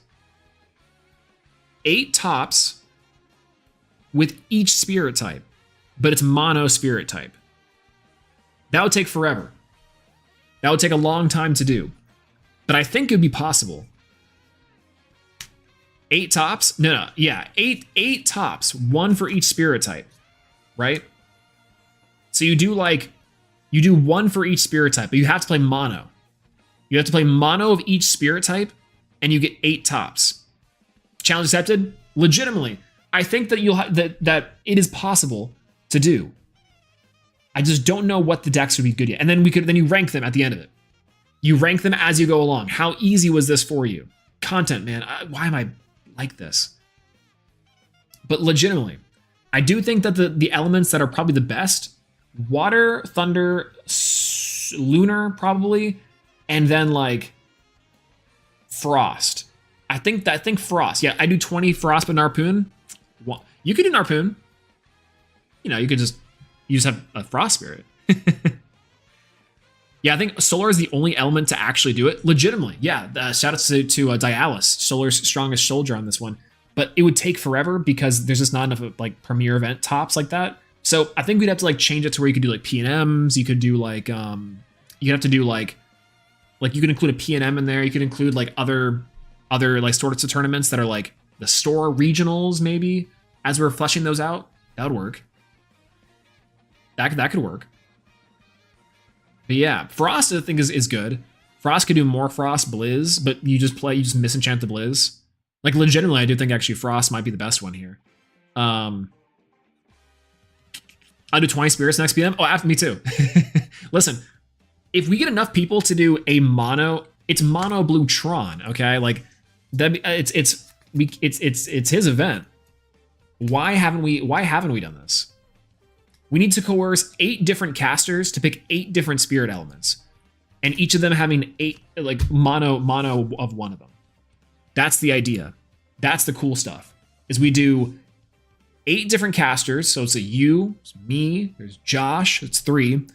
A: 8 tops with each spirit type. But it's mono spirit type. That would take forever. That would take a long time to do. But I think it would be possible. 8 tops? No, yeah, 8 tops, 1 for each spirit type, right? So you do 1 for each spirit type, but you have to play mono. You have to play mono of each spirit type, and you get 8 tops. Challenge accepted? Legitimately, I think that that it is possible to do. I just don't know what the decks would be good yet. And then you rank them at the end of it. You rank them as you go along. How easy was this for you? Content, man. Why am I like this? But legitimately, I do think that the elements that are probably the best, water, thunder, lunar probably, and then like frost. I think frost. Yeah, I do 20 frost but Narpoon. You could do Narpoon. You know, you just have a frost spirit. Yeah, I think Solar is the only element to actually do it legitimately. Yeah, shout out to Dialis, Solar's strongest soldier on this one. But it would take forever because there's just not enough like premier event tops like that. So I think we'd have to like change it to where you could do like PNMs. You could do like you'd have to do like you could include a PNM in there. You could include like other like sorts of tournaments that are like the store regionals maybe. As we're fleshing those out, that would work. That could work. But yeah, Frost I think is good. Frost could do more Frost Blizz, but you just misenchant the Blizz. Like legitimately, I do think actually Frost might be the best one here. I'll do 20 Spirits next PM. Oh, after me too. Listen, if we get enough people to do a mono, it's mono blue Tron, okay? Like that it's his event. Why haven't we done this? We need to coerce 8 different casters to pick 8 different spirit elements. And each of them having 8 like mono of one of them. That's the idea. That's the cool stuff. Is we do 8 different casters. So it's you, it's me, there's Josh, it's 3.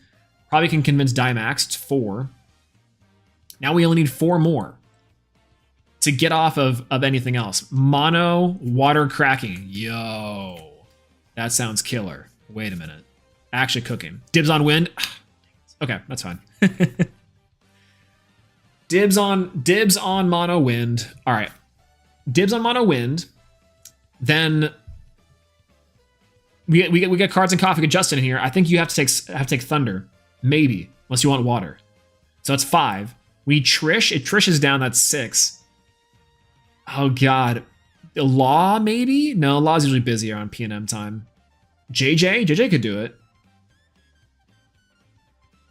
A: Probably can convince Dimax, it's 4. Now we only need 4 more. to get off of anything else. Mono, water cracking. Yo. That sounds killer. Wait a minute. Actually cooking. Dibs on wind. Okay, that's fine. Dibs on mono wind. All right. Dibs on mono wind. Then we get cards and coffee. Get Justin in here. I think you have to take thunder. Maybe. Unless you want water. So that's 5. We Trish. If Trish is down, that's 6. Oh god. Law, maybe? No, Law's usually busy around P&M time. JJ could do it.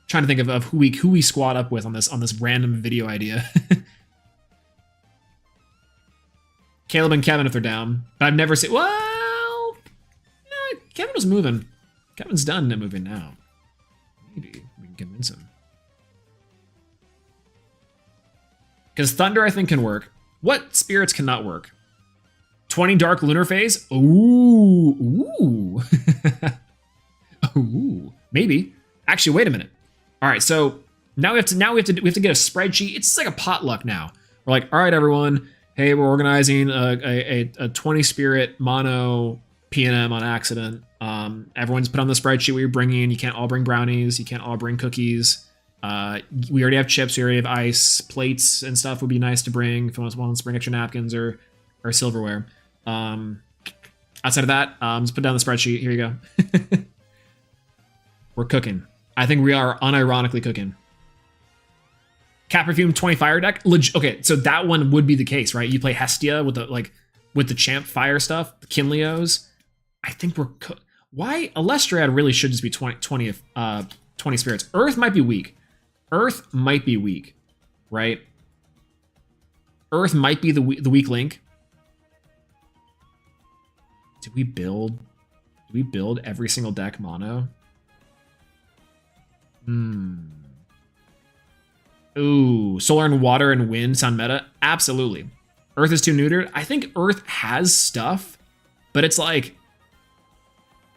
A: Trying to think of who we squad up with on this random video idea. Caleb and Kevin if they're down. But I've never seen. Well, nah, Kevin was moving. Kevin's done moving now. Maybe we can convince him. Because Thunder I think can work. What spirits cannot work? 20 Dark Lunar Phase? Ooh. Ooh. Maybe. Actually, wait a minute. All right, so now we have to get a spreadsheet. It's like a potluck now. We're like, all right, everyone. Hey, we're organizing a 20 spirit mono P&M on accident. Everyone's put on the spreadsheet what you're bringing. You can't all bring brownies. You can't all bring cookies. We already have chips. We already have ice. Plates and stuff would be nice to bring if you want to bring extra napkins or silverware. Outside of that, just put down the spreadsheet. Here you go. We're cooking. I think we are unironically cooking. Cat Perfume 20 fire deck. Okay, so that one would be the case, right? You play Hestia with the champ fire stuff, the Kinleos. I think we're why Elestrals really should just be 20 spirits. Earth might be weak. Earth might be weak, right? Earth might be the weak link. Did we build every single deck mono? Ooh, solar and water and wind sound meta? Absolutely. Earth is too neutered. I think Earth has stuff, but it's like,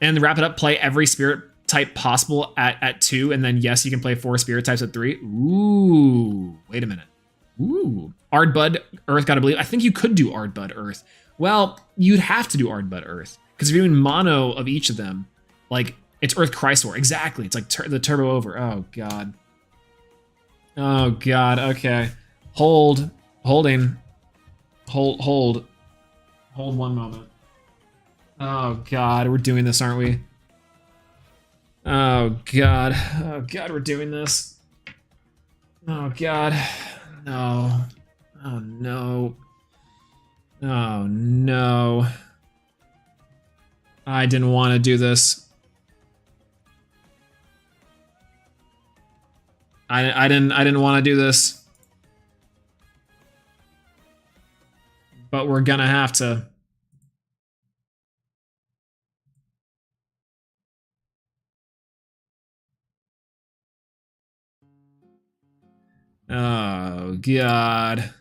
A: and to wrap it up, play every spirit type possible at 2, and then yes, you can play 4 spirit types at 3. Ooh, wait a minute. Ooh, Ardbud Earth, gotta believe. I think you could do Ardbud Earth. Well, you'd have to do Ardbud Earth because if you're doing mono of each of them, like it's Earth Chrysor. Exactly. It's like the turbo over. Oh god. Oh god. Okay. Holding. Hold 1 moment. Oh god, we're doing this, aren't we? Oh god. Oh god, we're doing this. Oh god. No. Oh no. Oh no. I didn't want to do this. I didn't want to do this. But we're gonna have to. Oh god.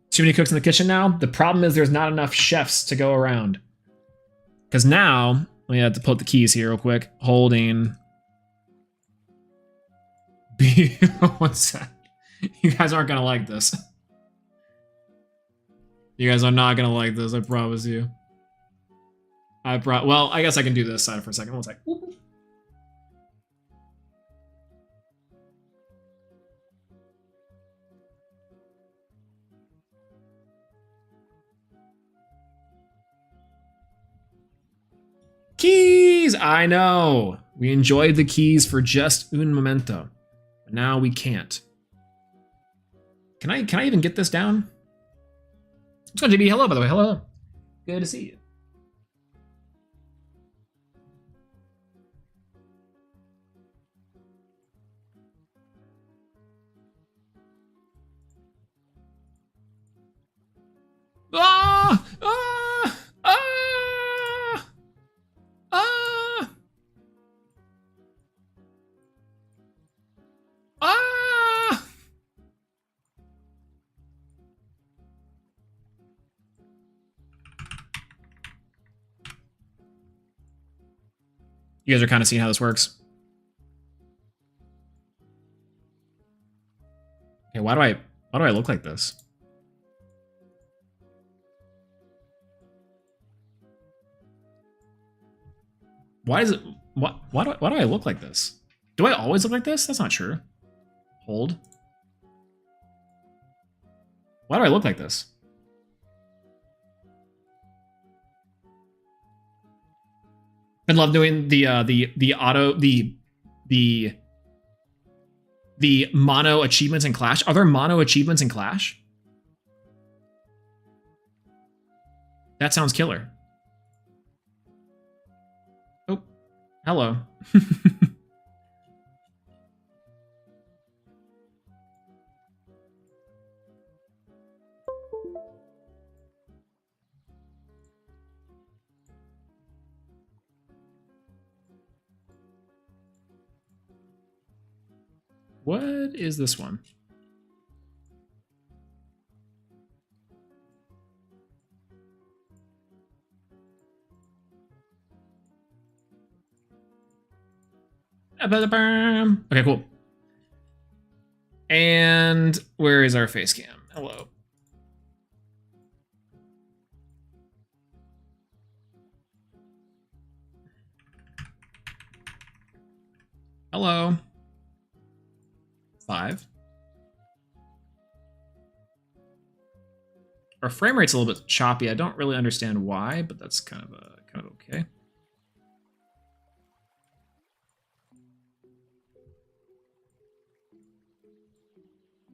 A: Too many cooks in the kitchen now? The problem is there's not enough chefs to go around. Because now, we have to put the keys here real quick. Holding. What's that? You guys aren't going to like this. You guys are not going to like this, I promise you. Well, I guess I can do this side for a second. One sec. Keys! I know! We enjoyed the keys for just un momento. But now we can't. Can I even get this down? What's going JB? Hello, by the way. Hello. Good to see you. Ah! Ah! Ah! Ah! Ah! You guys are kind of seeing how this works. why do I look like this? Why is it why do I look like this? Do I always look like this? That's not true. Hold. Why do I look like this? I love doing the mono achievements in Clash. Are there mono achievements in Clash? That sounds killer. Oh, hello. What is this one? Okay, cool. And where is our face cam? Hello. Hello. 5. Our frame rate's a little bit choppy. I don't really understand why, but that's kind of okay.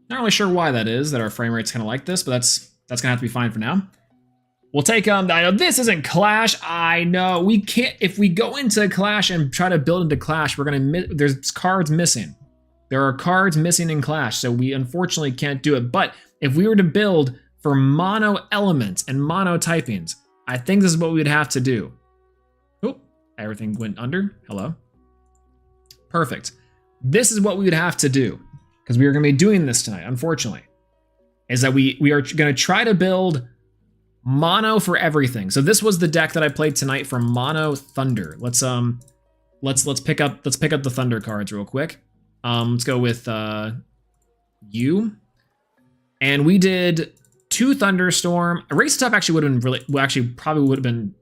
A: Not really sure why that is, that our frame rate's kind of like this, but that's gonna have to be fine for now. We'll take I know this isn't Clash. I know we can't. If we go into Clash and try to build into Clash, we're gonna there's cards missing. There are cards missing in Clash, so we unfortunately can't do it. But if we were to build for mono elements and mono typings, I think this is what we would have to do. Oh, everything went under. Hello. Perfect. This is what we would have to do, because we are going to be doing this tonight, unfortunately, is that we are going to try to build mono for everything. So this was the deck that I played tonight for mono Thunder. Let's pick up the Thunder cards real quick. Let's go with you. And we did 2 Thunderstorm. A Race Top actually would have been probably would have been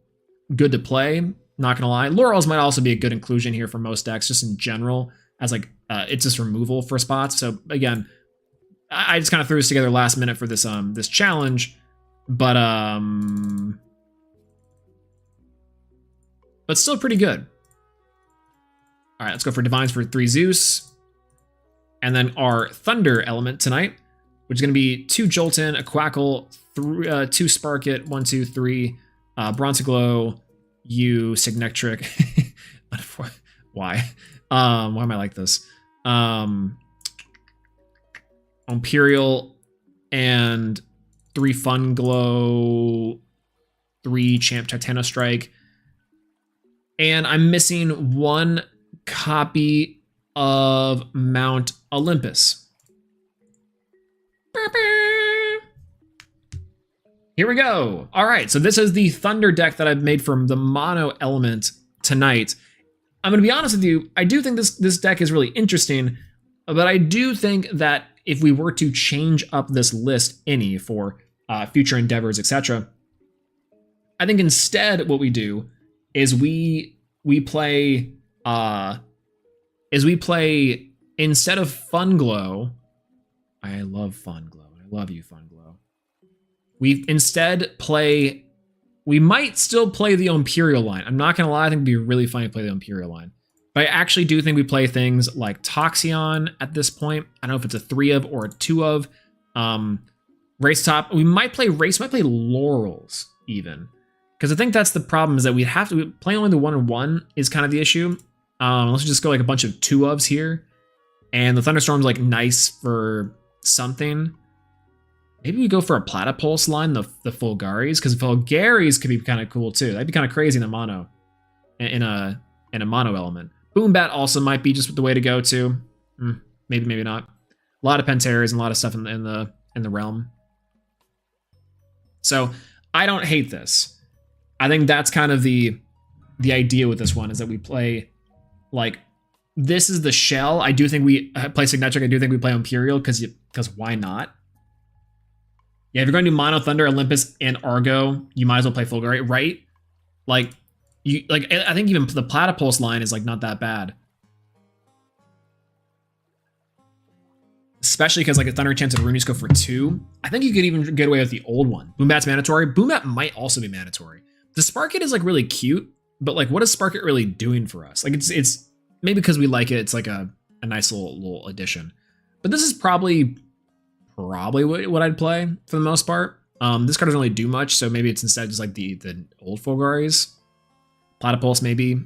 A: good to play, not gonna lie. Laurels might also be a good inclusion here for most decks, just in general, as like it's just removal for spots. So again, I just kind of threw this together last minute for this this challenge, but still pretty good. All right, let's go for Divines for 3 Zeus. And then our Thunder element tonight, which is going to be 2 Jolton, a Quackle, 2 Sparkit, 1, 2, 3, Bronzeglow, U, Signectric. Why? Why am I like this? Imperial, and 3 Fun Glow, 3 Champ Titanostrike. And I'm missing 1 copy of Mount Olympus. Here we go. All right, so this is the Thunder deck that I've made from the mono element tonight. I'm going to be honest with you, I do think this deck is really interesting, but I do think that if we were to change up this list any for future endeavors, etc., I think instead what we do is we play instead of Fun Glow. I love Fun Glow. I love you, Fun Glow. We instead play. We might still play the Imperial line. I'm not gonna lie. I think it'd be really funny to play the Imperial line. But I actually do think we play things like Toxion at this point. I don't know if it's a 3 of or a 2 of. Race Top. We might play Race. Might play Laurels even, because I think that's the problem, is that we have to play only the 1/1 is kind of the issue. Let's just go like a bunch of 2 ofs here, and the Thunderstorm's like nice for something. Maybe we go for a Platypulse line, the Fulgaris, because Fulgaris could be kind of cool too. That'd be kind of crazy in a mono, in a mono element. Boombat also might be just the way to go too. Maybe not. A lot of Pentaras and a lot of stuff in the realm. So I don't hate this. I think that's kind of the idea with this one, is that we play like, this is the shell. I do think we play Signetric. I do think we play Imperial, because because why not? Yeah, if you're going to do Mono, Thunder, Olympus, and Argo, you might as well play Fulgari, right? Like, I think even the Platypulse line is like not that bad. Especially because like a Thunder Chance and Runes go for 2. I think you could even get away with the old one. Boombat's mandatory. Boombat might also be mandatory. The Sparkit is like really cute, but like what is Sparkit really doing for us? Like it's maybe because we like it, it's like a nice little addition. But this is probably what I'd play for the most part. This card doesn't really do much, so maybe it's instead just like the old Fulgaris. Platypulse maybe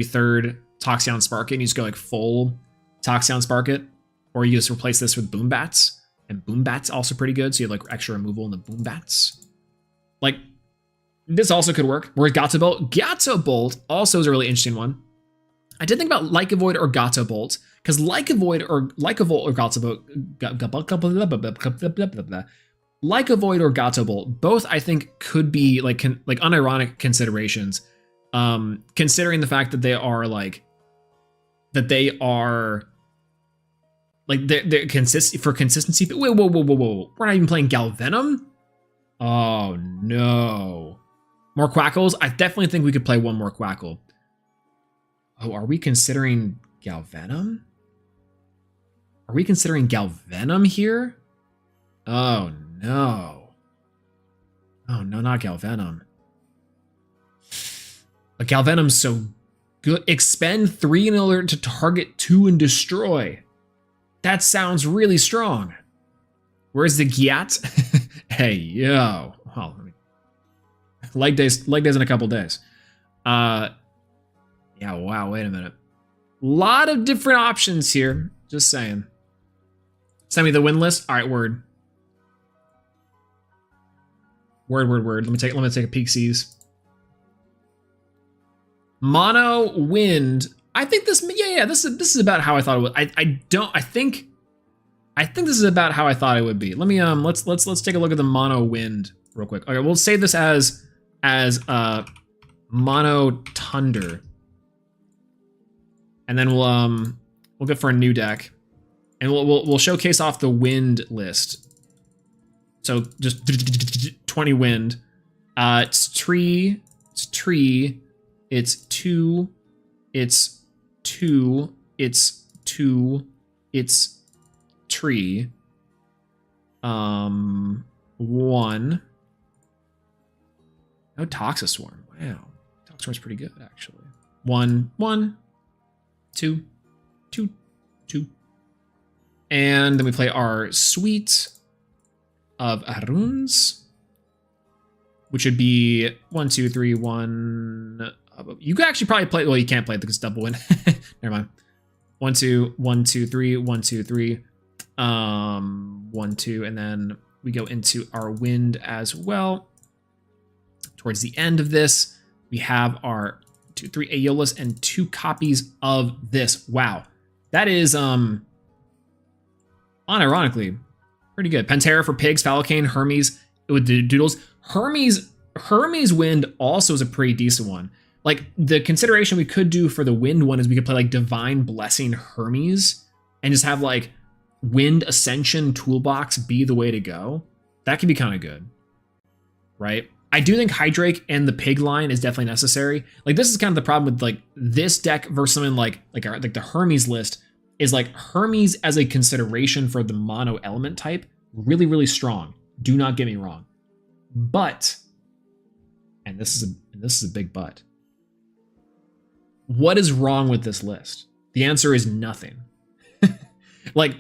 A: third Toxicon Sparkit, and you just go like full Toxicon Sparkit. Or you just replace this with Boombats, and Boombats also pretty good, so you have like extra removal in the Boombats. Like, this also could work. Whereas Gato Bolt? Gato Bolt also is a really interesting one. I did think about Like a Void or Gato Bolt, because Like a Void or Gato Bolt, Like a Void or Gato Bolt, both I think could be like unironic considerations, considering the fact that they are they're for consistency. But whoa. We're not even playing Galvenom? Oh no. More Quackles? I definitely think we could play one more Quackle. Oh, are we considering Galvenom? Are we considering Galvenom here? Oh no. Oh no, not Galvenom. But Galvenom's so good. Expend 3 in order to target 2 and destroy. That sounds really strong. Where's the Gyat? Hey, yo. Well, leg days in a couple days. Yeah, wow, wait a minute. Lot of different options here. Just saying. Send me the win list. All right, word. Word. Let me take a peek, sees. Mono wind. I think this, yeah. This is about how I thought it would. I think this is about how I thought it would be. Let me let's take a look at the mono wind real quick. Okay, we'll save this as mono thunder, and then we'll go for a new deck, and we'll showcase off the wind list. So just 20 wind. It's tree. It's 2. It's 2, it's 2, it's tree. 1. No Toxiswarm. Wow. Toxiswarm's pretty good, actually. 1, 2, 2, 2. And then we play our Suite of Aruns, which would be 1, 2, 3, 1. You could actually probably play. Well, you can't play it because it's double win. Never mind. 1, 2, 1, 2, 3, 1, 2, 3. 1, 2, and then we go into our wind as well. Towards the end of this, we have our 2, 3 Aeolus and 2 copies of this. Wow, that is unironically pretty good. Pantera for pigs, Falcane, Hermes with the doodles. Hermes wind also is a pretty decent one. Like, the consideration we could do for the wind one is we could play like Divine Blessing Hermes and just have like Wind Ascension Toolbox be the way to go. That could be kind of good, right? I do think Hydrake and the pig line is definitely necessary. Like, this is kind of the problem with like this deck versus something like the Hermes list is like Hermes as a consideration for the mono element type. Really, really strong. Do not get me wrong. But, and this is a big but. What is wrong with this list? The answer is nothing. like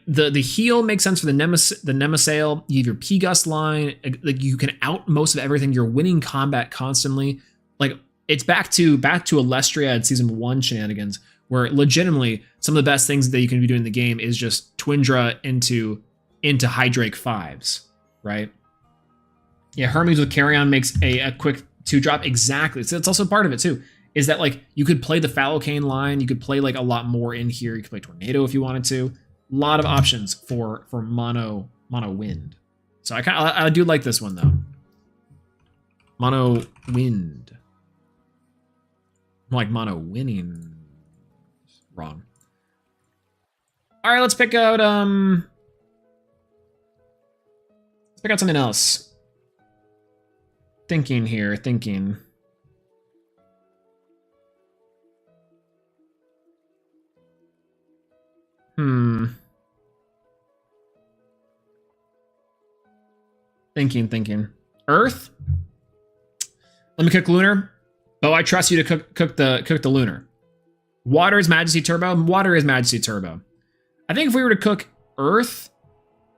A: the heal makes sense for the Nemesail. You have your P-Gust line. Like, you can out most of everything. You're winning combat constantly. Like, it's back to Elestriad Season 1 shenanigans, where legitimately some of the best things that you can be doing in the game is just Twindra into Hydrake 5s, right? Yeah, Hermes with Carrion makes a quick 2-drop. Exactly. So it's also part of it too. Is that like you could play the Fallocane line, you could play like a lot more in here. You could play Tornado if you wanted to. A lot of options for mono wind. So I do like this one though. Mono wind. More like mono winning. Wrong. All right, let's pick out Check out something else. Thinking here, thinking. Thinking. Earth? Let me cook lunar. Bo, I trust you to cook the lunar. Water is Majesty Turbo. Water is Majesty Turbo. I think if we were to cook Earth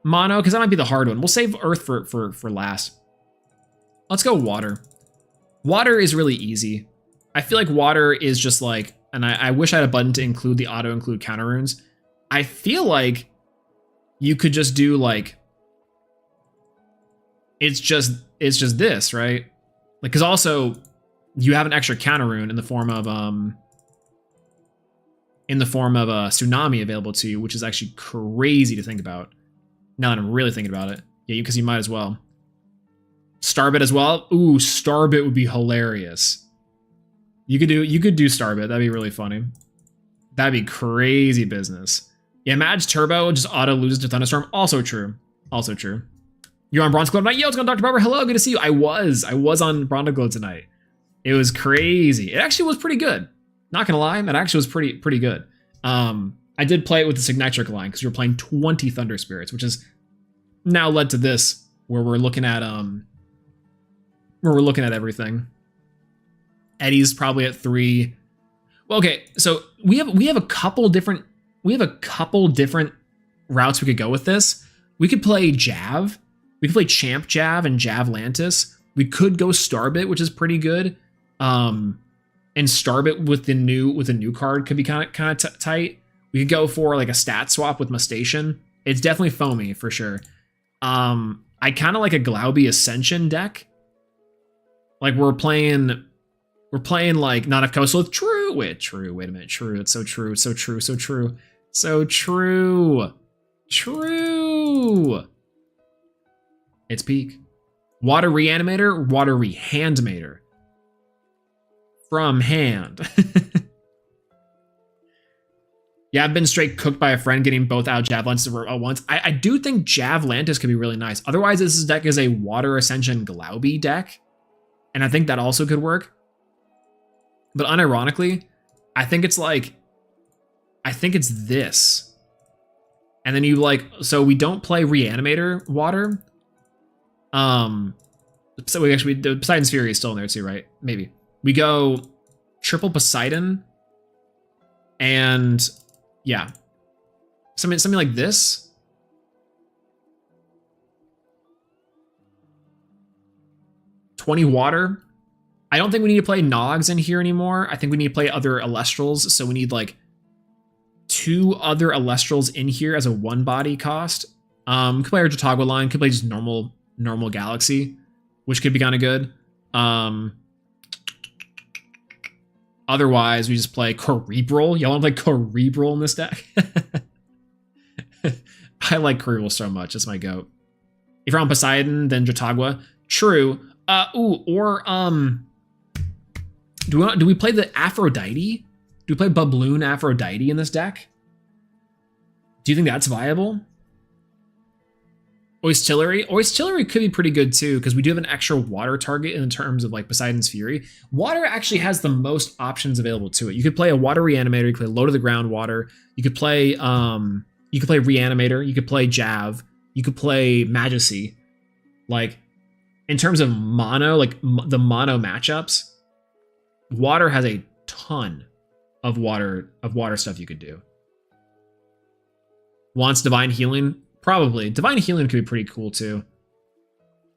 A: mono, because that might be the hard one. We'll save Earth for last. Let's go water. Water is really easy. I feel like water is just like, and I wish I had a button to include the auto include counter runes. I feel like you could just do like, it's just this, right? Like, because also you have an extra counter rune in the form of a tsunami available to you, which is actually crazy to think about. Now that I'm really thinking about it, yeah, because you might as well. Starbit as well. Ooh, Starbit would be hilarious. You could do Starbit. That'd be really funny. That'd be crazy business. Yeah, Madge Turbo just auto loses to Thunderstorm. Also true. Also true. You're on Bronze Glow tonight? Yo, it's going Dr. Barber. Hello, good to see you. I was on Bronze Glow tonight. It was crazy. It actually was pretty good. Not gonna lie, that actually was pretty good. I did play it with the Signatric line because we were playing 20 Thunder Spirits, which has now led to this, where we're looking at everything. Eddie's probably at 3. Well, okay, so we have a couple different routes we could go with this. We could play Jav. We could play Champ Jav and Javlantis. We could go Starbit, which is pretty good. And Starbit with the new card could be kind of tight. We could go for like a stat swap with Mustation. It's definitely foamy for sure. I kind of like a Glauby Ascension deck. Like we're playing like not of coastal. True. Wait a minute. True. It's so true. So true. So true. So true. True. It's peak. Water Reanimator, Water Rehandmator. From hand. Yeah, I've been straight cooked by a friend getting both out Javlantis at once. I do think Javlantis could be really nice. Otherwise, this deck is a Water Ascension Glauby deck. And I think that also could work. But unironically, I think it's this. And then you so we don't play Reanimator Water. So we actually, the Poseidon's Fury is still in there too, right? Maybe. We go triple Poseidon. And yeah. Something like this. $20 water. I don't think we need to play Nogs in here anymore. I think we need to play other Elestrals. So we need like 2 other Elestrals in here as a 1 body cost. Could play our Jatagua line. Could play just normal Galaxy, which could be kind of good. Otherwise, we just play Cerebral. Y'all want to play Cerebral in this deck? I like Cerebral so much. It's my goat. If you're on Poseidon, then Jatagua. True. Do we play the Aphrodite? Do we play Bubloon Aphrodite in this deck? Do you think that's viable? Oistillery could be pretty good too, because we do have an extra water target in terms of like Poseidon's Fury. Water actually has the most options available to it. You could play a Water Reanimator, you could play Low to the Ground Water, you could play Reanimator, you could play Jav, you could play Majesty. Like, in terms of mono, like the mono matchups, water has a ton of water stuff you could do. Wants Divine Healing? Probably. Divine Healing could be pretty cool too.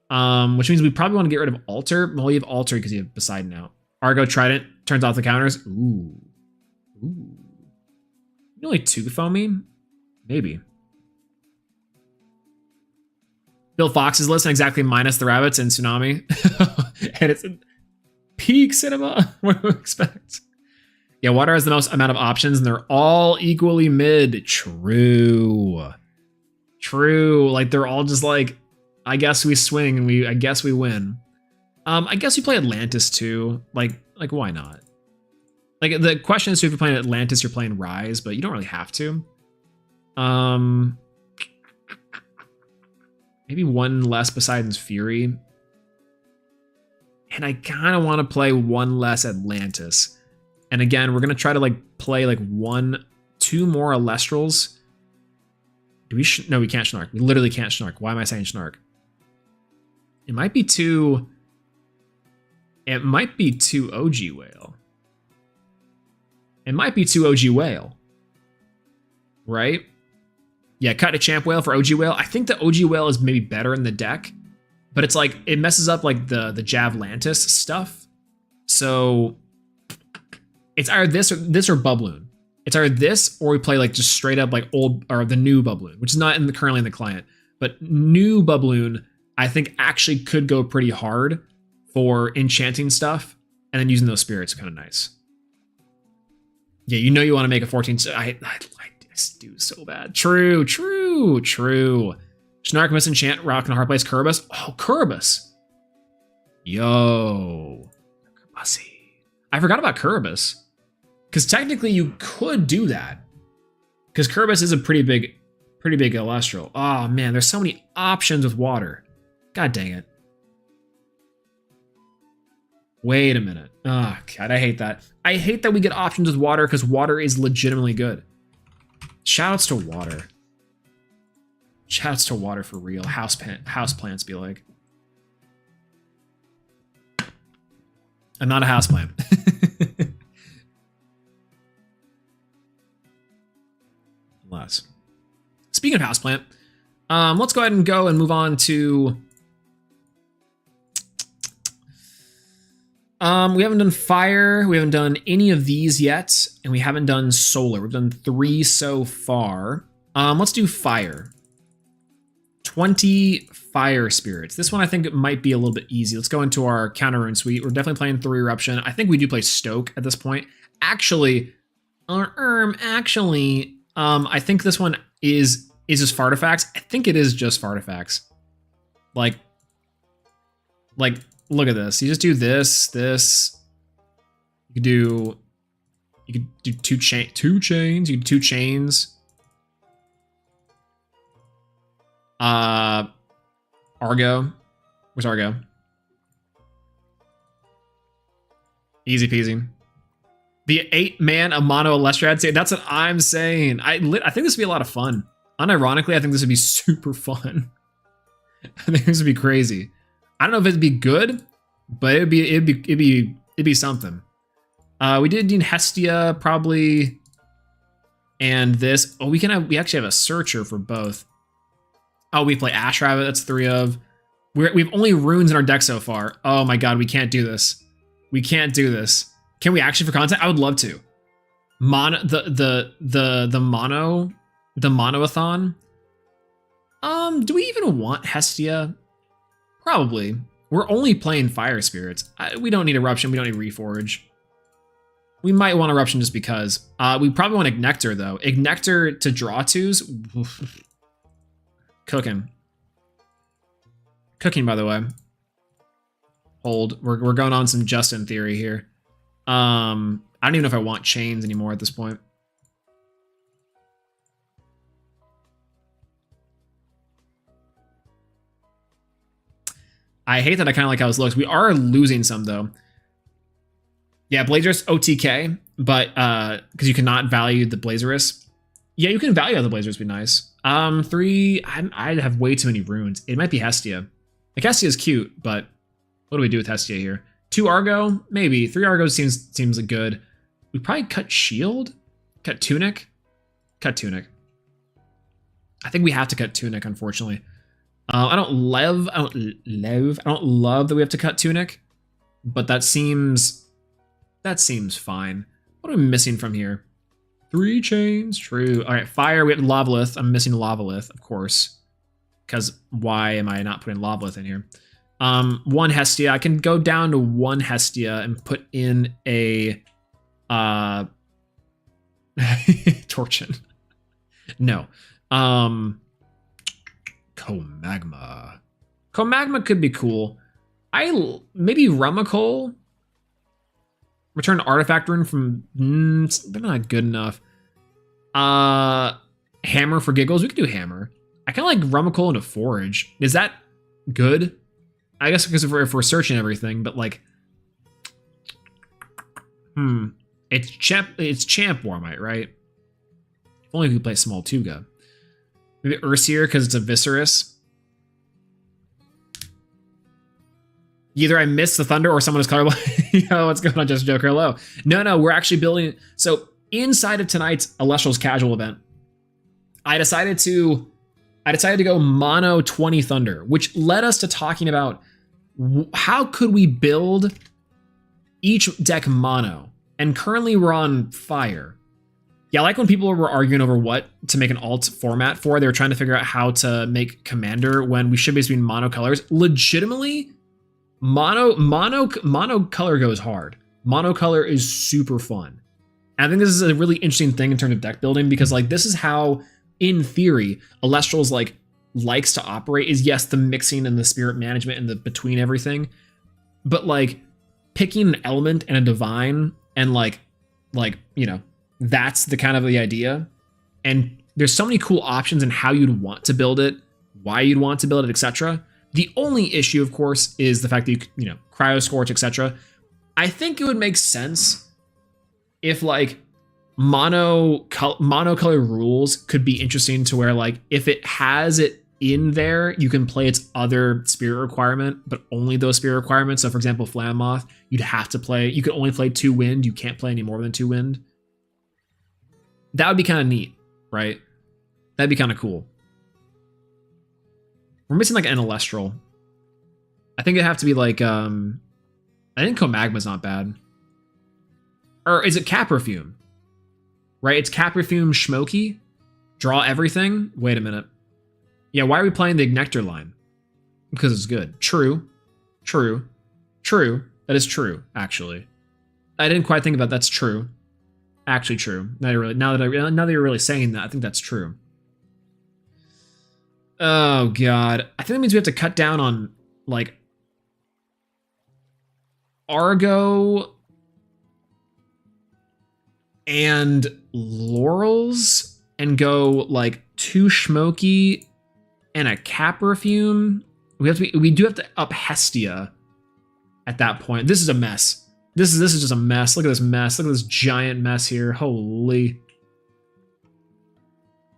A: Which means we probably want to get rid of Altar. Well, you have Altar because you have Poseidon out. Argo Trident turns off the counters. Ooh. Only 2 foamy? Maybe. Bill Fox's list and exactly minus the rabbits and Tsunami. And it's in peak cinema. What do you expect? Yeah, water has the most amount of options and they're all equally mid. True. Like they're all just like, I guess we swing and I guess we win. I guess you play Atlantis too. Like why not? Like the question is, if you're playing Atlantis, you're playing Rise, but you don't really have to. Yeah, Maybe one less Poseidon's Fury. And I kind of want to play one less Atlantis. And again, we're going to try to like play like two more Elestrals. Do we? No, we can't Snark. We literally can't Snark. Why am I saying Snark? It might be two. It might be two OG Whale. It might be two OG Whale. Right? Yeah, cut a Champ Whale for OG Whale. I think the OG Whale is maybe better in the deck, but it's like it messes up like the Javlantis stuff. So it's either this or Bubloon. It's either this or we play like just straight up like old or the new Bubloon, which is not currently in the client, but new Bubloon I think actually could go pretty hard for enchanting stuff, and then using those spirits is kind of nice. Yeah, you know you want to make a 14. I do so bad. True. Snark, Misenchant, Rock and Hard Place, Kerberos. Oh, Kerberos. Yo. Kerbussy. I forgot about Kerberos. Because technically you could do that. Because Kerberos is a pretty big Elestral. Oh man, there's so many options with water. God dang it. Wait a minute. Oh god, I hate that. I hate that we get options with water because water is legitimately good. Shoutouts to water. Shoutouts to water for real. House plants be like. I'm not a houseplant. Unless. Speaking of houseplant, let's go ahead and move on to. We haven't done fire, we haven't done any of these yet, and we haven't done solar. We've done 3 so far. Let's do fire. 20 fire spirits. This one I think it might be a little bit easy. Let's go into our counter rune suite. We're definitely playing 3 eruption. I think we do play Stoke at this point. Actually, I think this one is just Fartifacts. I think it is just Fartifacts. Like, look at this. You just do this. You could do 2 chains. You could do 2 chains. Argo. Where's Argo? Easy peasy. The 8-man a mono Elestrad. That's what I'm saying. I think this would be a lot of fun. Unironically, I think this would be super fun. I think this would be crazy. I don't know if it'd be good, but it'd be something. We did need Hestia probably, and this. Oh, we actually have a searcher for both. Oh, we play Ash Rabbit. That's 3 of. We have only runes in our deck so far. Oh my god, we can't do this. We can't do this. Can we actually for content? I would love to. The monoathon. Do we even want Hestia? Probably. We're only playing fire spirits. We don't need eruption. We don't need reforge. We might want eruption just because. We probably want Ignector though. Ignector to draw 2s. Oof. Cooking, by the way. Hold. We're going on some Justin theory here. I don't even know if I want chains anymore at this point. I hate that I kind of like how this looks. We are losing some though. Yeah, Blazerus OTK, but because you cannot value the Blazerus. Yeah, you can value the Blazerus, be nice. 3, I'd have way too many runes. It might be Hestia. Like Hestia is cute, but what do we do with Hestia here? 2 Argo, maybe. 3 Argo seems like good. We probably cut Shield, cut Tunic. I think we have to cut Tunic, unfortunately. I don't love that we have to cut Tunic, but that seems fine. What am I missing from here? 3 chains, true. All right, fire. We have Lavalith. I'm missing Lavalith, of course, because why am I not putting Lavalith in here? 1 Hestia. I can go down to 1 Hestia and put in a Torchin. No. Comagma. Comagma could be cool. Maybe Rumacole. Return artifact rune from. They're not good enough. Hammer for giggles. We could do hammer. I kind of like Rummacle into Forage. Is that good? I guess because if we're searching everything, but like, it's Champ Warmite, right? If only we could play Small Tuga. Maybe Ursier because it's a Viscerous. Either I missed the Thunder or someone is colorblind. Yo, what's going on, Just Joker? Hello. No, we're actually building. So inside of tonight's Elestrals casual event, I decided to go mono 20 Thunder, which led us to talking about how could we build each deck mono. And currently we're on Fire. Yeah, I like when people were arguing over what to make an alt format for. They were trying to figure out how to make Commander when we should be between mono colors. Legitimately, mono color goes hard. Mono color is super fun. And I think this is a really interesting thing in terms of deck building because like this is how, in theory, Elestrals likes to operate. Is yes, the mixing and the spirit management and the between everything, but like picking an element and a divine and like you know, that's the kind of the idea. And there's so many cool options in how you'd want to build it, why you'd want to build it, etc. The only issue, of course, is the fact that you know, Cryo Scorch, etc. I think it would make sense if like monocolor rules could be interesting to where like if it has it in there, you can play its other spirit requirement, but only those spirit requirements. So for example, Flam Moth, you could only play 2 wind. You can't play any more than 2 wind. That would be kind of neat, right? That'd be kind of cool. We're missing like an Elestral. I think it'd have to be like, I think Comagma's not bad. Or is it Caperfume? Right, it's Caperfume Schmoky. Draw everything. Wait a minute. Yeah, why are we playing the Ignector line? Because it's good. True. That is true, actually. I didn't quite think about that's true. Actually true. Now that you're really saying that, I think that's true. Oh god. I think that means we have to cut down on like Argo and Laurels and go like 2 Schmoky and a Caperfume. We do have to up Hestia at that point. This is a mess. This is just a mess. Look at this mess. Look at this giant mess here. Holy.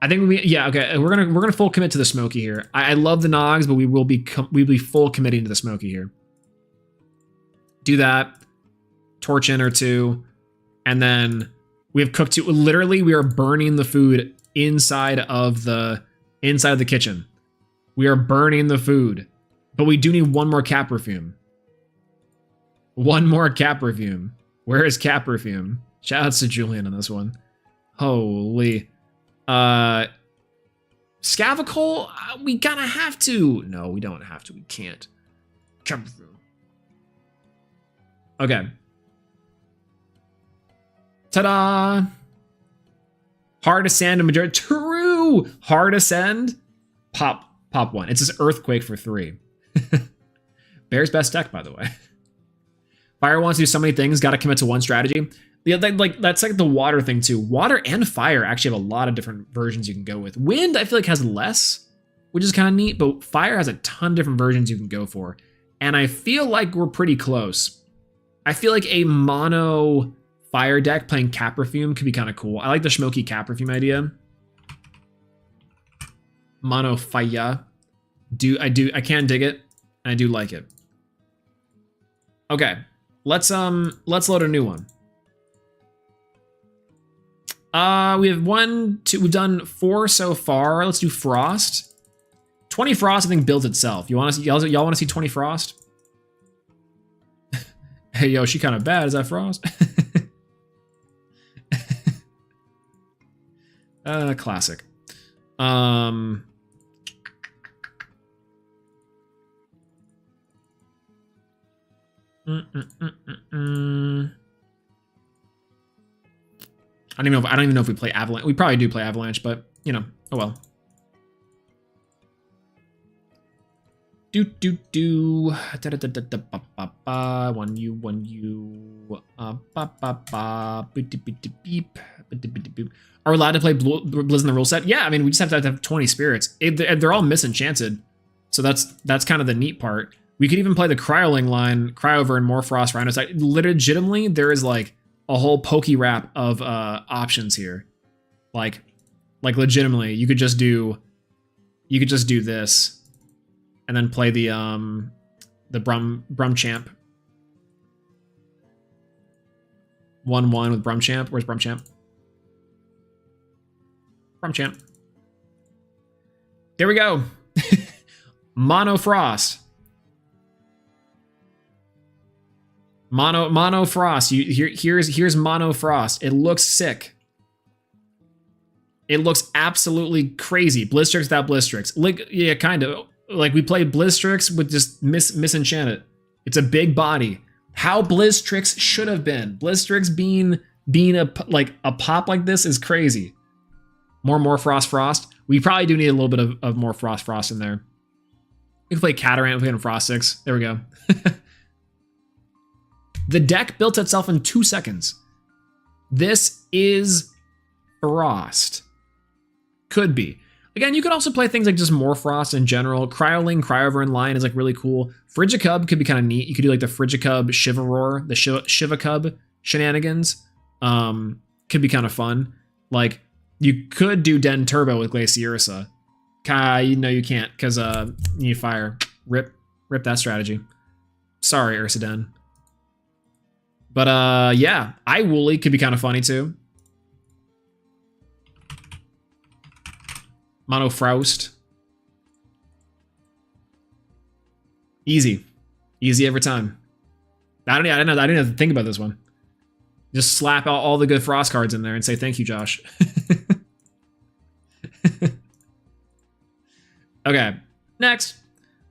A: I think okay. We're gonna full commit to the Smoky here. I love the Nogs, but we'll be full committing to the Smoky here. Do that. Torch in or 2, and then we have cooked 2. Literally, we are burning the food inside of the kitchen. We are burning the food, but we do need 1 more Caperfume. 1 more Caperfume. Where is Caperfume? Shout outs to Julian on this one. Holy. Scavicle? We gotta have to. No, we don't have to. We can't. Caperfume. Okay. Ta-da! Hard Ascend and majority. True! Hard Ascend. Pop 1. It's this Earthquake for 3. Bear's best deck, by the way. Fire wants to do so many things, gotta commit to 1 strategy. Yeah, that's like the water thing too. Water and fire actually have a lot of different versions you can go with. Wind, I feel like has less, which is kind of neat, but fire has a ton of different versions you can go for. And I feel like we're pretty close. I feel like a mono fire deck playing Caperfume could be kind of cool. I like the Schmoky Caperfume idea. Mono fire. I can dig it. I do like it. Okay. Let's load a new one. We have 1, 2, we've done 4 so far. Let's do Frost. 20 Frost, I think, builds itself. Y'all want to see 20 Frost? Hey, yo, she kind of bad. Is that Frost? Classic. I don't even know if we play Avalanche. We probably do play Avalanche, but you know, oh well. Do do do. Da da da da da ba ba ba. 1U 1U. Ba ba ba. Beep beep beep beep. Are we allowed to play Blizz in the rule set? Yeah, I mean, we just have to have 20 spirits. They're all misenchanted. So that's kind of the neat part. We could even play the Cryoling line, Cryover and Morfrost Rhino. Legitimately, there is like a whole pokey wrap of options here. Like legitimately, you could just do this and then play the Brumchamp. 1/1 with Brumchamp. Where's Brumchamp? Brumchamp. There we go. Mono Frost. Mono Frost. Here's Mono Frost. It looks sick. It looks absolutely crazy. Blizzstrix without Blizzstrix. Like, yeah, kind of. Like, we played Blizzstrix with just misenchanted. It's a big body. How Blizzstrix should have been. Blizzstrix being a pop like this is crazy. More Frost. We probably do need a little bit of more Frost in there. We can play Catarant with Frostix. There we go. The deck built itself in 2 seconds. This is Frost. Could be. Again, you could also play things like just more Frost in general. Cryoling, Cryover in line is like really cool. Frigicub could be kind of neat. You could do like the Frigicub Shivaroar, the Shivacub shenanigans. Could be kind of fun. Like, you could do Den Turbo with Glaciursa. You can't, because you need fire. Rip that strategy. Sorry, Ursa Den. But yeah, Woolly could be kind of funny too. Mono Frost. Easy every time. I didn't have to think about this one. Just slap all the good Frost cards in there and say thank you, Josh. Okay, next,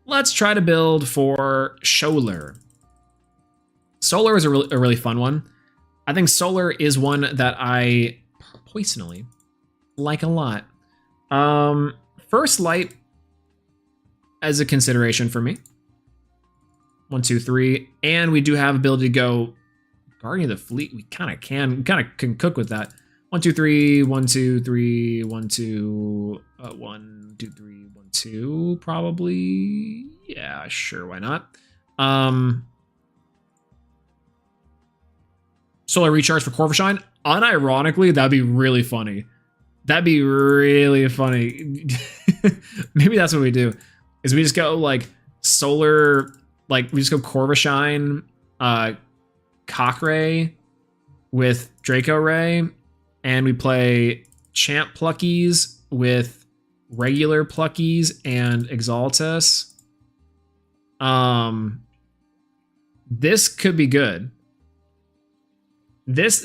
A: let's try to build for Solar. Solar is a really fun one. I think Solar is one that I personally like a lot. First Light as a consideration for me. 1, 2, 3, and we do have ability to go Guardian of the Fleet. We kind of can cook with that. 1, 2, 3, 1, 2, 3, 1, 2, 1, 2, 3, 1, 2, probably. Yeah, sure, why not? Solar Recharge for Corvishine. Unironically, that'd be really funny. That'd be really funny. Maybe that's what we do. Is we just go like Solar, like we just go Corvishine, Cockray with Draco Ray, and we play Champ Pluckies with regular Pluckies and Exaltus. This could be good. This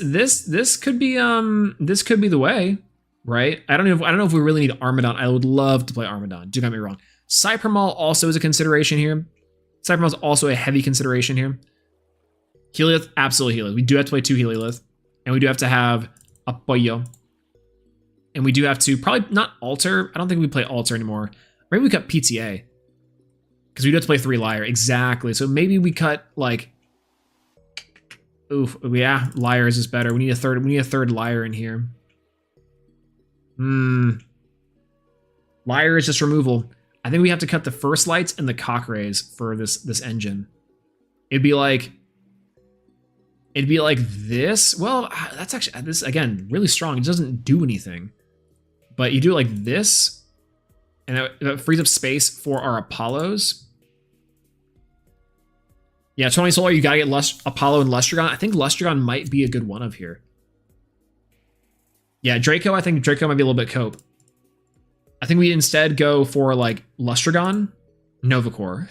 A: could be the way, right? I don't know if we really need Armadon. I would love to play Armadon. Do not get me wrong. Cybermaul also is a consideration here. Cybermaul is also a heavy consideration here. Heliolith, absolutely Heliolith. We do have to play 2 Heliolith, and we do have to have Apoyo. And we do have to probably not Alter. I don't think we play Alter anymore. Maybe we cut PTA. Because we do have to play 3 Liar. Exactly. So maybe we cut like, oof, yeah, Liar is just better. We need a third Liar in here. Liar is just removal. I think we have to cut the First Lights and the Cockrays for this engine. It'd be like this. Well, that's actually, this again, really strong. It doesn't do anything. But you do it like this, and that frees up space for our Apollos. Yeah, 20 Solar, you gotta get Apollo and Lustragon. I think Lustragon might be a good one of here. Yeah, Draco, I think Draco might be a little bit cope. I think we instead go for like Lustragon, Novacore.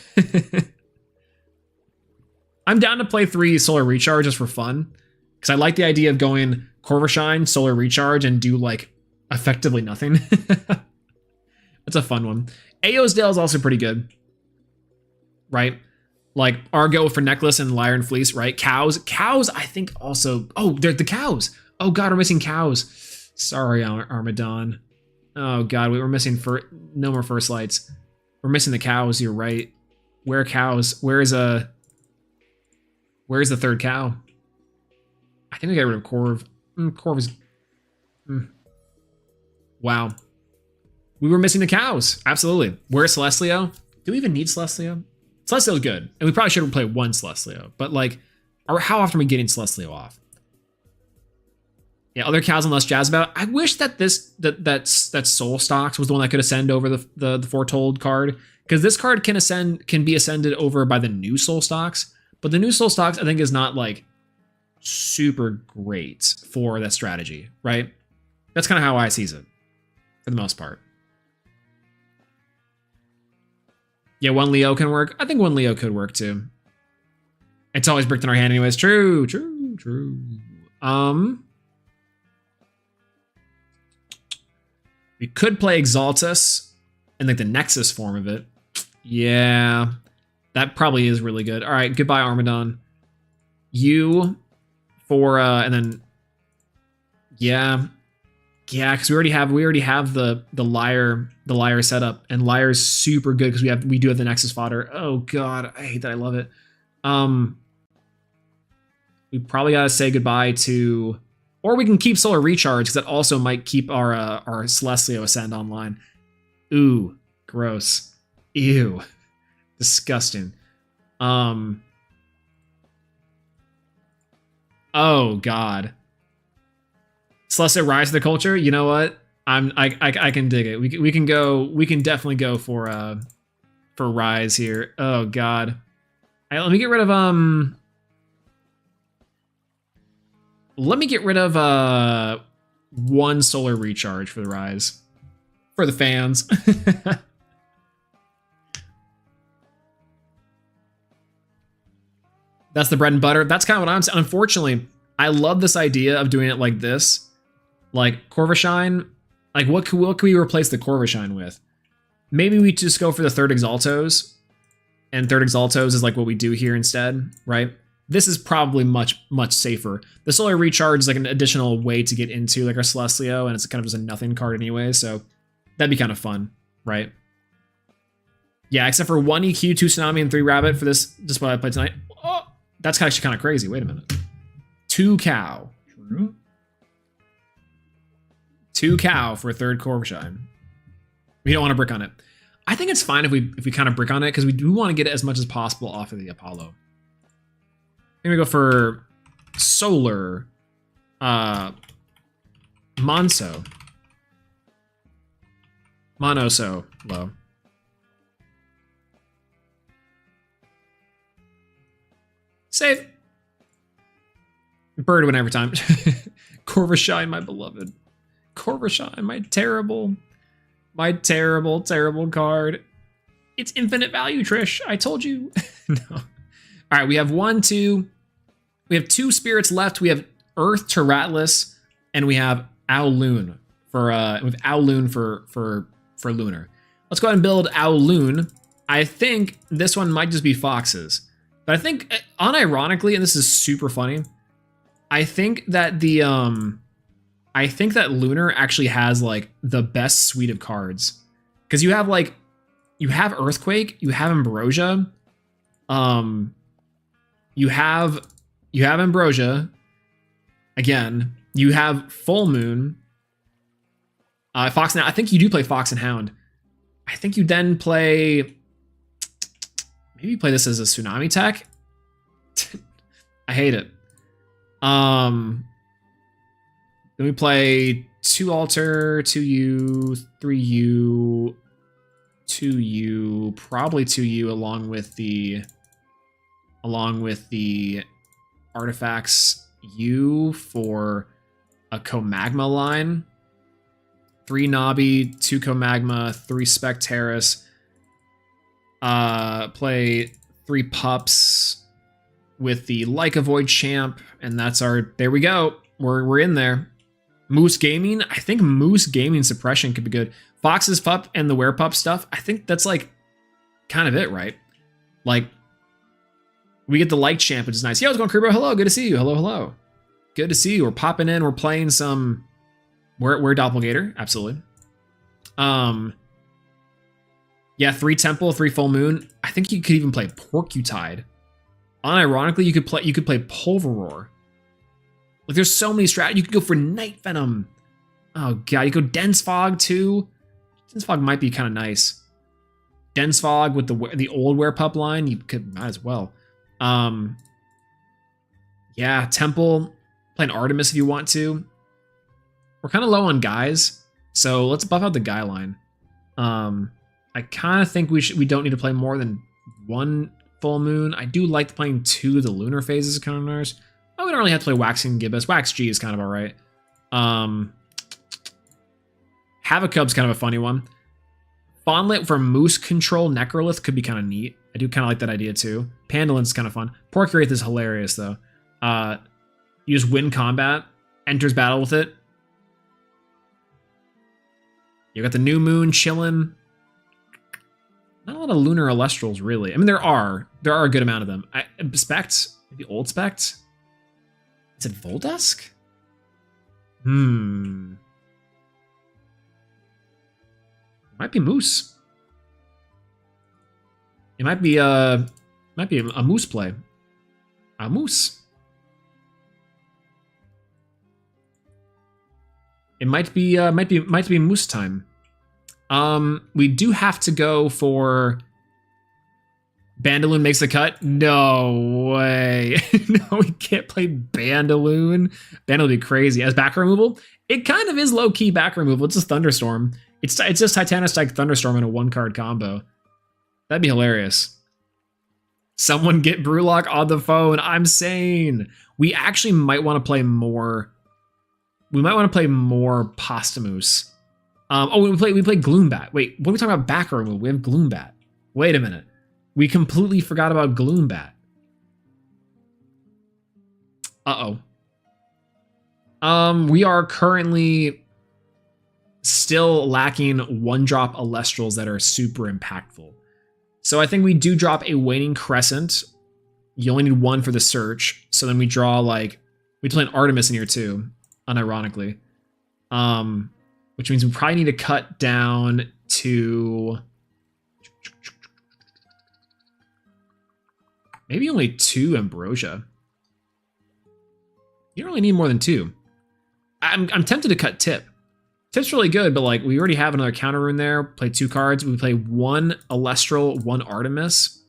A: I'm down to play 3 Solar Recharge just for fun, because I like the idea of going Corvishine, Solar Recharge, and do like effectively nothing. That's a fun one. Aosdale is also pretty good, right? Like Argo for Necklace and Lyre and Fleece, right? Cows, I think also. Oh, they're the cows. Oh God, we're missing cows. Sorry, Armadon. Oh God, we were missing no more First Lights. We're missing the cows. You're right. Where are cows? Where's the third cow? I think we got rid of Corv. Corv is Wow. We were missing the cows. Absolutely. Where's Celestlio? Do we even need Celestlio? Celestlio's good. And we probably should have played one Celestlio. But like, how often are we getting Celestlio off? Yeah, other cows I'm less jazzed about. I wish that that Soul Stocks was the one that could ascend over the Foretold card. Because this card can be ascended over by the new Soul Stocks. But the new Soul Stocks, I think, is not like super great for that strategy, right? That's kind of how I sees it, for the most part. Yeah, one Leo can work. I think one Leo could work too. It's always bricked in our hand anyways. True. We could play Exaltus in like the Nexus form of it. Yeah, that probably is really good. All right, goodbye Armadon. You for and then yeah, because we already have the liar setup, and liar's super good because we do have the Nexus fodder. Oh god, I hate that. I love it. We probably gotta say goodbye to, or we can keep Solar Recharge because that also might keep our Celestlio Ascend online. Ooh, gross. Ew, disgusting. Oh god. Celestia Rise of the Culture. You know what? I can dig it. We can definitely go for Rise here. Oh god. All right, let me get rid of one Solar Recharge for the Rise. For the fans. That's the bread and butter. That's kind of what I'm saying. Unfortunately, I love this idea of doing it like this. Like Corvishine, like what can we replace the Corvishine with? Maybe we just go for the third Exaltos, and third Exaltos is like what we do here instead, right? This is probably much safer. The Solar Recharge is like an additional way to get into like our Celestlio, and it's kind of just a nothing card anyway, so that'd be kind of fun, right? Yeah, except for 1 EQ, 2 Tsunami, and 3 Rabbit for this, just what I played tonight. Oh, that's actually kind of crazy. Wait a minute. 2 Cow. True. 2 Cow for a third Corvishine. We don't want to brick on it. I think it's fine if we kind of brick on it because we do want to get as much as possible off of the Apollo. I'm gonna go for Solar Monoso low. Save. Bird win every time. Corvishine, my beloved. Corvishine, my terrible card. It's infinite value, Trish. I told you. No. All right, we have 1, 2. We have 2 spirits left. We have Earth to Rattless, and we have Owloon for Lunar. Let's go ahead and build Owloon. I think this one might just be Foxes, but I think unironically, and this is super funny, I think that Lunar actually has like the best suite of cards because you have Earthquake, you have Ambrosia, you have Ambrosia again, you have Full Moon, Fox. Now I think you do play Fox and Hound. I think you then play this as a Tsunami tech. I hate it. Then we play 2 Alter, 2U, 3U, 2U, probably 2U along with the artifacts U for a Comagma line. 3 Nabi, 2 Comagma, 3 Specteris. Play 3 Pups with the Like a Void Champ, and that's our. There we go. We're in there. Moose Gaming. I think Moose Gaming Suppression could be good. Fox's Pup and the Werepup stuff. I think that's like kind of it, right? Like we get the Like Champ, which is nice. Yo, how's it going, Kerbo? Hello, good to see you. Hello. Good to see you. We're popping in. We're playing some. We're Doppelganger, absolutely. Yeah, 3 Temple, 3 Full Moon. I think you could even play Porcutide. Unironically, you could play Pulveror. Like there's so many strategies. You could go for Night Venom. Oh god, you go Dense Fog too? Dense Fog might be kind of nice. Dense Fog with the old Werepup line, you could might as well. Yeah, Temple, play an Artemis if you want to. We're kind of low on guys, so let's buff out the guy line. I kind of think we don't need to play more than one full moon. I do like playing 2 of the lunar phases of counters. Oh, we don't really have to play Waxing Gibbous. Wax G is kind of alright. Havocub's kind of a funny one. Fawnlet for Moose Control Necrolith could be kind of neat. I do kind of like that idea too. Pandalin's kind of fun. Porcuraith is hilarious though. You just win combat, enters battle with it. You got the new moon chilling. Not a lot of lunar Elestrals, really. I mean, there are a good amount of them. Spect, maybe old Spect. Is it Voldusk? Might be Moose. It might be a Moose play. A Moose. It might be Moose time. We do have to go for Bandaloon makes the cut. No way. No, we can't play Bandaloon. Bandaloon would be crazy. As back removal, it kind of is low-key back removal. It's a Thunderstorm. It's just Titanic Strike Thunderstorm in a 1-card combo. That'd be hilarious. Someone get Brewlock on the phone. I'm sane. We actually might want to play more. We might want to play more Posthumous. We play Gloombat. Wait, what are we talking about back removal? We have Gloombat. Wait a minute. We completely forgot about Gloombat. We are currently still lacking 1-drop Elestrals that are super impactful. So I think we do drop a Waning Crescent. You only need 1 for the search. So then we draw we play an Artemis in here too, unironically. Which means we probably need to cut down to maybe only 2 Ambrosia. You don't really need more than 2. I'm tempted to cut Tip. Tip's really good, but we already have another counter rune there. Play 2 cards. We play 1 Elestral, 1 Artemis.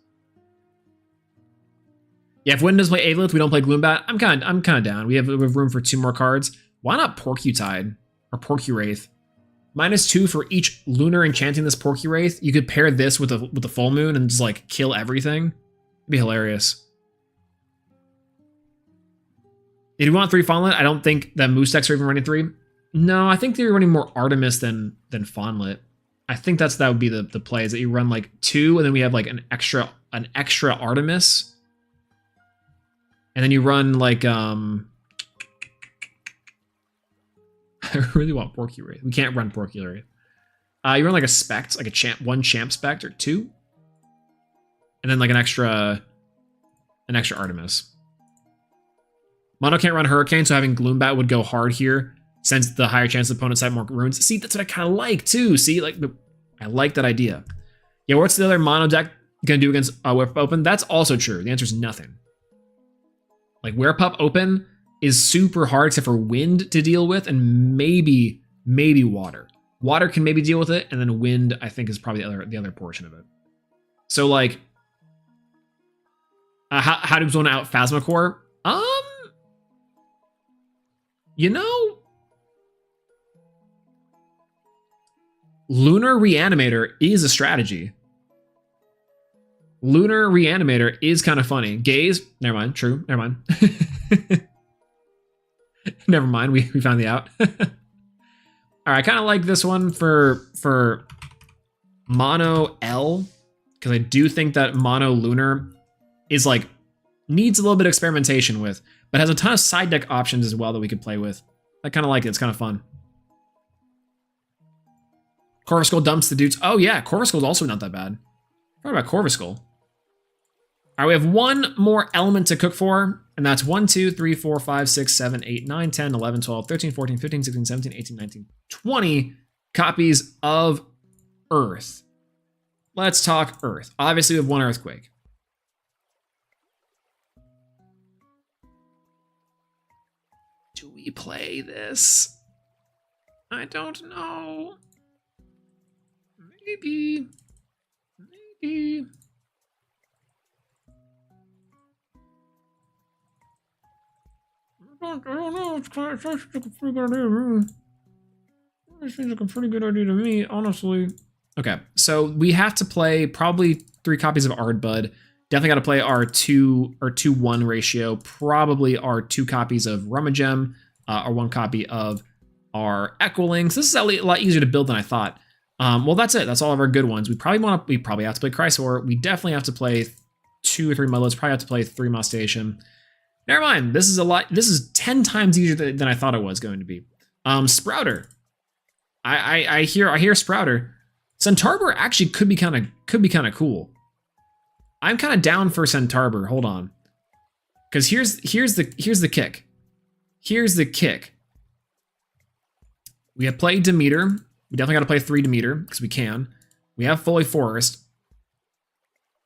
A: Yeah, if Wind does play Aelith, we don't play Gloombat. I'm kind of down. We have room for 2 more cards. Why not Porcutide or Porcuraith? -2 for each lunar enchanting this Porcuraith. You could pair this with the full moon and just kill everything. It'd be hilarious. Did you want 3 Fawnlet? I don't think that Moose decks are even running 3. No, I think they're running more Artemis than Fawnlet. I think that would be the play, is that you run 2 and then we have an extra Artemis. And then you run I really want Porcuraith. We can't run Porcuraith. You run a Spect, a champ, 1 champ Spect or 2. And then an extra Artemis. Mono can't run Hurricane, so having Gloombat would go hard here, since the higher chance the opponents have more runes. See, that's what I kind of like too. See, I like that idea. Yeah, what's the other mono deck gonna do against Werepup Open? That's also true. The answer is nothing. Werepup Open is super hard except for Wind to deal with, and maybe Water. Water can maybe deal with it, and then Wind I think is probably the other portion of it. So how does one out Phasmacore? Lunar Reanimator is a strategy. Lunar Reanimator is kind of funny. Gaze, never mind. True, never mind. Never mind. We found the out. All right, I kind of like this one for Mono L, because I do think that Mono Lunar is needs a little bit of experimentation with, but has a ton of side deck options as well that we could play with. I kind of like it. It's kind of fun. Corvuscle dumps the dudes. Oh yeah, Corvuscle is also not that bad. What about Corvuscle? All right, we have 1 more element to cook for, and that's 1, 2, 3, 4, 5, 6, 7, 8, 9, 10, 11, 12, 13, 14, 15, 16, 17, 18, 19, 20 copies of Earth. Let's talk Earth. Obviously, we have 1 Earthquake. Do we play this? I don't know. Maybe. Maybe. I don't know. It seems like a pretty good idea. It seems like a pretty good idea to me, honestly. Okay, so we have to play probably 3 copies of Ardbud. Definitely got to play our 2-1 ratio. Probably our 2 copies of Rummagem, or 1 copy of our Echolinks. This is a lot easier to build than I thought. Well, that's it. That's all of our good ones. We probably have to play Chrysor. We definitely have to play 2 or 3 Mudloads. Probably have to play 3 Mustache. Never mind. This is a lot. This is 10 times easier than I thought it was going to be. Sprouter. I hear Sprouter. Centarbor actually could be kind of cool. I'm kind of down for Centarbor. Hold on, because here's the kick. Here's the kick. We have played Demeter. We definitely got to play 3 Demeter because we can. We have Foley Forest.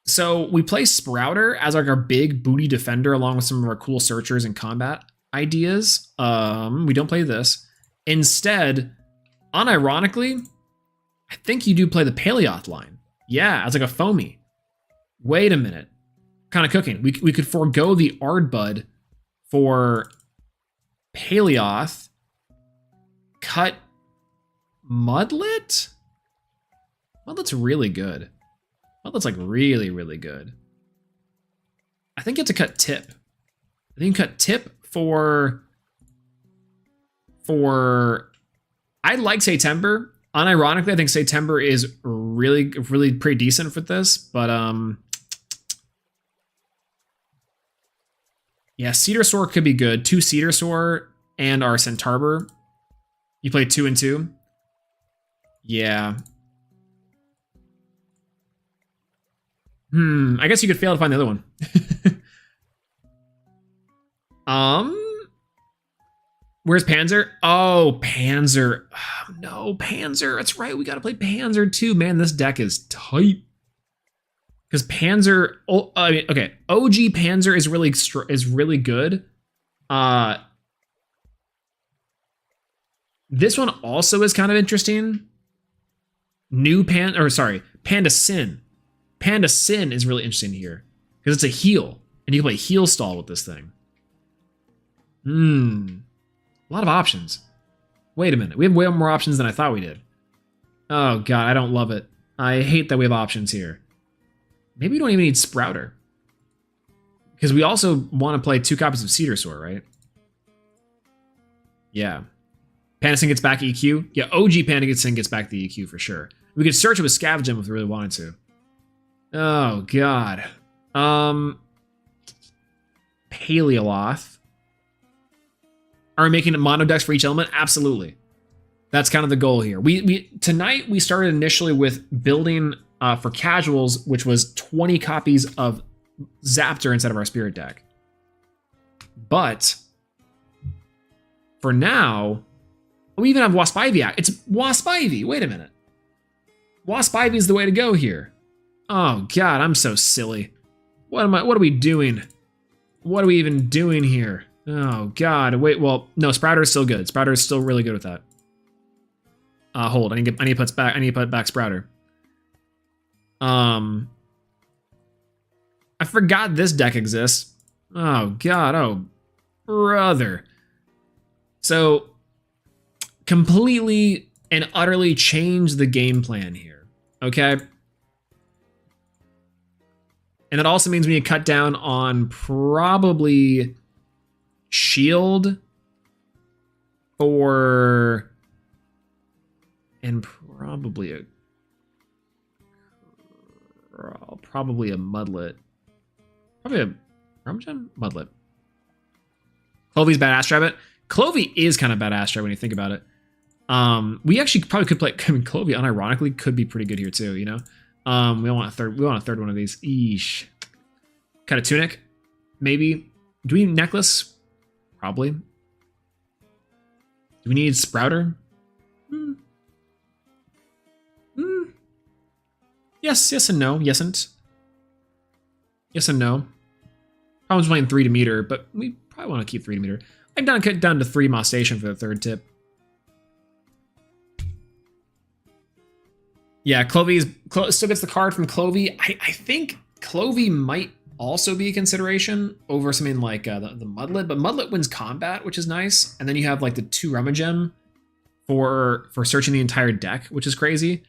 A: So we play Sprouter as like our big booty defender along with some of our cool searchers and combat ideas. We don't play this. Instead, unironically, I think you do play the Paleoth line. Yeah, as like a foamy. Wait a minute. Kind of cooking. We could forego the Ardbud for Paleoth. Cut Mudlet? Mudlet's really good. Mudlet's like really, really good. I think you have to cut Tip. I think you cut Tip for I like September. Unironically, I think September is really, really pretty decent for this, but yeah, Cedar Soar could be good. 2 Cedar Soar and our Centarbor. You play 2 and 2. Yeah. I guess you could fail to find the other one. Where's Panzer? Oh, Panzer. Oh, no, Panzer. That's right. We got to play Panzer too. Man, this deck is tight. Because Panzer, okay, OG Panzer is really good. This one also is kind of interesting. Panda Sin. Panda Sin is really interesting here because it's a heal, and you can play heal stall with this thing. A lot of options. Wait a minute, we have way more options than I thought we did. Oh god, I don't love it. I hate that we have options here. Maybe we don't even need Sprouter. Because we also want to play 2 copies of Cedar Soar, right? Yeah. Pandasin gets back EQ. Yeah, OG Pandasin gets back the EQ for sure. We could search it with Scavengem if we really wanted to. Oh, God. Paleoloth. Are we making it mono decks for each element? Absolutely. That's kind of the goal here. Tonight, we started initially with building for casuals, which was 20 copies of Zaptor instead of our Spirit deck. But for now, we even have Wasp Ivy. It's Wasp Ivy. Wait a minute. Wasp Ivy is the way to go here. Oh god, I'm so silly. What are we doing? What are we even doing here? Oh god, wait, well, no, Sprouter is still good. Sprouter is still really good with that. Hold, I need to put back Sprouter. I forgot this deck exists. Oh god, oh brother. So completely and utterly change the game plan here. Okay? And that also means we need to cut down on probably shield and probably a Mudlet. Probably a Rummagem? Mudlet. Clovey's badass rabbit. Clovey is kind of badass rabbit when you think about it. We actually probably could play. I mean, Clovey unironically could be pretty good here too. You know, we want a third one of these. Eesh. Kind of tunic, maybe. Do we need necklace? Probably. Do we need Sprouter? Yes and no. Yes and no. Probably playing 3 to meter, but we probably want to keep 3 to meter. I'm down to 3 Moss Station for the 3rd tip. Yeah, still gets the card from Clovey. I think Clovey might also be a consideration over something like the Mudlet, but Mudlet wins combat, which is nice. And then you have like the 2 Rummagem for searching the entire deck, which is crazy.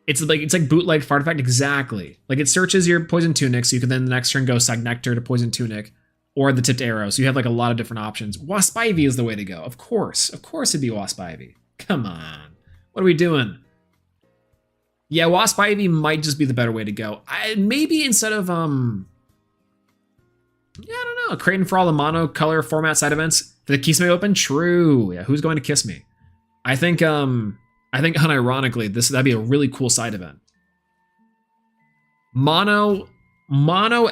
A: It's like bootleg Fartifact, exactly. Like it searches your Poison Tunic, so you can then the next turn go Sagnectar to Poison Tunic, or the Tipped Arrow. So you have like a lot of different options. Wasp Ivy is the way to go. Of course it'd be Wasp Ivy. Come on, what are we doing? Yeah, Wasp Ivy might just be the better way to go. Maybe instead of I don't know, creating for all the mono color format side events for the Kiss Me Open. True. Yeah, who's going to kiss me? I think unironically, that'd be a really cool side event. Mono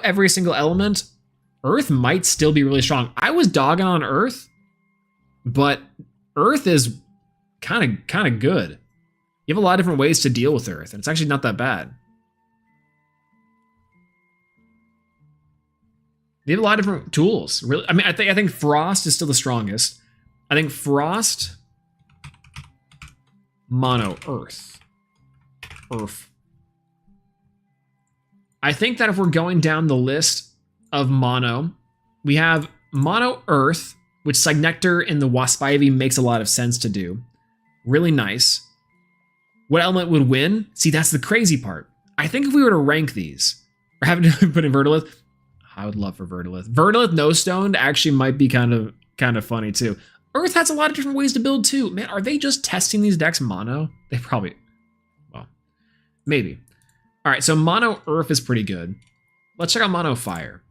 A: every single element. Earth might still be really strong. I was dogging on Earth, but Earth is kind of good. You have a lot of different ways to deal with Earth, and it's actually not that bad. You have a lot of different tools. Really, I mean, I think Frost is still the strongest. I think Frost, Mono, Earth. I think that if we're going down the list of Mono, we have Mono Earth, which Sagnectar in the Wasp Ivy makes a lot of sense to do. Really nice. What element would win? See, that's the crazy part. I think if we were to rank these, or have to put in Verdolith, I would love for Verdolith. Verdolith No Stoned actually might be kind of funny too. Earth has a lot of different ways to build too. Man, are they just testing these decks mono? They probably, well, maybe. All right, so Mono Earth is pretty good. Let's check out Mono Fire.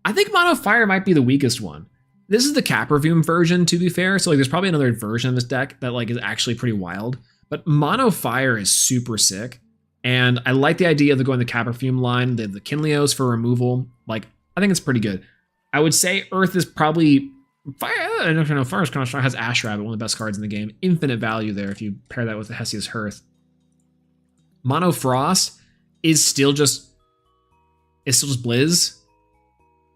A: I think Mono Fire might be the weakest one. This is the Caprovume version, to be fair. So like, there's probably another version of this deck that like is actually pretty wild. But Mono Fire is super sick, and I like the idea of going the Caprovume line, the Kinleos for removal. Like, I think it's pretty good. I would say Earth is probably Fire. I don't know. Fire is kind of strong. Has Ash Rabbit, one of the best cards in the game. Infinite value there if you pair that with the Hesiod's Hearth. Mono Frost is still just Blizz,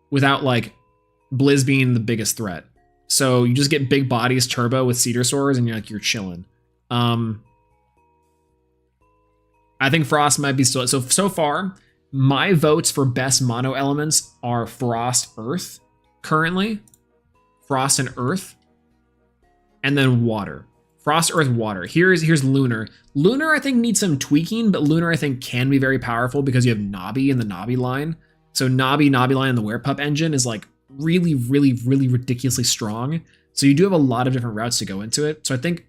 A: without like Blizz being the biggest threat. So you just get big bodies turbo with Cedar Swords, and you're chilling. I think Frost might be still. So far, my votes for best mono elements are Frost, Earth, currently. Frost and Earth, and then Water. Frost, Earth, Water. Here's Lunar. Lunar, I think, needs some tweaking, but Lunar, I think, can be very powerful because you have Nabi in the Nabi line. So Nabi line, and the Werepup engine is like really, really, really ridiculously strong. So you do have a lot of different routes to go into it. So I think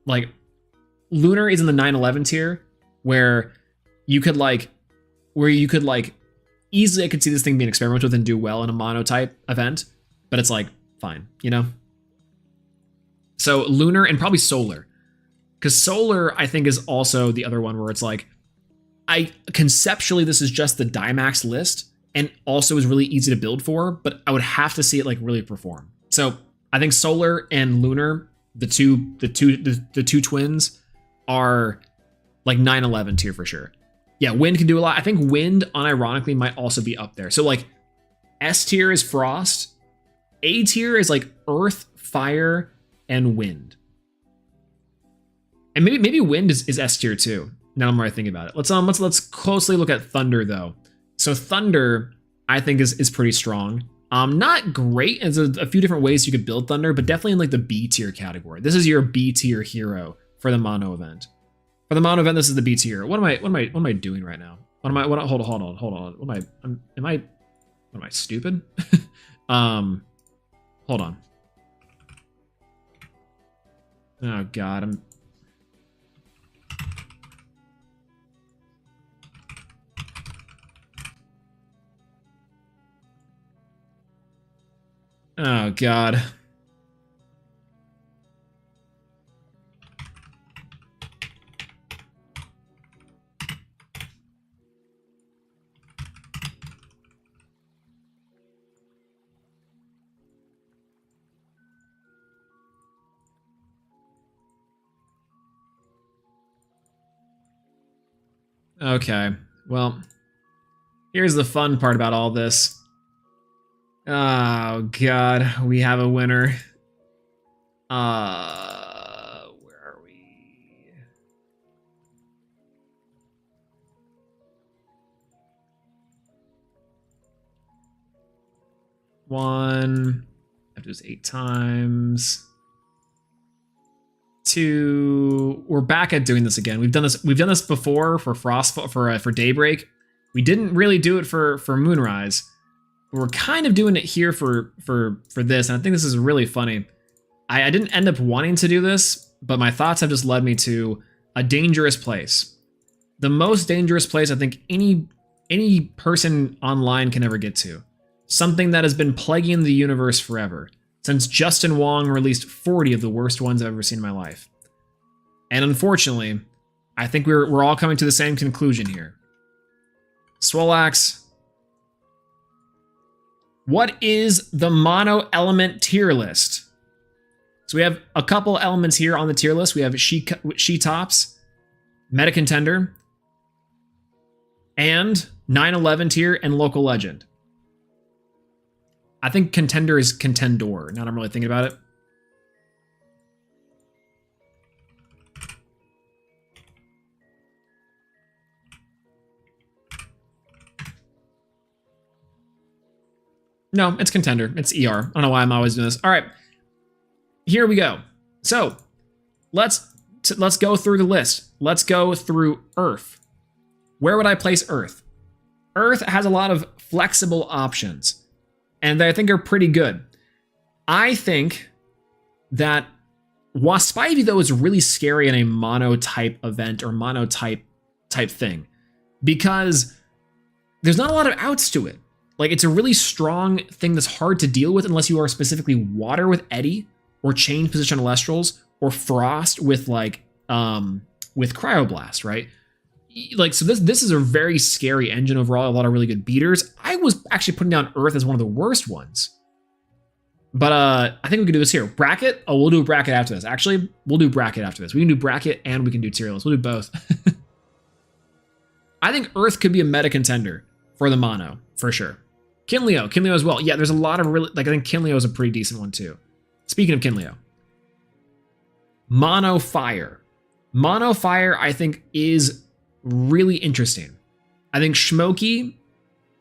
A: like Lunar is in the 9/11 tier, where you could easily, I could see this thing being experimented with and do well in a mono type event, but it's like fine, you know? So Lunar and probably Solar, because Solar I think is also the other one where it's like, conceptually this is just the Dimax list and also is really easy to build for, but I would have to see it like really perform. So I think Solar and Lunar, the two twins, are like 9/11 tier for sure. Yeah, Wind can do a lot. I think Wind unironically might also be up there. So like S tier is Frost, A tier is like Earth, Fire, and Wind. And maybe Wind is S tier too. Now I'm really thinking about it. Let's closely look at Thunder though. So Thunder, I think is pretty strong. Not great. There's a few different ways you could build Thunder, but definitely in like the B tier category. This is your B tier hero for the mono event. For the mono event, this is the B tier. What am I doing right now? Hold on. Am I stupid? Hold on. Oh god, oh god. Okay, well, here's the fun part about all this. Oh god, we have a winner. Where are we? 1. I have to do this 8 times. 2. We're back at doing this again. We've done this before for for Daybreak. We didn't really do it for Moonrise. We're kind of doing it here for this, and I think this is really funny. I didn't end up wanting to do this, but my thoughts have just led me to a dangerous place. The most dangerous place I think any person online can ever get to. Something that has been plaguing the universe forever, since Justin Wong released 40 of the worst ones I've ever seen in my life. And unfortunately, I think we're all coming to the same conclusion here. Swolax, what is the mono element tier list? So we have a couple elements here on the tier list. We have She Tops, Meta Contender, and 9/11 tier and Local Legend. I think Contender is Contendor, now that I'm really thinking about it. No, it's Contender. It's ER. I don't know why I'm always doing this. All right, here we go. So let's go through the list. Let's go through Earth. Where would I place Earth? Earth has a lot of flexible options, and I think are pretty good. I think that Waspivey, though, is really scary in a mono-type event or mono-type thing, because there's not a lot of outs to it. Like, it's a really strong thing that's hard to deal with unless you are specifically Water with Eddy, or Change Position Elestrals, or Frost with with Cryoblast, right? Like, so this is a very scary engine overall, a lot of really good beaters. I was actually putting down Earth as one of the worst ones. But I think we could do this here. Bracket? Oh, we'll do a bracket after this. Actually, we'll do bracket after this. We can do bracket and we can do tier list. We'll do both. I think Earth could be a meta contender for the mono, for sure. Kinleo as well. Yeah, there's a lot of really, I think Kinleo is a pretty decent one too. Speaking of Kinleo. Mono Fire. Mono Fire, I think, is really interesting. I think Shmoky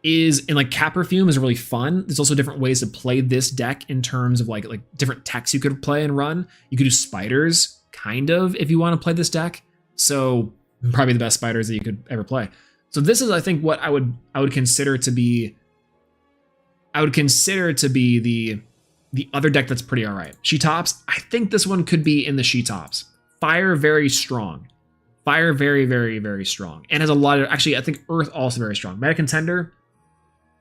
A: is, in Cat Perfume is really fun. There's also different ways to play this deck in terms of like different techs you could play and run. You could do spiders, kind of, if you want to play this deck. So probably the best spiders that you could ever play. So this is, I think, what I would consider to be. I would consider to be the other deck that's pretty alright. She Tops. I think this one could be in the She Tops. Fire, very strong. Fire, very, very, very strong. And has a lot of, actually, I think Earth also very strong. Meta Contender,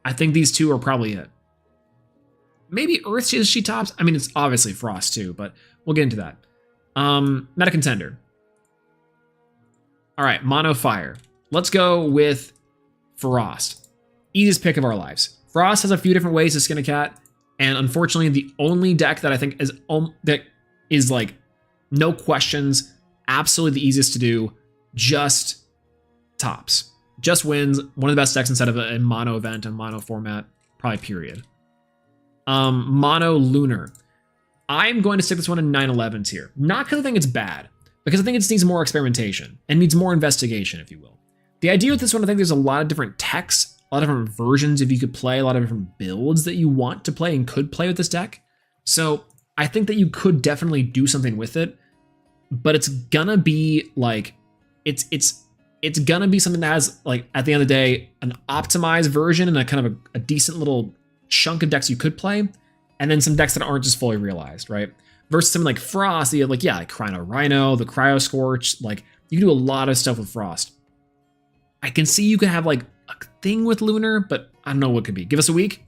A: I think these two are probably it. Maybe Earth is She Tops. I mean, it's obviously Frost too, but we'll get into that. Meta Contender. All right, Mono Fire. Let's go with Frost. Easiest pick of our lives. Frost has a few different ways to skin a cat, and unfortunately, the only deck that I think is like no questions, absolutely the easiest to do, just tops, just wins. One of the best decks instead of a mono event and mono format, probably period. Mono Lunar. I'm going to stick this one in 9/11 tier, not because I think it's bad, because I think it needs more experimentation and needs more investigation, if you will. The idea with this one, I think there's a lot of different techs, a lot of different versions if you could play, a lot of different builds that you want to play and could play with this deck. So I think that you could definitely do something with it, but it's gonna be like, it's gonna be something that has, like, at the end of the day, an optimized version and a kind of a decent little chunk of decks you could play, and then some decks that aren't just fully realized, right? Versus something like Frost, you have like Cryo Rhino, the Cryo Scorch, like you can do a lot of stuff with Frost. I can see you could have like a thing with Lunar, but I don't know what could be. Give us a week.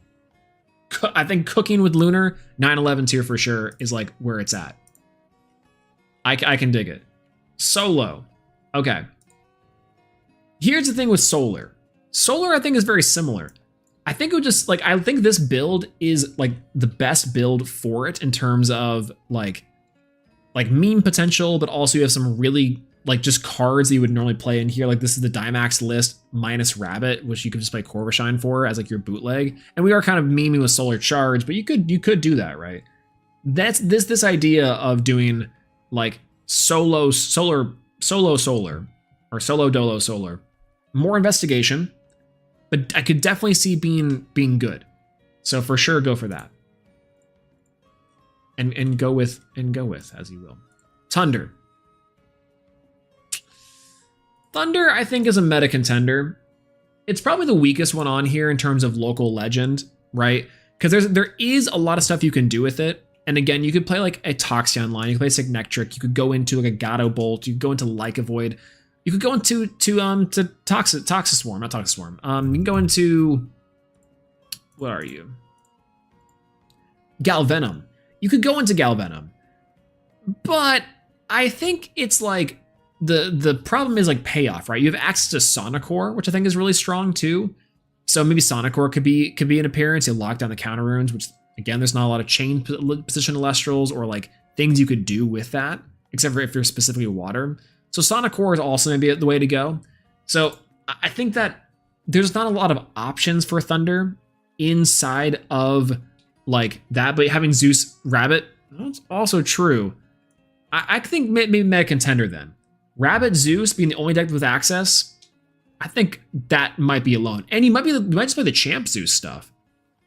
A: I think cooking with Lunar, 9/11 tier for sure, is like where it's at. I can dig it. Solo. Okay. Here's the thing with Solar. Solar, I think, is very similar. I think it would just, like, I think this build is like the best build for it in terms of like meme potential, but also you have some really like just cards that you would normally play in here. Like this is the Dimax list minus Rabbit, which you could just play Corvashine for as like your bootleg. And we are kind of memeing with Solar Charge, but you could do that, right? That's this idea of doing like solo solar or solo dolo solar. More investigation, but I could definitely see being good. So for sure, go for that. And go with as you will. Thunder. Thunder, I think, is a meta contender. It's probably the weakest one on here in terms of local legend, right? Because there is a lot of stuff you can do with it. And again, you could play like a Toxion line, you could play Signectric, you could go into like a Gato Bolt, you could go into Lyca Void, you could go into Toxiswarm, not Toxiswarm. You can go into, what are you? Galvenom. You could go into Galvenom. But I think it's like the problem is like payoff, right? You have access to Sonicore, which I think is really strong too. So maybe Sonicore could be an appearance. You lock down the counter runes, which again, there's not a lot of chain position Elestrals or like things you could do with that, except for if you're specifically water. So Sonicore is also maybe the way to go. So I think that there's not a lot of options for Thunder inside of like that, but having Zeus Rabbit, that's also true. I think maybe meta contender then. Rabbit Zeus being the only deck with access, I think that might be alone. And you might just play the Champ Zeus stuff.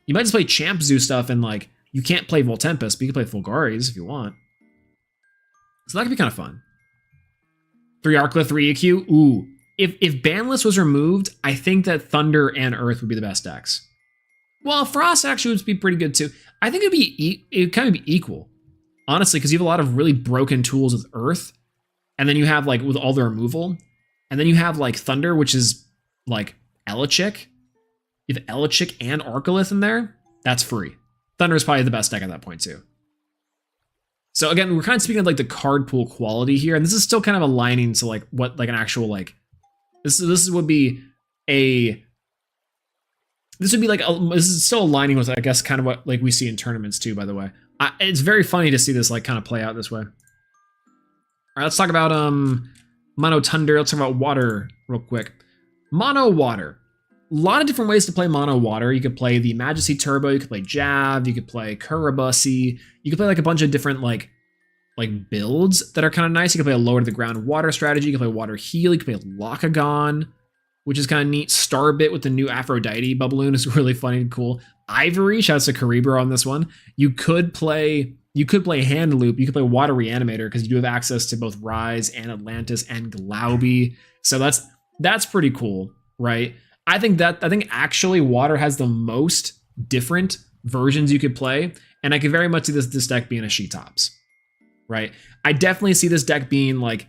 A: You might just play Champ Zeus stuff and like you can't play Voltempest, but you can play Fulgaris if you want. So that could be kind of fun. 3 Arcla, 3 EQ. Ooh. If Banless was removed, I think that Thunder and Earth would be the best decks. Well, Frost actually would be pretty good too. I think it'd kind of be equal. Honestly, because you have a lot of really broken tools with Earth. And then you have like with all the removal. And then you have like Thunder, which is like Elichick. You have Elichick and Arcolith in there. That's free. Thunder is probably the best deck at that point too. So again, we're kind of speaking of like the card pool quality here. And this is still kind of aligning to like what like an actual like this would be this is still aligning with I guess kind of what like we see in tournaments too, by the way. It's very funny to see this like kind of play out this way. All right, let's talk about Mono Thunder. Let's talk about water real quick. Mono water. A lot of different ways to play mono water. You could play the Majesty Turbo, you could play Jav, you could play Kurabusy, you could play like a bunch of different like builds that are kind of nice. You could play a lower to the ground water strategy, you could play water heal, you could play Lakagon, which is kind of neat. Starbit with the new Aphrodite Bubbaloon is really funny and cool. Ivory, shouts to Karibra on this one. You could play Hand Loop, you could play Water Reanimator because you do have access to both Rise and Atlantis and Glauby. So that's pretty cool, right? I think actually Water has the most different versions you could play, and I could very much see this deck being a She-Tops, right? I definitely see this deck being like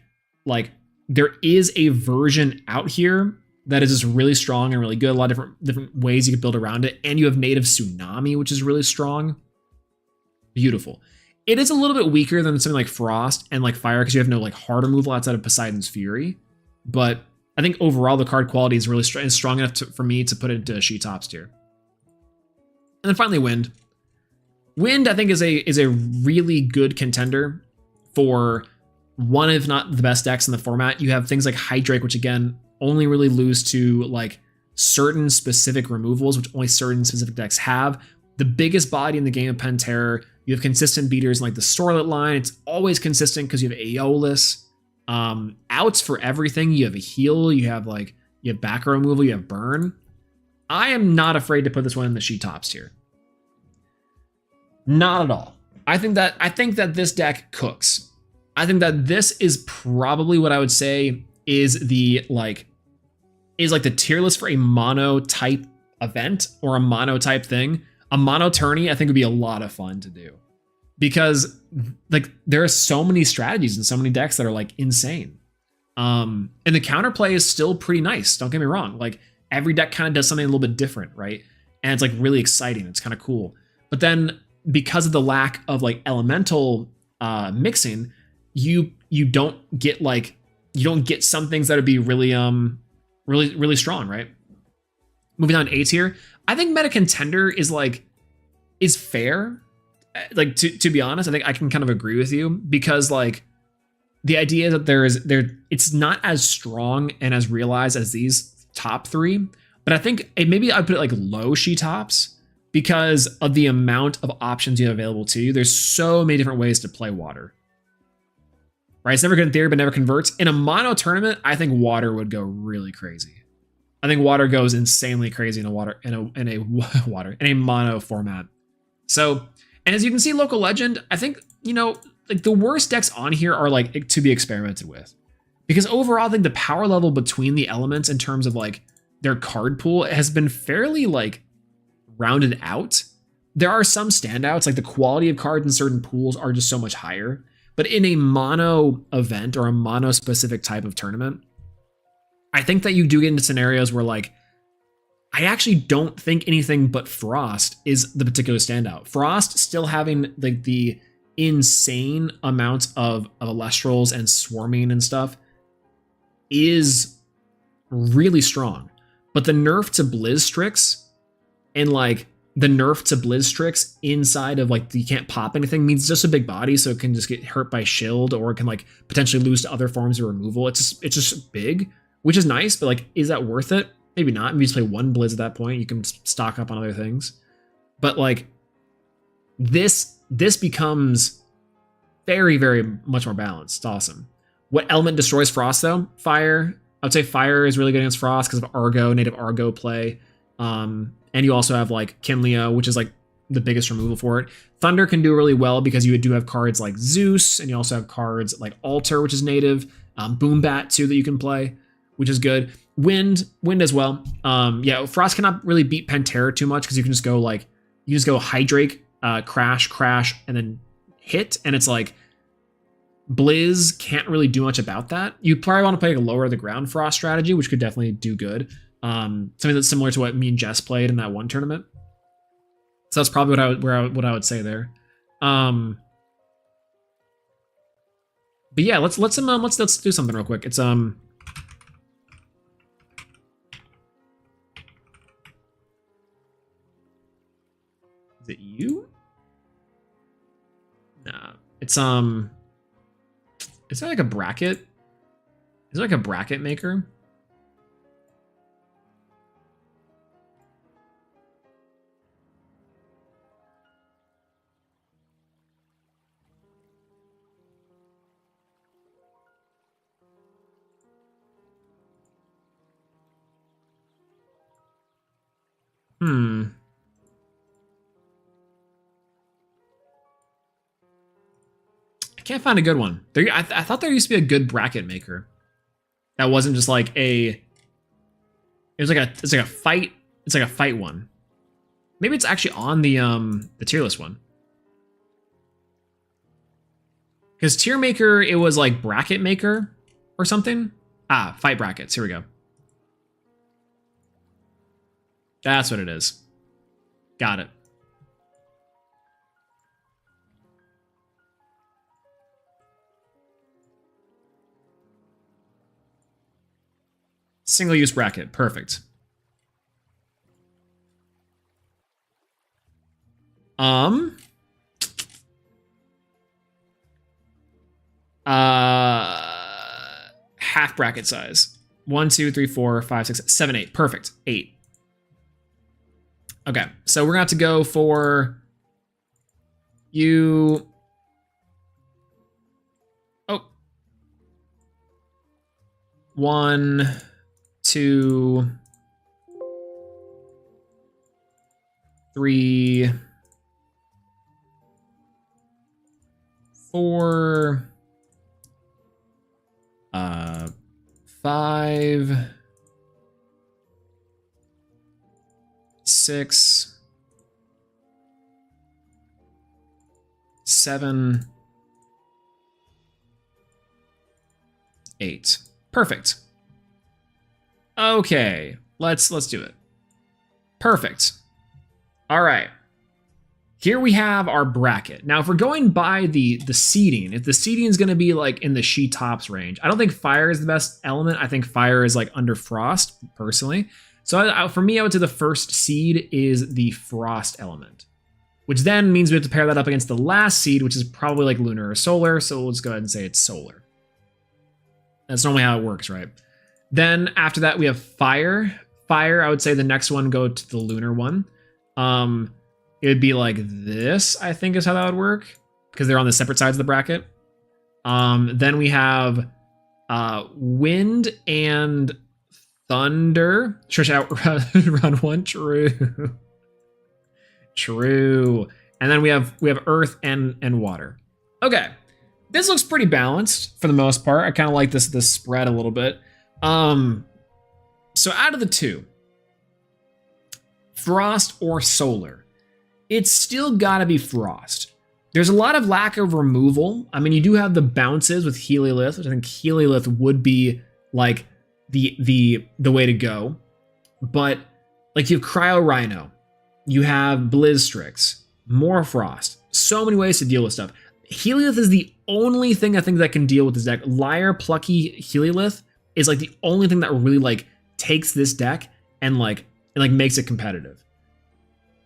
A: there is a version out here that is just really strong and really good. A lot of different ways you could build around it, and you have native Tsunami, which is really strong. Beautiful. It is a little bit weaker than something like Frost and like Fire because you have no like hard removal outside of Poseidon's Fury, but I think overall the card quality is really strong enough for me to put it into She-Tops tier. And then finally Wind. Wind I think is a really good contender for one if not the best decks in the format. You have things like Hydrake, which again only really lose to like certain specific removals, which only certain specific decks have. The biggest body in the game of Penterror. You have consistent beaters in like the Storlet line. It's always consistent because you have Aeolus. Outs for everything. You have a heal, you have back row removal, you have burn. I am not afraid to put this one in the She-Tops tier. Not at all. I think that this deck cooks. I think that this is probably what I would say is the tier list for a mono type event or a mono type thing. A mono tourney I think would be a lot of fun to do. Because like there are so many strategies and so many decks that are like insane. And the counterplay is still pretty nice. Don't get me wrong. Like every deck kind of does something a little bit different, right? And it's like really exciting. It's kind of cool. But then because of the lack of like elemental mixing, you don't get some things that would be really really strong, right? Moving on to A tier. I think meta contender is fair. Like to be honest, I think I can kind of agree with you because like the idea that it's not as strong and as realized as these top three, but I think maybe I'd put it like low She-Tops because of the amount of options you have available to you. There's so many different ways to play water. Right? It's never good in theory, but never converts. In a mono tournament, I think water would go really crazy. I think water goes insanely crazy in a mono format. So, and as you can see, local legend, I think, you know, like the worst decks on here are like to be experimented with, because overall I think the power level between the elements in terms of like their card pool has been fairly like rounded out. There are some standouts, like the quality of cards in certain pools are just so much higher, but in a mono event or a mono specific type of tournament, I think that you do get into scenarios where like, I actually don't think anything but Frost is the particular standout. Frost still having like the insane amounts of Elestrals and swarming and stuff is really strong. But the nerf to Blizzstrix and like the nerf to Blizzstrix inside of like you can't pop anything means it's just a big body, so it can just get hurt by shield or it can like potentially lose to other forms of removal. It's just big, which is nice, but like, is that worth it? Maybe not. Maybe you just play one Blizz at that point. You can stock up on other things. But like this becomes very, very much more balanced. It's awesome. What element destroys Frost though? Fire. I would say fire is really good against Frost because of Argo, native Argo play. And you also have like Kinleo, which is like the biggest removal for it. Thunder can do really well because you do have cards like Zeus, and you also have cards like Alter, which is native. Boombat too that you can play, which is good. Wind as well. Yeah, Frost cannot really beat Pantera too much because you can just go like, you just go Hydrake, crash, and then hit, and it's like Blizz can't really do much about that. You probably want to play a lower the ground Frost strategy, which could definitely do good. Something that's similar to what me and Jess played in that one tournament. So that's probably what I would say there. But yeah, let's do something real quick. It's Is it you? Nah. It's is there like a bracket? Is there like a bracket maker? I can't find a good one. I thought there used to be a good bracket maker that wasn't just like it's like a fight one. Maybe it's actually on the tier list one. Because tier maker, it was like bracket maker or something. Fight brackets. Here we go. That's what it is. Got it. Single use bracket. Perfect. Half bracket size. 1, 2, 3, 4, 5, 6, 7, 8. Perfect. 8. Okay, so we're gonna have to go for you. Oh. 1, 2, 3, 4, 5, 6, 7, 8. Perfect. Okay, let's do it. Perfect. All right. Here we have our bracket. Now, if we're going by the seeding, if the seeding is going to be like in the she tops range, I don't think fire is the best element. I think fire is like under Frost, personally. So for me, I would say the first seed is the Frost element, which then means we have to pair that up against the last seed, which is probably like lunar or solar. So let's go ahead and say it's solar. That's normally how it works, right? Then after that, we have fire. Fire, I would say the next one go to the lunar one. It would be like this, I think is how that would work, because they're on the separate sides of the bracket. Then we have wind and Thunder. Stretch out run one. True. True. And then we have Earth and Water. Okay. This looks pretty balanced for the most part. I kind of like this spread a little bit. So out of the two, Frost or Solar, it's still gotta be Frost. There's a lot of lack of removal. I mean, you do have the bounces with Heliolith, which I think Heliolith would be like the way to go. But like you have Cryo Rhino, you have Blizzstrix, more Frost. So many ways to deal with stuff. Heliolith is the only thing I think that can deal with this deck. Liar, Plucky, Heliolith is like the only thing that really like takes this deck and like makes it competitive.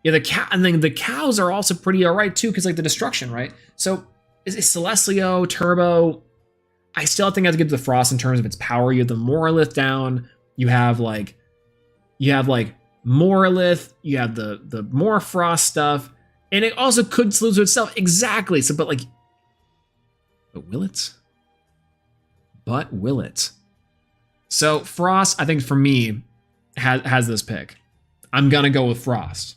A: Yeah, and then the cows are also pretty alright too, because like the destruction, right? So is Celestio, Turbo? I still think I have to give the Frost in terms of its power. You have the Morlith down. You have like Morlith. You have the more Frost stuff, and it also could slew to itself exactly. So, but will it? But will it? So Frost, I think for me, has this pick. I'm gonna go with Frost.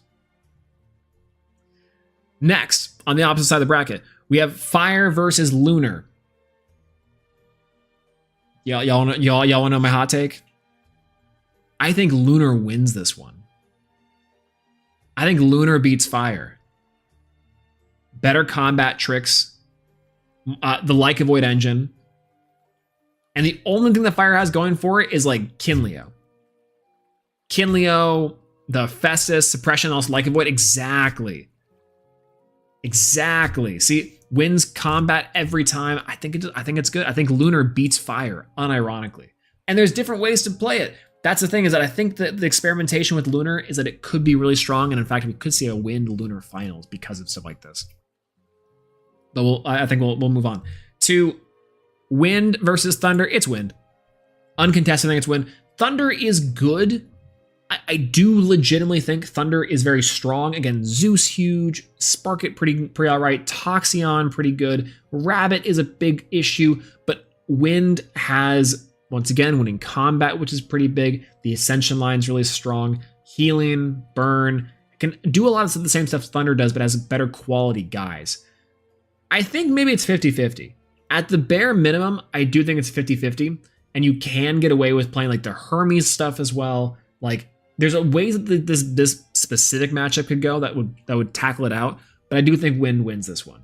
A: Next, on the opposite side of the bracket, we have Fire versus Lunar. Y'all wanna know my hot take? I think Lunar wins this one. I think Lunar beats Fire. Better combat tricks, the Like a Void engine, and the only thing that Fire has going for it is like Kinleo. Kinleo, the Festus, suppression, also Like a Void. Exactly. See, wins combat every time. I think it's good. I think Lunar beats Fire, unironically. And there's different ways to play it. That's the thing, is that I think that the experimentation with Lunar is that it could be really strong, and in fact, we could see a Wind Lunar finals because of stuff like this. But I think we'll move on to Wind versus Thunder. It's Wind, uncontested. I think it's Wind. Thunder is good. I do legitimately think Thunder is very strong. Again, Zeus huge, Sparkit pretty alright, Toxion pretty good, Rabbit is a big issue, but Wind has, once again, winning combat, which is pretty big. The Ascension line's really strong. Healing, burn, can do a lot of the same stuff Thunder does, but has better quality guys. I think maybe it's 50-50. At the bare minimum, I do think it's 50-50, and you can get away with playing like the Hermes stuff as well. Like, there's a ways that this specific matchup could go that would tackle it out, but I do think Wind wins this one.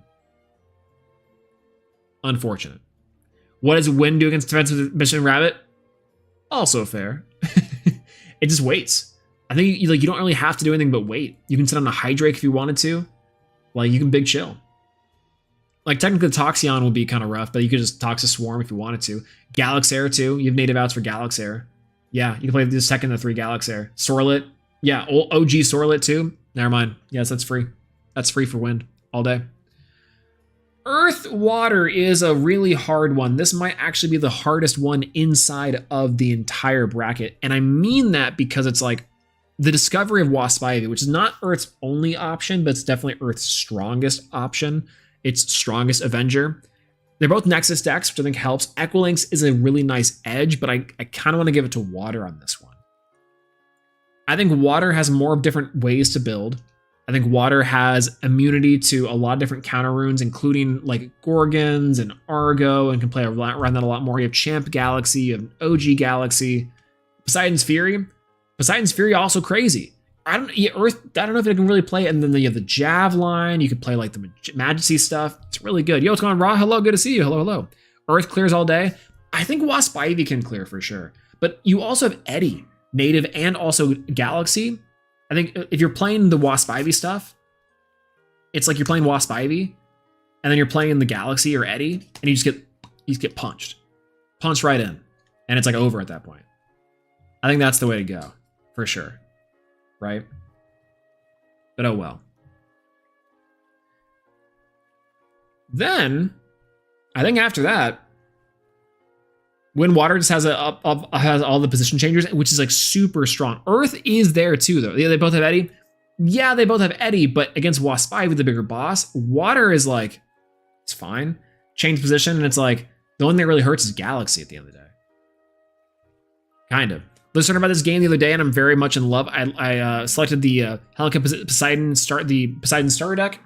A: Unfortunate. What does Wind do against defensive Mission Rabbit? Also fair. It just waits. I think you don't really have to do anything but wait. You can sit on a Hydrake if you wanted to. Like, you can big chill. Like, technically Toxion would be kind of rough, but you could just Toxic Swarm if you wanted to. Galaxair too. You have native outs for Galaxair. Yeah, you can play the second of the 3 Galaxair. Sorlet. Yeah, OG Sorlet too. Never mind. Yes, that's free. That's free for Wind all day. Earth Water is a really hard one. This might actually be the hardest one inside of the entire bracket. And I mean that because it's like the discovery of Wasp Ivy, which is not Earth's only option, but it's definitely Earth's strongest option. Its strongest Avenger. They're both Nexus decks, which I think helps. Equilinx is a really nice edge, but I kind of want to give it to Water on this one. I think Water has more different ways to build. I think Water has immunity to a lot of different counter runes, including like Gorgons and Argo, and can play around that a lot more. You have Champ Galaxy, you have OG Galaxy, Poseidon's Fury. Poseidon's Fury also crazy. I don't know if it can really play it. And then you have the Javelin. You could play like the Majesty stuff. It's really good. Yo, what's going on, Raw? Hello, good to see you. Hello. Earth clears all day. I think Wasp Ivy can clear for sure. But you also have Eddie, native, and also Galaxy. I think if you're playing the Wasp Ivy stuff, it's like you're playing Wasp Ivy, and then you're playing the Galaxy or Eddie, and you just get punched right in, and it's like over at that point. I think that's the way to go for sure. Right? But oh well. Then, I think after that, Wind Water just has has all the position changers, which is like super strong. Earth is there too, though. Yeah, they both have Eddie. Yeah, they both have Eddie, but against Wasp Ivy, the bigger boss, Water is like, it's fine. Change position, and it's like, the only thing that really hurts is Galaxy at the end of the day. Kind of. Listened about this game the other day, and I'm very much in love. I selected the Poseidon starter deck,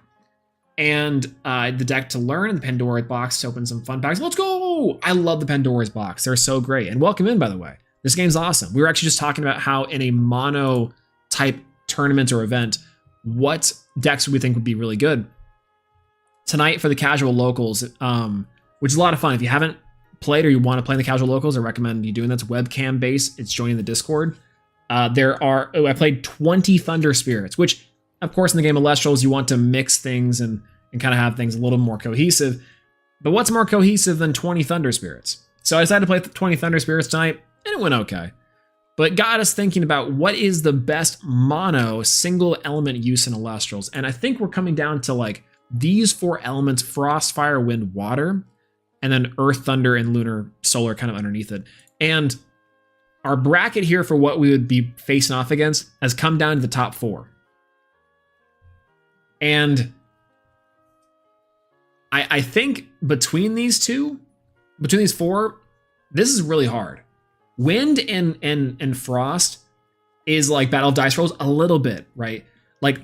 A: and the deck to learn, and the Pandora's box to open some fun packs. Let's go! I love the Pandora's box. They're so great. And welcome in, by the way. This game's awesome. We were actually just talking about how in a mono type tournament or event, what decks we think would be really good. Tonight for the casual locals, which is a lot of fun. If you haven't played or you want to play in the casual locals, I recommend you doing that. It's webcam based. It's joining the Discord. I played 20 Thunder Spirits, which of course in the game of Elestrals, you want to mix things and kind of have things a little more cohesive. But what's more cohesive than 20 Thunder Spirits? So I decided to play 20 Thunder Spirits tonight, and it went okay. But it got us thinking about what is the best mono single element use in Elestrals. And I think we're coming down to like these 4 elements: Frost, Fire, Wind, Water, and then Earth, Thunder, and Lunar, Solar kind of underneath it. And our bracket here for what we would be facing off against has come down to the top 4. And I think between these 4, this is really hard. Wind and Frost is like battle dice rolls a little bit, right? Like,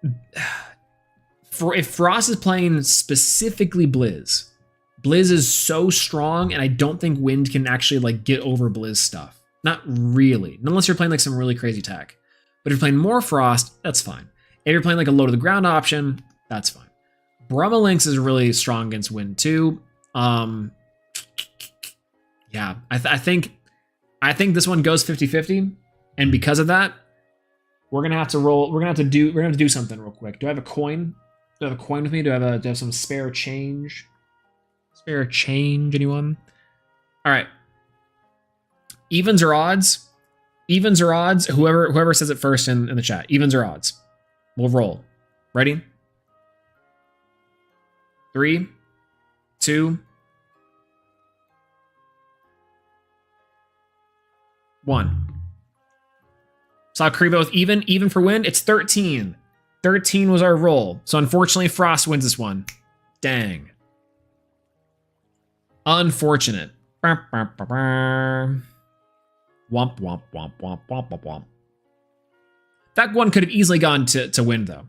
A: if Frost is playing specifically Blizz is so strong, and I don't think Wind can actually like get over Blizz stuff. Not really, unless you're playing like some really crazy tech. But if you're playing more Frost, that's fine. If you're playing like a low to the ground option, that's fine. Brahma Lynx is really strong against Wind too. Yeah, I think this one goes 50-50, and because of that, we're gonna have to roll. We're gonna have to do something real quick. Do I have a coin? Do I have a coin with me? Do I have some spare change? Spare change, anyone? All right. Evens or odds? Evens or odds? Whoever says it first in the chat. Evens or odds? We'll roll. Ready? 3, 2, 1. Saw Kribo with even for Wind. It's 13. 13 was our roll. So unfortunately, Frost wins this one. Dang. Unfortunate. Womp, womp, womp, womp, womp, womp, womp. That one could have easily gone to Wind, though.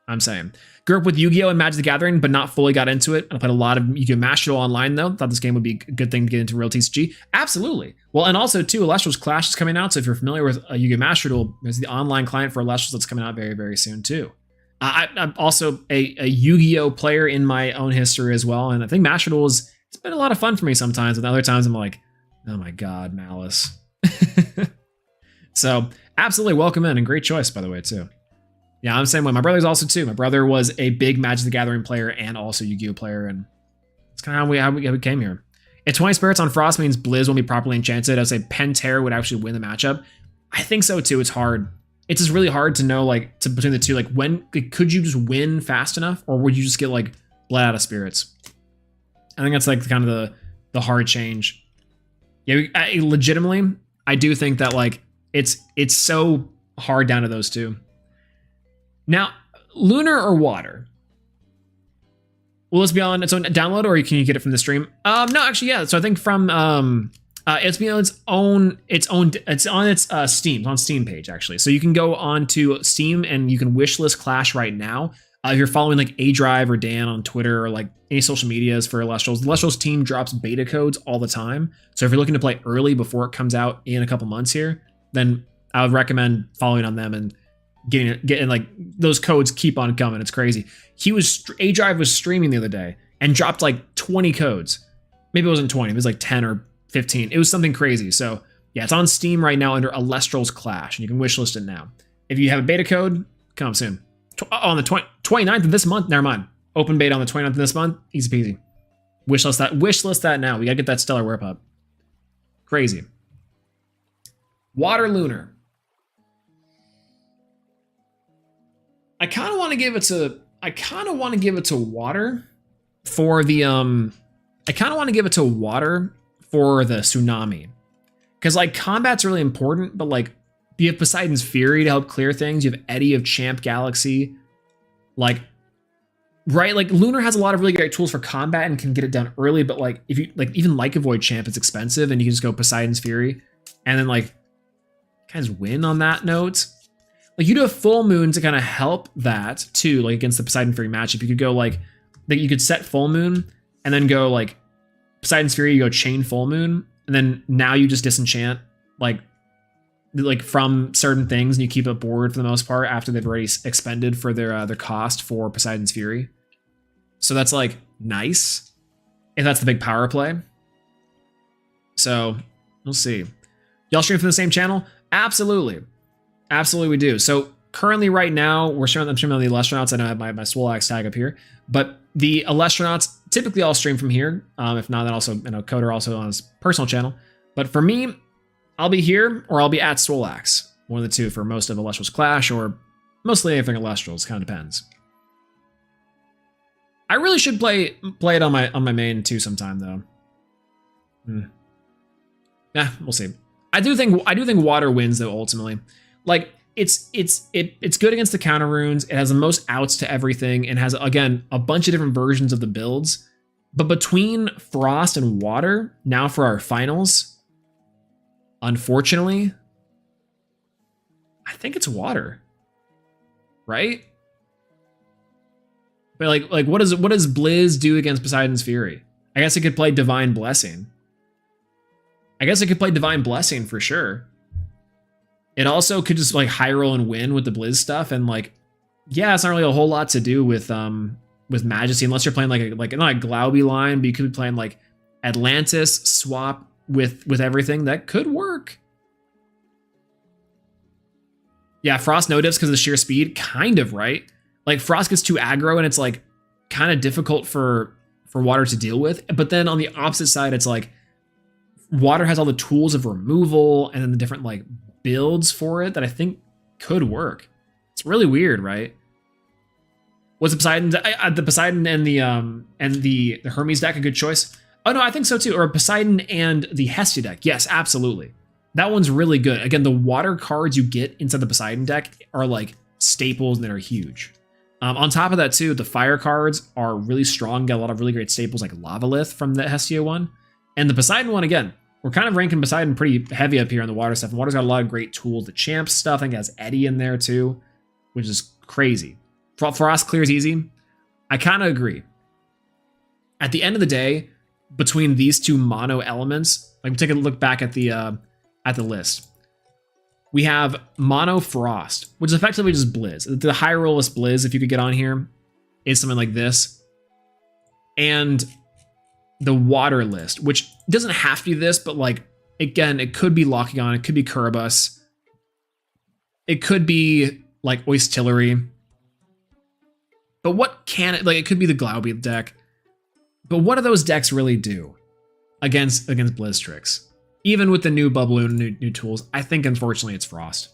A: I'm saying. Grew up with Yu-Gi-Oh! And Magic the Gathering, but not fully got into it. I played a lot of Yu-Gi-Oh! Master Duel online, though. Thought this game would be a good thing to get into real TCG. Absolutely. Well, and also, too, Elestrals Clash is coming out, so if you're familiar with Yu-Gi-Oh! Master Duel, there's the online client for Elestrals that's coming out very, very soon, too. I'm also a Yu-Gi-Oh! Player in my own history as well, and I think Master Duel it's been a lot of fun for me sometimes, and other times I'm like, oh my god, Malice. So, absolutely welcome in, and great choice, by the way, too. Yeah, I'm the same way. My brother's also too. My brother was a big Magic the Gathering player and also Yu-Gi-Oh! Player, and it's kind of how we came here. If 20 Spirits on Frost means Blizz won't be properly enchanted, I'd say Pentair would actually win the matchup. I think so too. It's hard. It's just really hard to know between the two. Like, when could you just win fast enough, or would you just get like bled out of spirits? I think that's like kind of the hard change. Yeah, legitimately, I do think that like it's so hard down to those two. Now, Lunar or Water? Will this be on its own download, or can you get it from the stream? No, actually, yeah. So I think from it's on its Steam, on Steam page actually. So you can go on to Steam and you can wishlist Clash right now. If you're following like A Drive or Dan on Twitter or like any social medias for Elestrals, the Elestrals team drops beta codes all the time. So if you're looking to play early before it comes out in a couple months here, then I would recommend following on them and getting like those codes keep on coming. It's crazy. A Drive was streaming the other day and dropped like 20 codes. Maybe it wasn't 20, it was like 10 or 15. It was something crazy. So yeah, it's on Steam right now under Elestrals Clash, and you can wishlist it now. If you have a beta code, come soon. On the 29th of this month, never mind. Open beta on the 29th of this month, easy peasy. Wishlist that now. We gotta get that Stellar Warp up. Crazy. Water Lunar. I kind of want to give it to Water for the Tsunami, because like combat's really important, but like you have Poseidon's Fury to help clear things. You have Eddy of Champ Galaxy, like right, like Lunar has a lot of really great tools for combat and can get it done early. But like if you like even like Avoid Champ is expensive, and you can just go Poseidon's Fury and then like kind of win on that note. Like you do a full moon to kind of help that too, like against the Poseidon Fury matchup. You could go like that. You could set full moon and then go like Poseidon's Fury. You go chain full moon, and then now you just disenchant like from certain things, and you keep it board for the most part after they've already expended for their cost for Poseidon's Fury. So that's like nice if that's the big power play. So we'll see. Y'all stream from the same channel? Absolutely. Absolutely we do. So currently right now, I'm streaming on the Elestrals. I know I have my Swolax tag up here, but the Elestrals typically I'll stream from here. If not, then also, Coder also on his personal channel. But for me, I'll be here or I'll be at Swolax. One of the two for most of Elestrals Clash or mostly anything Elestrals, kind of depends. I really should play it on my main too sometime though. Yeah, we'll see. I do think water wins though ultimately. Like it's good against the counter runes. It has the most outs to everything and has again a bunch of different versions of the builds. But between frost and water, now for our finals, unfortunately, I think it's water. Right? But like what does Blizz do against Poseidon's Fury? I guess it could play Divine Blessing. I guess it could play Divine Blessing for sure. It also could just like high roll and win with the Blizz stuff, and like, yeah, it's not really a whole lot to do with Majesty unless you're playing like not a Glauby line, but you could be playing like Atlantis swap with everything. That could work. Yeah, Frost no diffs because of the sheer speed, kind of, right? Like Frost gets too aggro and it's like kind of difficult for water to deal with. But then on the opposite side, it's like water has all the tools of removal and then the different like builds for it that I think could work. It's really weird, right? Was the Poseidon and the Hermes deck a good choice? Oh no, I think so too. Or Poseidon and the Hestia deck. Yes, absolutely. That one's really good. Again, the water cards you get inside the Poseidon deck are like staples that are huge. On top of that too, the fire cards are really strong. Got a lot of really great staples like Lavalith from the Hestia one. And the Poseidon one, again, we're kind of ranking Poseidon pretty heavy up here on the water stuff. And water's got a lot of great tools. The champ stuff, I think it has Eddie in there too, which is crazy. Frost clears easy. I kind of agree. At the end of the day, between these two mono elements, like take a look back at the list. We have mono Frost, which is effectively just Blizz. The high rollist Blizz, if you could get on here, is something like this. And the water list, which doesn't have to be this, but like, again, it could be Locking On, it could be Kuribus, it could be like Oistillery. But what can it, like, it could be the Glauby deck. But what do those decks really do against Blizztrix? Even with the new Bubbloon, new tools, I think unfortunately it's Frost.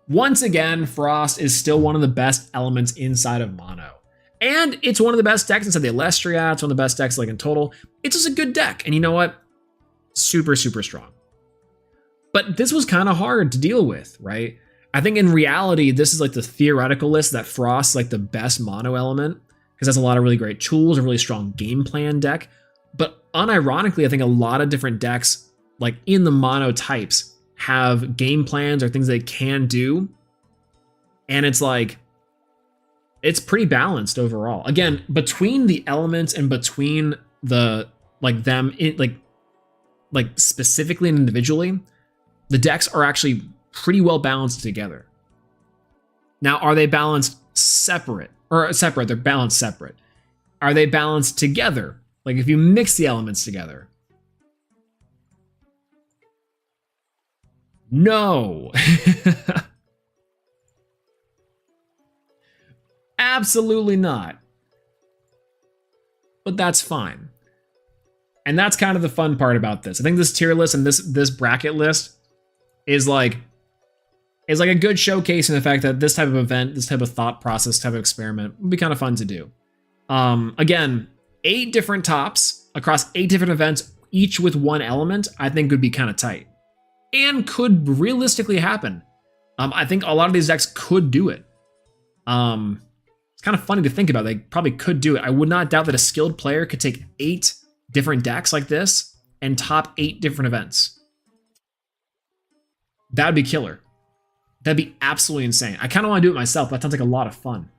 A: Once again, Frost is still one of the best elements inside of mono. And it's one of the best decks inside the Elestrials. It's one of the best decks like in total. It's just a good deck. And you know what? Super, super strong. But this was kind of hard to deal with, right? I think in reality, this is like the theoretical list that Frost's like the best mono element because it has a lot of really great tools, a really strong game plan deck. But unironically, I think a lot of different decks like in the mono types have game plans or things they can do. And it's like, it's pretty balanced overall. Again, between the elements and between the like them like specifically and individually, the decks are actually pretty well balanced together. Now, are they balanced separate? Or separate, they're balanced separate. Are they balanced together? Like if you mix the elements together? No. Absolutely not. But that's fine. And that's kind of the fun part about this. I think this tier list and this bracket list is like a good showcase in the fact that this type of event, this type of thought process, type of experiment would be kind of fun to do. Again, 8 different tops across 8 different events, each with one element, I think would be kind of tight. And could realistically happen. I think a lot of these decks could do it. It's kind of funny to think about. They probably could do it. I would not doubt that a skilled player could take 8 different decks like this and top 8 different events. That'd be killer. That'd be absolutely insane. I kind of want to do it myself. That sounds like a lot of fun.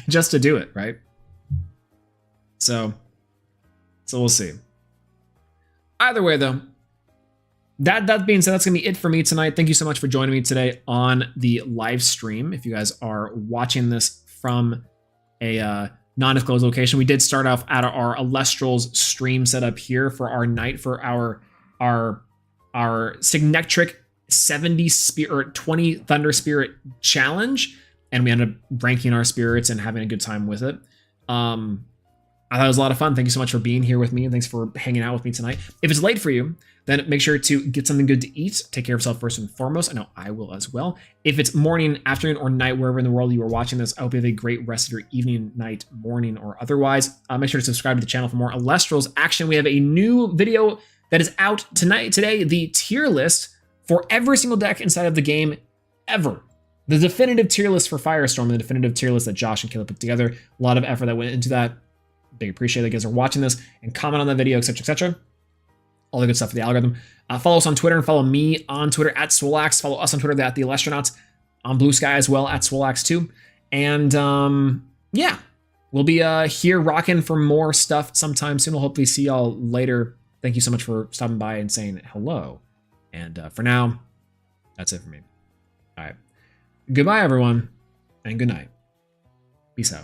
A: Just to do it, right? So we'll see. Either way, though, that being said, that's gonna be it for me tonight. Thank you so much for joining me today on the live stream. If you guys are watching this from a non-disclosed location, we did start off at our Elestrals stream setup here for our night for our Signectric 70 spirit or 20 Thunder Spirit challenge, and we ended up ranking our spirits and having a good time with it. I thought it was a lot of fun. Thank you so much for being here with me, and thanks for hanging out with me tonight. If it's late for you, then make sure to get something good to eat. Take care of yourself first and foremost. I know I will as well. If it's morning, afternoon, or night, wherever in the world you are watching this, I hope you have a great rest of your evening, night, morning, or otherwise. Make sure to subscribe to the channel for more Elestrals action. We have a new video that is out today, the tier list for every single deck inside of the game ever. The definitive tier list for Firestorm, the definitive tier list that Josh and Caleb put together. A lot of effort that went into that. Big appreciate that you guys are watching this and comment on the video, etc., etc. All the good stuff for the algorithm. Follow us on Twitter and follow me on Twitter at Swolax. Follow us on Twitter at the Elastronauts, on Blue Sky as well at Swolax2. And yeah, we'll be here rocking for more stuff sometime soon. We'll hopefully see y'all later. Thank you so much for stopping by and saying hello. And for now, that's it for me. All right. Goodbye, everyone, and good night. Peace out.